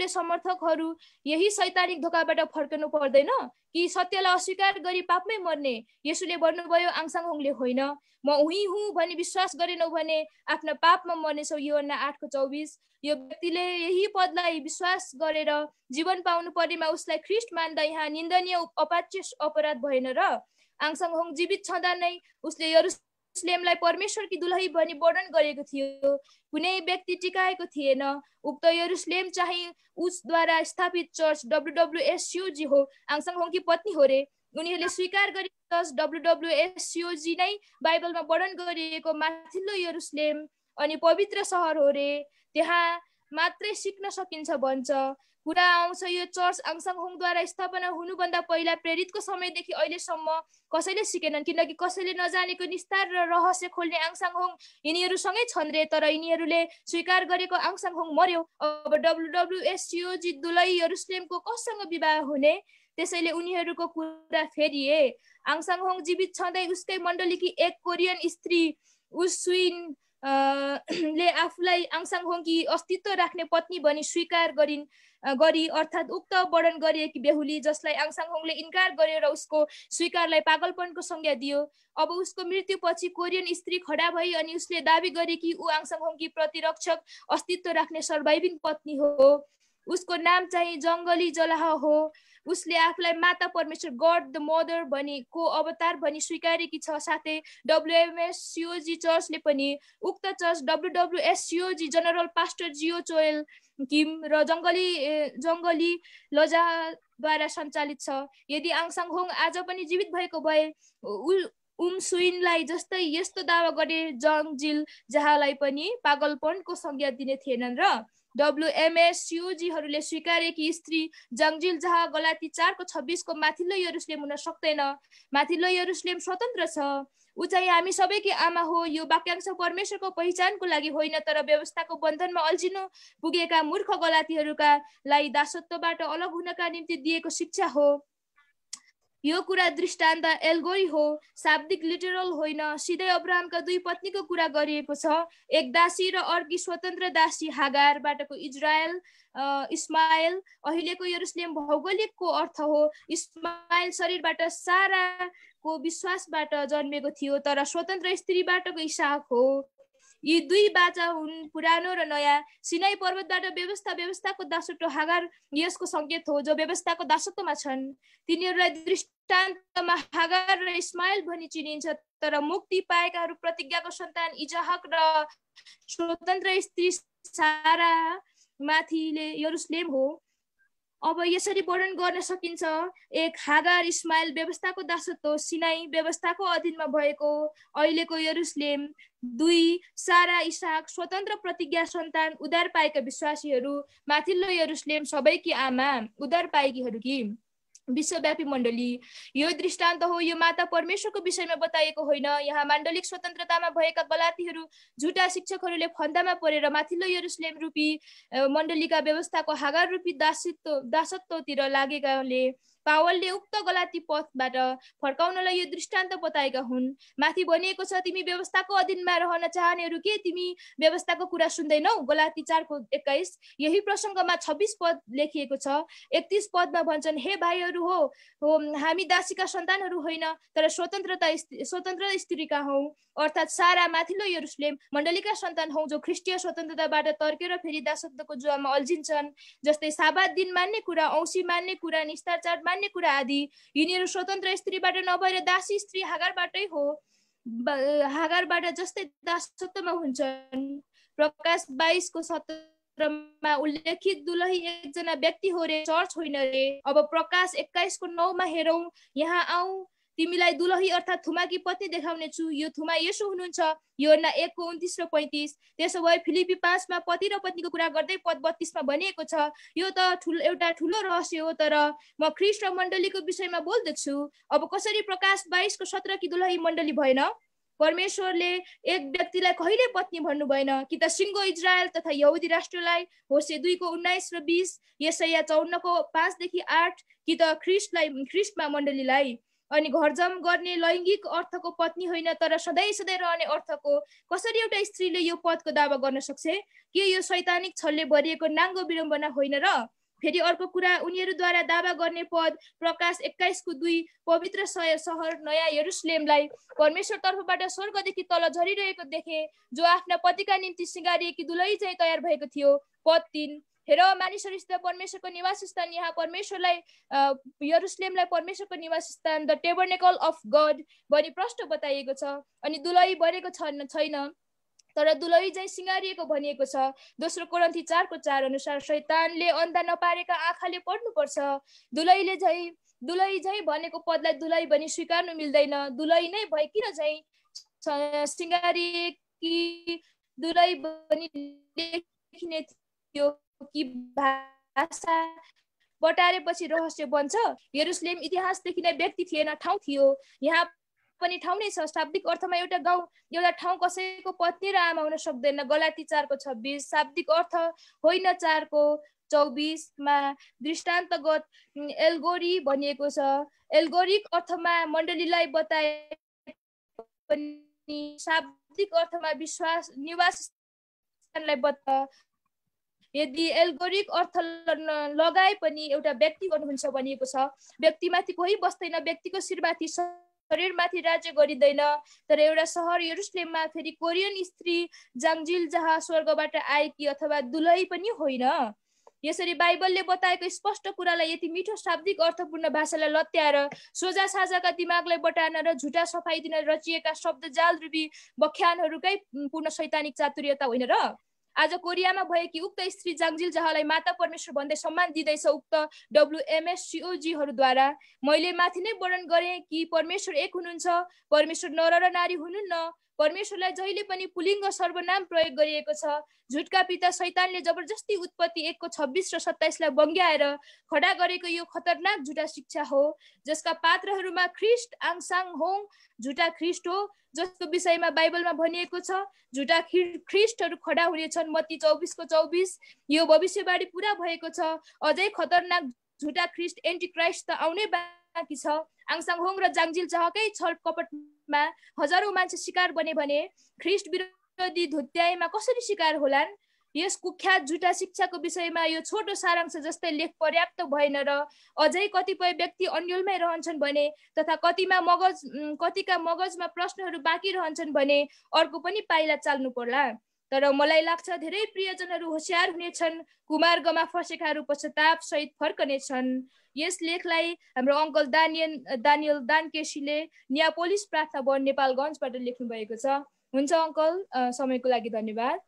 Speaker 5: समर्थकहरू यही शैतानिक धोकाबाट फर्कनु पर्दैन कि सत्यलाई अस्वीकार गरी पापमै मर्ने? येशूले भन्नुभयो आङसाङ होङले होइन, म उही हुँ भनी विश्वास गरेनौ भने आफ्ना पापमा मर्नेछौ। यूहन्ना 8:24। यो व्यक्तिले यही पदलाई विश्वास गरेर जीवन पाउनु पर्नेमा उसलाई ख्रीष्ट मान्दा यहाँ निन्दनीय अपाच्य अपराध भएन र? आङसाङहोङ जीवित छँदा नै उसले यरुशलेमलाई परमेश्वरकी दुलही भनी वर्णन गरेको थियो। कुनै व्यक्ति टिकाएको थिएन। उक्त यरुशलेम चाहिँ उसद्वारा स्थापित चर्च WWSCOG हो। आङसाङहोङकी पत्नी हो रे। उनीहरूले स्वीकार गरेको चर्च WWSCOG नै बाइबलमा वर्णन गरिएको माथिल्लो यरुशलेम अनि पवित्र सहर हो रे। त्यहाँ मात्रै सिक्न सकिन्छ भन्छ। कुरा आउँछ यो चर्च आङसाङहोङद्वारा स्थापना हुनुभन्दा पहिला प्रेरितको समयदेखि अहिलेसम्म कसैले सिकेनन्, किनकि कसैले नजानेको निस्तार र रहस्य खोल्ने आङसाङहोङ यिनीहरूसँगै छन् रे। तर यिनीहरूले स्वीकार गरेको आङसाङहोङ मर्यो। अब WWSCOG दुलही यरुशलेमको कससँग विवाह हुने? त्यसैले उनीहरूको कुरा फेरिए। आङसाङहोङ जीवित छँदै उसकै मण्डलीकी एक कोरियन स्त्री उसुइन ले आफूलाई आङसाङहोङकी अस्तित्व राख्ने पत्नी भनी स्वीकार गरी अर्थात् उक्त वर्णन गरिएकी बेहुली जसलाई आङसाङहोङले इन्कार गर्यो र उसको स्वीकारलाई पागलपनको संज्ञा दियो। अब उसको मृत्युपछि कोरियन स्त्री खडा भई अनि उसले दाबी गरे कि ऊ आङसाङहोङकी प्रतिरक्षक अस्तित्व राख्ने सर्भाइभिङ पत्नी हो। उसको नाम चाहिँ जङ्गली जलाह हो। उसले आफूलाई माता परमेश्वर गॉड द मदर भनी को अवतार भनी स्वीकारेकी छ। साथै WMSCOG चर्चले पनि उक्त church WWSCOG general pastor Joo Cheol Kim र जङ्गली लजाद्वारा सञ्चालित छ। यदि आङसाङहोङ आज पनि जीवित भएको भए उमसुइनलाई जस्तै यस्तो दावा गरे जङजिल जहालाई पनि पागलपनको संज्ञा दिने थिएनन् र WMSCOGहरूले स्वीकारेकी स्त्री जङजिल जहा गलाती 4:26 को माथिल्लो यरुशलेम हुन सक्दैन। माथिल्लो यरुशलेम स्वतन्त्र छ। ऊ चाहिँ हामी सबैकी आमा हो। यो वाक्यांश परमेश्वरको पहिचानको लागि होइन, तर व्यवस्थाको बन्धनमा अल्झिनु पुगेका मूर्ख गलातीहरूका लागि दासत्वबाट अलग हुनका निम्ति दिएको शिक्षा हो। यो कुरा दृष्टान्त एल्गोरी हो, शाब्दिक लिटरल होइन। सिधै अब्राहमका दुई पत्नीको कुरा गरिएको छ, एक दासी र अर्की स्वतन्त्र दासी हागारबाटको इस्माएल। अहिलेको यरुशलेम भौगोलिकको अर्थ हो। इस्माएल शरीरबाट साराको विश्वासबाट जन्मेको थियो, तर स्वतन्त्र स्त्रीबाटको इसाक हो। यी दुई बाचा हुन्, पुरानो र नयाँ। सिनाई पर्वतबाट व्यवस्थाको दासत्व हागार यसको संकेत हो, जो व्यवस्थाको दासत्वमा छन्। तिनीहरूलाई दृष्टान्तमा हागार र इस्माएल भनी चिनिन्छ, तर मुक्ति पाएकाहरू प्रतिज्ञाको सन्तान इजाहक र स्वतन्त्र स्त्री सारा माथिले यरुशलेम हो। अब यसरी वर्णन गर्न सकिन्छ, एक हागार इस्माएल व्यवस्थाको दासत्व, सिनाई व्यवस्थाको अधीनमा भएको अहिलेको यरुशलेम, दुई सारा इसाक स्वतन्त्र प्रतिज्ञा सन्तान उद्धार पाएका विश्वासीहरू, माथिल्लो यरुशलेम सबैकी आमा उद्धार पाएकीहरूकी विश्वव्यापी मण्डली। यो दृष्टान्त हो, यो माता परमेश्वरको विषयमा बताइएको होइन। यहाँ माण्डलिक स्वतन्त्रतामा भएका गलातीहरू झुटा शिक्षकहरूले फन्दामा परेर माथिल्लो यरुशलेम रूपी मण्डलीका व्यवस्थाको हागार रूपी दासत्वतिर लागेकाले पावलले उक्त गलाती पथबाट फर्काउनलाई यो दृष्टान्त बताएका हुन्। माथि भनिएको छ, तिमी व्यवस्थाको अधीनमा रहन चाहनेहरू के तिमी व्यवस्थाको कुरा सुन्दैनौ? गलाती 4:21। यही प्रसङ्गमा 26 पद लेखिएको छ। 31 पदमा भन्छन्, हे भाइहरू हो हामी दासीका सन्तानहरू होइन, तर स्वतन्त्र स्त्रीका हौ, अर्थात् सारा माथिल्लो यरुशलेम मण्डलीका सन्तान हौ, जो ख्रिस्टीय स्वतन्त्रताबाट तर्केर फेरि दासत्वको जुवामा अल्झिन्छन्, जस्तै साबात दिन मान्ने कुरा, औँसी मान्ने कुरा, निस्तार चाड मान्ने कुरा आदि। यिनीहरू स्वतन्त्र स्त्रीबाट नभएर दासी स्त्री हागारबाटै हो, हागारबाट जस्तै दासत्वमा हुन्छन्। प्रकाश 22:17 उल्लेखित दुलही एकजना व्यक्ति हो रे, चर्च होइन रे। अब प्रकाश 21:9 हेरौँ, यहाँ आऊ तिमीलाई दुलही अर्थात् थुमाकी पत्नी देखाउने छु। यो थुमा येशू हुनुहुन्छ। योहन्ना 1:29 र 35। त्यसो भए फिलिपी 5 पति र पत्नीको कुरा गर्दै पद 32 भनिएको छ, यो त एउटा ठुलो रहस्य हो, तर म ख्रिस्ट र मण्डलीको विषयमा बोल्दछु। अब कसरी प्रकाश 22:17 की दुलही मण्डली भएन? परमेश्वरले एक व्यक्तिलाई कहिले पत्नी भन्नु भएन कि त सिङ्गो इजरायल तथा यहुदी राष्ट्रलाई, होशे 2:19 र 20, यशाया 54:5 - 8, कि त ख्रिस्टमा मण्डलीलाई। अनि घरजम गर्ने लैङ्गिक अर्थको पत्नी होइन, तर सधैँ रहने अर्थको। कसरी एउटा स्त्रीले यो पदको दावा गर्न सक्छ? के यो शैतानिक छलले भरिएको नाङ्गो विडम्बना होइन र? फेरि अर्को कुरा, उनीहरूद्वारा दावा गर्ने पद प्रकाश 21:2 पवित्र सहर नयाँ यरुशलेमलाई परमेश्वर तर्फबाट स्वर्गदेखि तल झरिरहेको देखे, जो आफ्ना पतिका निम्ति सिँगारिएकी दुलही चाहिँ तयार भएको थियो। पद 3 हेर मानिसहरू स्थित परमेश्वरको निवास स्थान, यहाँ परमेश्वरलाई यरुशलेमलाई परमेश्वरको निवास स्थान द टेबर्नेकल अफ गड भनी प्रष्ट बताइएको छ। अनि दुलही बनेको छैन तर दुलही चाहिँ सिँगारिएको भनिएको छ। दोस्रो कोरिन्थी 4:4 अनुसार शैतानले अन्धा नपारेका आँखाले पढ्नुपर्छ। दुलही झै भनेको पदलाई दुलही भनी स्वीकार्नु मिल्दैन। दुलही नै भए किन चाहिँ सिँगारिएकी दुलही भनी लेखिने थियो कि भाषा बटारेपछि रहस्य बन्छ। यरुशलेम इतिहासदेखि नै व्यक्ति थिएन, ठाउँ थियो। यहाँ पनि ठाउँ नै छ। शाब्दिक अर्थमा एउटा गाउँ, एउटा ठाउँ कसैको पत्नी र आमा हुन सक्दैन। गलाती 4:26। शाब्दिक अर्थ होइन 4:24 मा दृष्टान्तगत एल्गोरी भनिएको छ। एल्गोरिक अर्थमा मण्डलीलाई बताए पनि शाब्दिक अर्थमा निवास स्थानलाई बता। यदि एल्गोरिक अर्थ लगाए पनि एउटा व्यक्ति गर्नुहुन्छ भनिएको छ। व्यक्तिमाथि कोही बस्दैन, व्यक्तिको शिरमाथि शरीरमाथि राज्य गरिँदैन। तर एउटा सहर यरुशलेममा फेरि कोरियन स्त्री जाङजिल जहाँ स्वर्गबाट आएकी अथवा दुलही पनि होइन। यसरी बाइबलले बताएको स्पष्ट कुरालाई यति मिठो शाब्दिक अर्थपूर्ण भाषालाई लत्याएर सोझा साझाका दिमागलाई बटार्न र झुटा सफाइ दिन रचिएका शब्द जाल रूपी व्याख्यानहरूकै पूर्ण शैतानिक चातुर्यता होइन र? आज कोरियामा भएकी उक्त स्त्री जाङजिल जहाँलाई माता परमेश्वर भन्दै सम्मान दिँदैछ उक्त WMSCOG-हरूद्वारा। मैले माथि नै वर्णन गरेँ कि परमेश्वर एक हुनुहुन्छ, परमेश्वर नर र नारी हुनुहुन्न। परमेश्वरलाई जहिले पनि पुलिङ्ग सर्वनाम प्रयोग गरिएको छ। झुटका पिता शैतानले जबरजस्ती उत्पत्ति 1:26 र 27 लाई बङ्ग्याएर खडा गरेको यो खतरनाक झुटा शिक्षा हो, जसका पात्रहरूमा ख्रिस्ट आङसाङ होङ झुटा ख्रिस्ट हो, जसको विषयमा बाइबलमा भनिएको छ झुटा ख्रिस्टहरू खडा हुनेछन्। मत्ती 24:24। यो भविष्यवाणी पूरा भएको छ। अझै खतरनाक झुटा ख्रिस्ट एन्टी क्राइस्ट त आउनै बाँकी छ। आङसाङ होङ र जाङजिल जहकै छल कपटमा हजारौं मान्छे शिकार बने भने ख्रिस्ट विरोधी धुत्याएमा कसरी शिकार होलान्? यस कुख्यात झुटा शिक्षाको विषयमा यो छोटो सारांश जस्तै लेख पर्याप्त भएन र अझै कतिपय व्यक्ति अन्यलमै रहन्छन् भने तथा कतिका मगजमा प्रश्नहरू बाँकी रहन्छन् भने अर्को पनि पाइला चाल्नु पर्ला। तर मलाई लाग्छ धेरै प्रियजनहरू होशियार हुनेछन्। कुमार्गमा फसेकाहरू पश्चाताप सहित फर्कनेछन्। यस लेखलाई हाम्रो अङ्कल दानियल दानकेसीले नियापोलिस प्रार्थना भवन नेपालगञ्जबाट लेख्नु भएको छ। हुन्छ अङ्कल, समयको लागि धन्यवाद।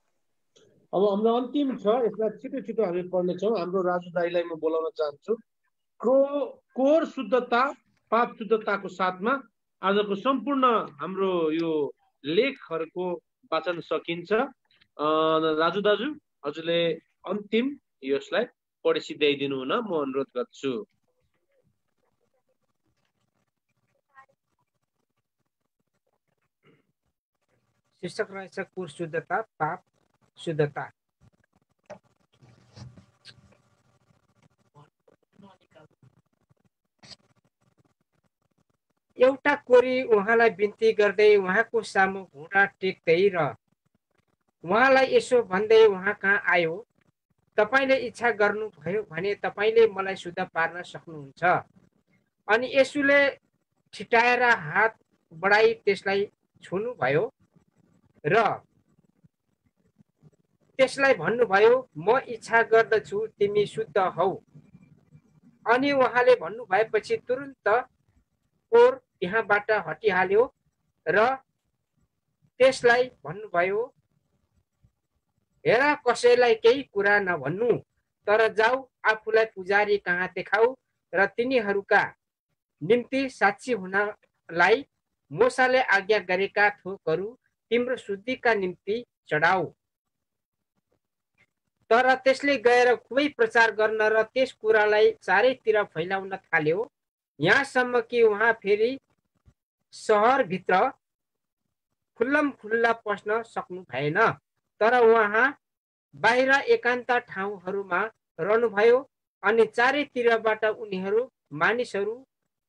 Speaker 3: अब हाम्रो अन्तिम छ, यसलाई छिटो छिटो हामी पढ्नेछौँ। हाम्रो राजु दाईलाई म बोलाउन चाहन्छु। कोर शुद्धता पाप शुद्धताको साथमा आजको सम्पूर्ण हाम्रो यो लेखहरूको वाचन सकिन्छ। राजु दाजु, हजुरले अन्तिम यसलाई पढी सिध्याइदिनु हुन म अनुरोध गर्छु।
Speaker 4: शीर्षक रहेछ कोर शुद्धता पाप शुद्धता। एउटा कोरी उहाँलाई बिन्ती गर्दै उहाँको सामु घुँडा टेक्दै र उहाँलाई यसो भन्दै उहाँ कहाँ आयो, तपाईले इच्छा गर्नुभयो भने तपाईले मलाई शुद्ध पार्न सक्नुहुन्छ। अनि यसुले छिटाएर हात बढाई त्यसलाई छुनुभयो र त्यसलाई भन्नुभयो, म इच्छा गर्दछु, तिमी शुद्ध हौ। अनि उहाँले भन्नु भएपछि तुरुन्त कोर त्यहाँबाट हटिहाल्यो र त्यसलाई भन्नुभयो, हेर कसैलाई केही कुरा नभन्नु, तर जाऊ आफूलाई पुजारी कहाँ देखाऊ र तिनीहरूका निम्ति साक्षी हुनलाई मोसाले आज्ञा गरेका थोकहरू तिम्रो शुद्धिका निम्ति चढाऊ। तर त्यसले गएर खुबै प्रचार गर्न र त्यस कुरालाई चारैतिर फैलाउन थाल्यो, यहाँसम्म कि उहाँ फेरि सहरभित्र खुल्लम-खुल्ला पस्न सक्नु भएन। तर उहाँ बाहिर एकान्त ठाउँहरूमा रहनुभयो अनि चारैतिरबाट मानिसहरू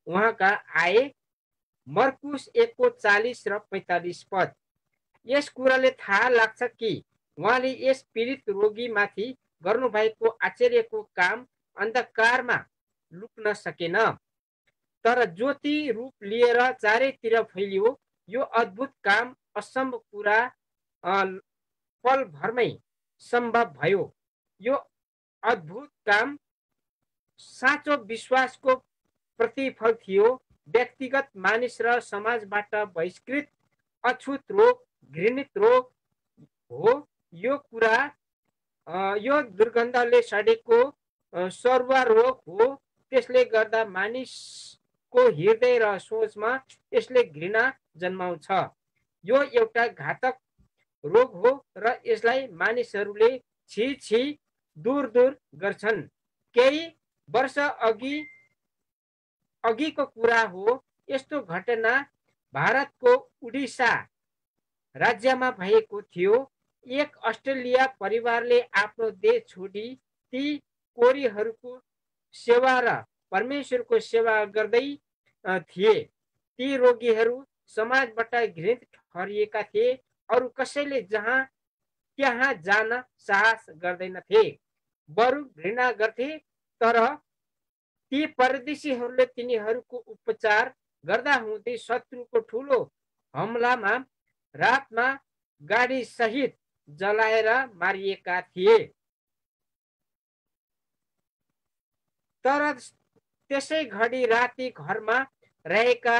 Speaker 4: उहाँका आए। मर्कुस 1:40 र 45 पद। यस कुराले थाहा लाग्छ कि उहाँले यस पीडित रोगीमाथि गर्नुभएको आश्चर्यको काम अन्धकारमा लुक्न सकेन, तर ज्योति रूप लिएर चारैतिर फैलियो। यो अद्भुत काम असम्भव कुरा पलभरमै सम्भव भयो। यो अद्भुत काम साँचो विश्वासको प्रतिफल थियो। व्यक्तिगत मानिस र समाजबाट बहिष्कृत अछुत रोग घृणित रोग हो यो कुरा। यो दुर्गन्धले सडेको सरुवा रोग हो। त्यसले गर्दा मानिसको हृदय र सोचमा यसले घृणा जन्माउँछ। यो एउटा घातक रोग हो र यसलाई मानिसहरूले छी छी दूर दूर गर्छन्। केही वर्ष अघिको कुरा हो। यस्तो घटना भारतको उडिसा राज्यमा भएको थियो। एक अस्ट्रेलिया परिवारले आफ्नो देश छोडी ती कोरीहरूको सेवा र परमेश्वरको सेवा गर्दै थिए। ती रोगीहरू समाजबाट घृणित ठहरिएका थिए। अरू कसैले त्यहाँ जान साहस गर्दैनथे, बरु घृणा गर्थे। तर ती परदेशीहरूले तिनीहरूको उपचार गर्दा हुँदै शत्रुको ठुलो हमलामा रातमा गाडी सहित जलाएर मारिएका थिए। तर त्यसै घडी राति घरमा रहेका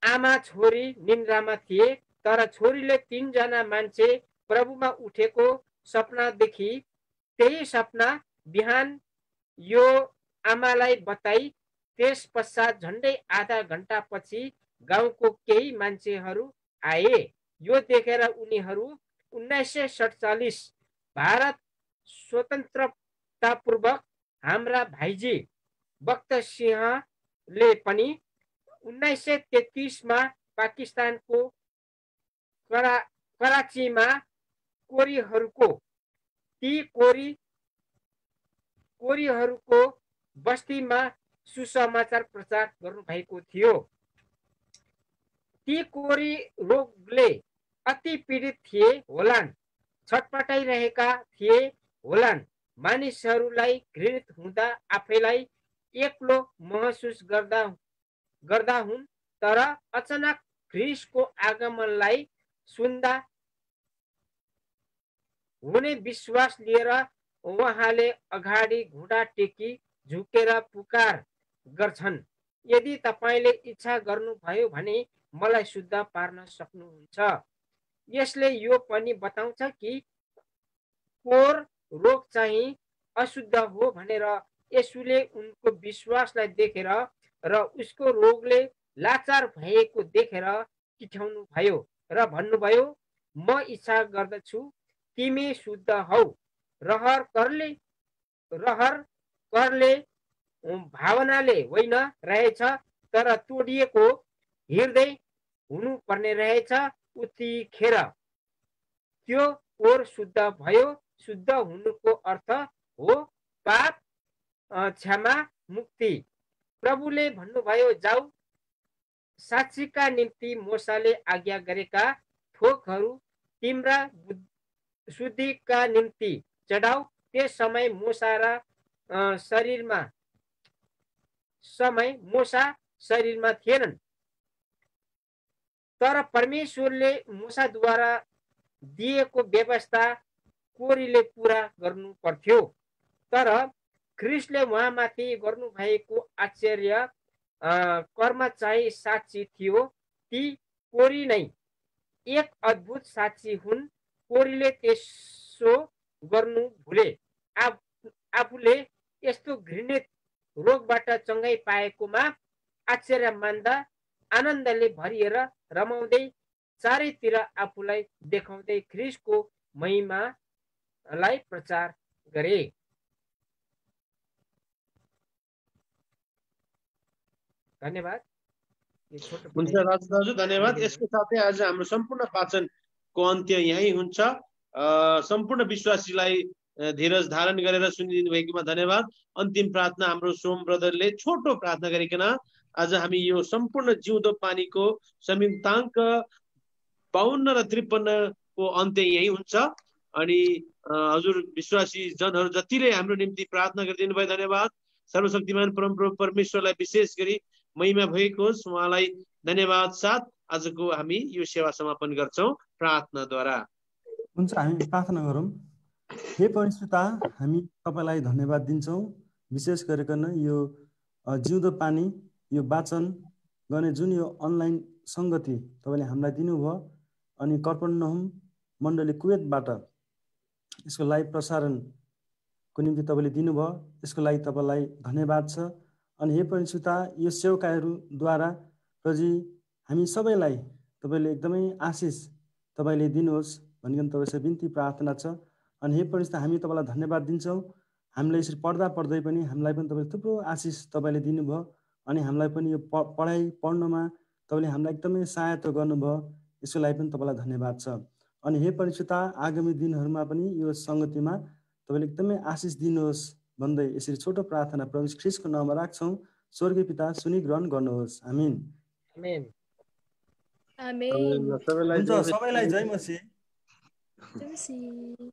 Speaker 4: आमा छोरी निन्द्रामा थिए। तर छोरीले 3 जना मान्छे प्रभुमा उठेको सपना देखी। त्यही सपना बिहान यो आमालाई बताई। त्यस पश्चात झन्डै आधा घण्टापछि गाउँको केही मान्छेहरू आए। यो देखेर उनीहरू 1947 भारत स्वतन्त्रतापूर्वक हाम्रा भाइजी भक्त सिंहले पनि 1933 मा पाकिस्तानको कराचीमा कोरीहरूको बस्तीमा सुसमाचार प्रचार गर्नुभएको थियो। ती कोरी रोगले अति पीडित थिए होलान्, छटपटाइरहेका थिए होलान्। मानिसहरूलाई घृणित हुँदा आफैलाई एक्लो महसुस गर्दा हुन्। तर अचानक ख्रीष्टको आगमनलाई सुन्दा हुने विश्वास लिएर उहाँले अगाडि घुँडा टेकी झुकेर पुकार गर्छन्, यदि तपाईले इच्छा गर्नुभयो भने मलाई शुद्ध पार्न सक्नुहुन्छ। यसले यो पनि बताउँछ कि कोर रोग चाहिँ अशुद्ध हो भनेर यसुले उनको विश्वासलाई देखेर र उसको रोगले लाचार भएको देखेर टिठाउनु भयो र भन्नुभयो, म इच्छा गर्दछु तिमी शुद्ध हौ। रहर करले भावनाले होइन रहेछ, तर तोडिएको हृदय हुनु पर्ने रहेछ। उतिखेर त्यो कोर शुद्ध भयो। शुद्ध हुनुको अर्थ हो पाप क्षमा मुक्ति। प्रभुले भन्नुभयो, जाऊ साक्षीका निम्ति मोसाले आज्ञा गरेका थोकहरू तिम्रा शुद्धिका निम्ति चढाऊ। त्यस समय मोसा शरीरमा थिएनन्, तर परमेश्वरले मूसाद्वारा दिएको व्यवस्था कोरीले पूरा गर्नु पर्थ्यो। तर ख्रीष्टले उहाँमाथि गर्नुभएको आश्चर्य कर्म चाहिँ साक्षी थियो। ती कोरी नै एक अद्भुत साक्षी हुन्। कोरीले त्यसो गर्नु भुले। आफूले यस्तो घृणित रोगबाट चङ्गाई पाएकोमा आश्चर्य मान्दा आनन्दले भरिएर रमाउँदै चारैतिर आफूलाई देखाउँदै ख्रीष्टको महिमालाई प्रचार गरे। धन्यवाद।
Speaker 3: हुन्छ राजु दाजु, धन्यवाद। यसको साथै आज हाम्रो सम्पूर्ण वाचनको अन्त्य यही हुन्छ। सम्पूर्ण विश्वासीलाई धीरज धारण गरेर सुनिदिनु भएकोमा धन्यवाद। अन्तिम प्रार्थना हाम्रो सोम ब्रदरले छोटो प्रार्थना गरिकन आज हामी यो सम्पूर्ण जिउँदो पानीको संयुक्ताङ्क 52 र 53 को अन्त्य यही हुन्छ। अनि हजुर विश्वासी जनहरू जतिले हाम्रो निम्ति प्रार्थना गरिदिनु भयो धन्यवाद। सर्वशक्तिमान परमप्रभु परमेश्वरलाई विशेष गरी महिमा भएको होस्, उहाँलाई धन्यवाद साथ आजको हामी यो सेवा समापन गर्छौँ प्रार्थनाद्वारा।
Speaker 2: हुन्छ, हामी प्रार्थना गरौँ। हे परमेश्वरता, हामी तपाईँलाई धन्यवाद दिन्छौँ। विशेष गरिकन यो जिउँदो पानी, यो वाचन गर्ने जुन यो अनलाइन सङ्गति तपाईँले हामीलाई दिनुभयो, अनि कफरनहुम मण्डली कुवेतबाट यसको लाइभ प्रसारणको निम्ति तपाईँले दिनुभयो, यसको लागि तपाईँलाई धन्यवाद छ। अनि हे परमेश्वरता, यो सेवकाहरूद्वारा प्रजी हामी सबैलाई तपाईँले एकदमै आशिष तपाईँले दिनुहोस् भनिकन तपाईँसँग बिन्ती प्रार्थना छ। अनि हे परमेश्वर, हामी तपाईँलाई धन्यवाद दिन्छौँ। हामीलाई यसरी पढ्दा पढ्दै पनि हामीलाई पनि तपाईँले थुप्रो आशिष तपाईँले दिनुभयो, अनि हामीलाई पनि यो पढाइ पढ्नमा तपाईँले हामीलाई एकदमै सहायता गर्नुभयो, यसको लागि पनि तपाईँलाई धन्यवाद छ। अनि हे परमेश्वरता, आगामी दिनहरूमा पनि यो सङ्गतिमा तपाईँले एकदमै आशिष दिनुहोस् भन्दै यसरी छोटो प्रार्थना प्रभु ख्रीष्टको नाममा राख्छौँ। स्वर्गीय पिता, सुनिग्रहण गर्नुहोस्। आमिन।
Speaker 4: आमेन।
Speaker 5: आमेन।
Speaker 2: हुन्छ, सबैलाई जय मसीह।
Speaker 5: जय मसीह।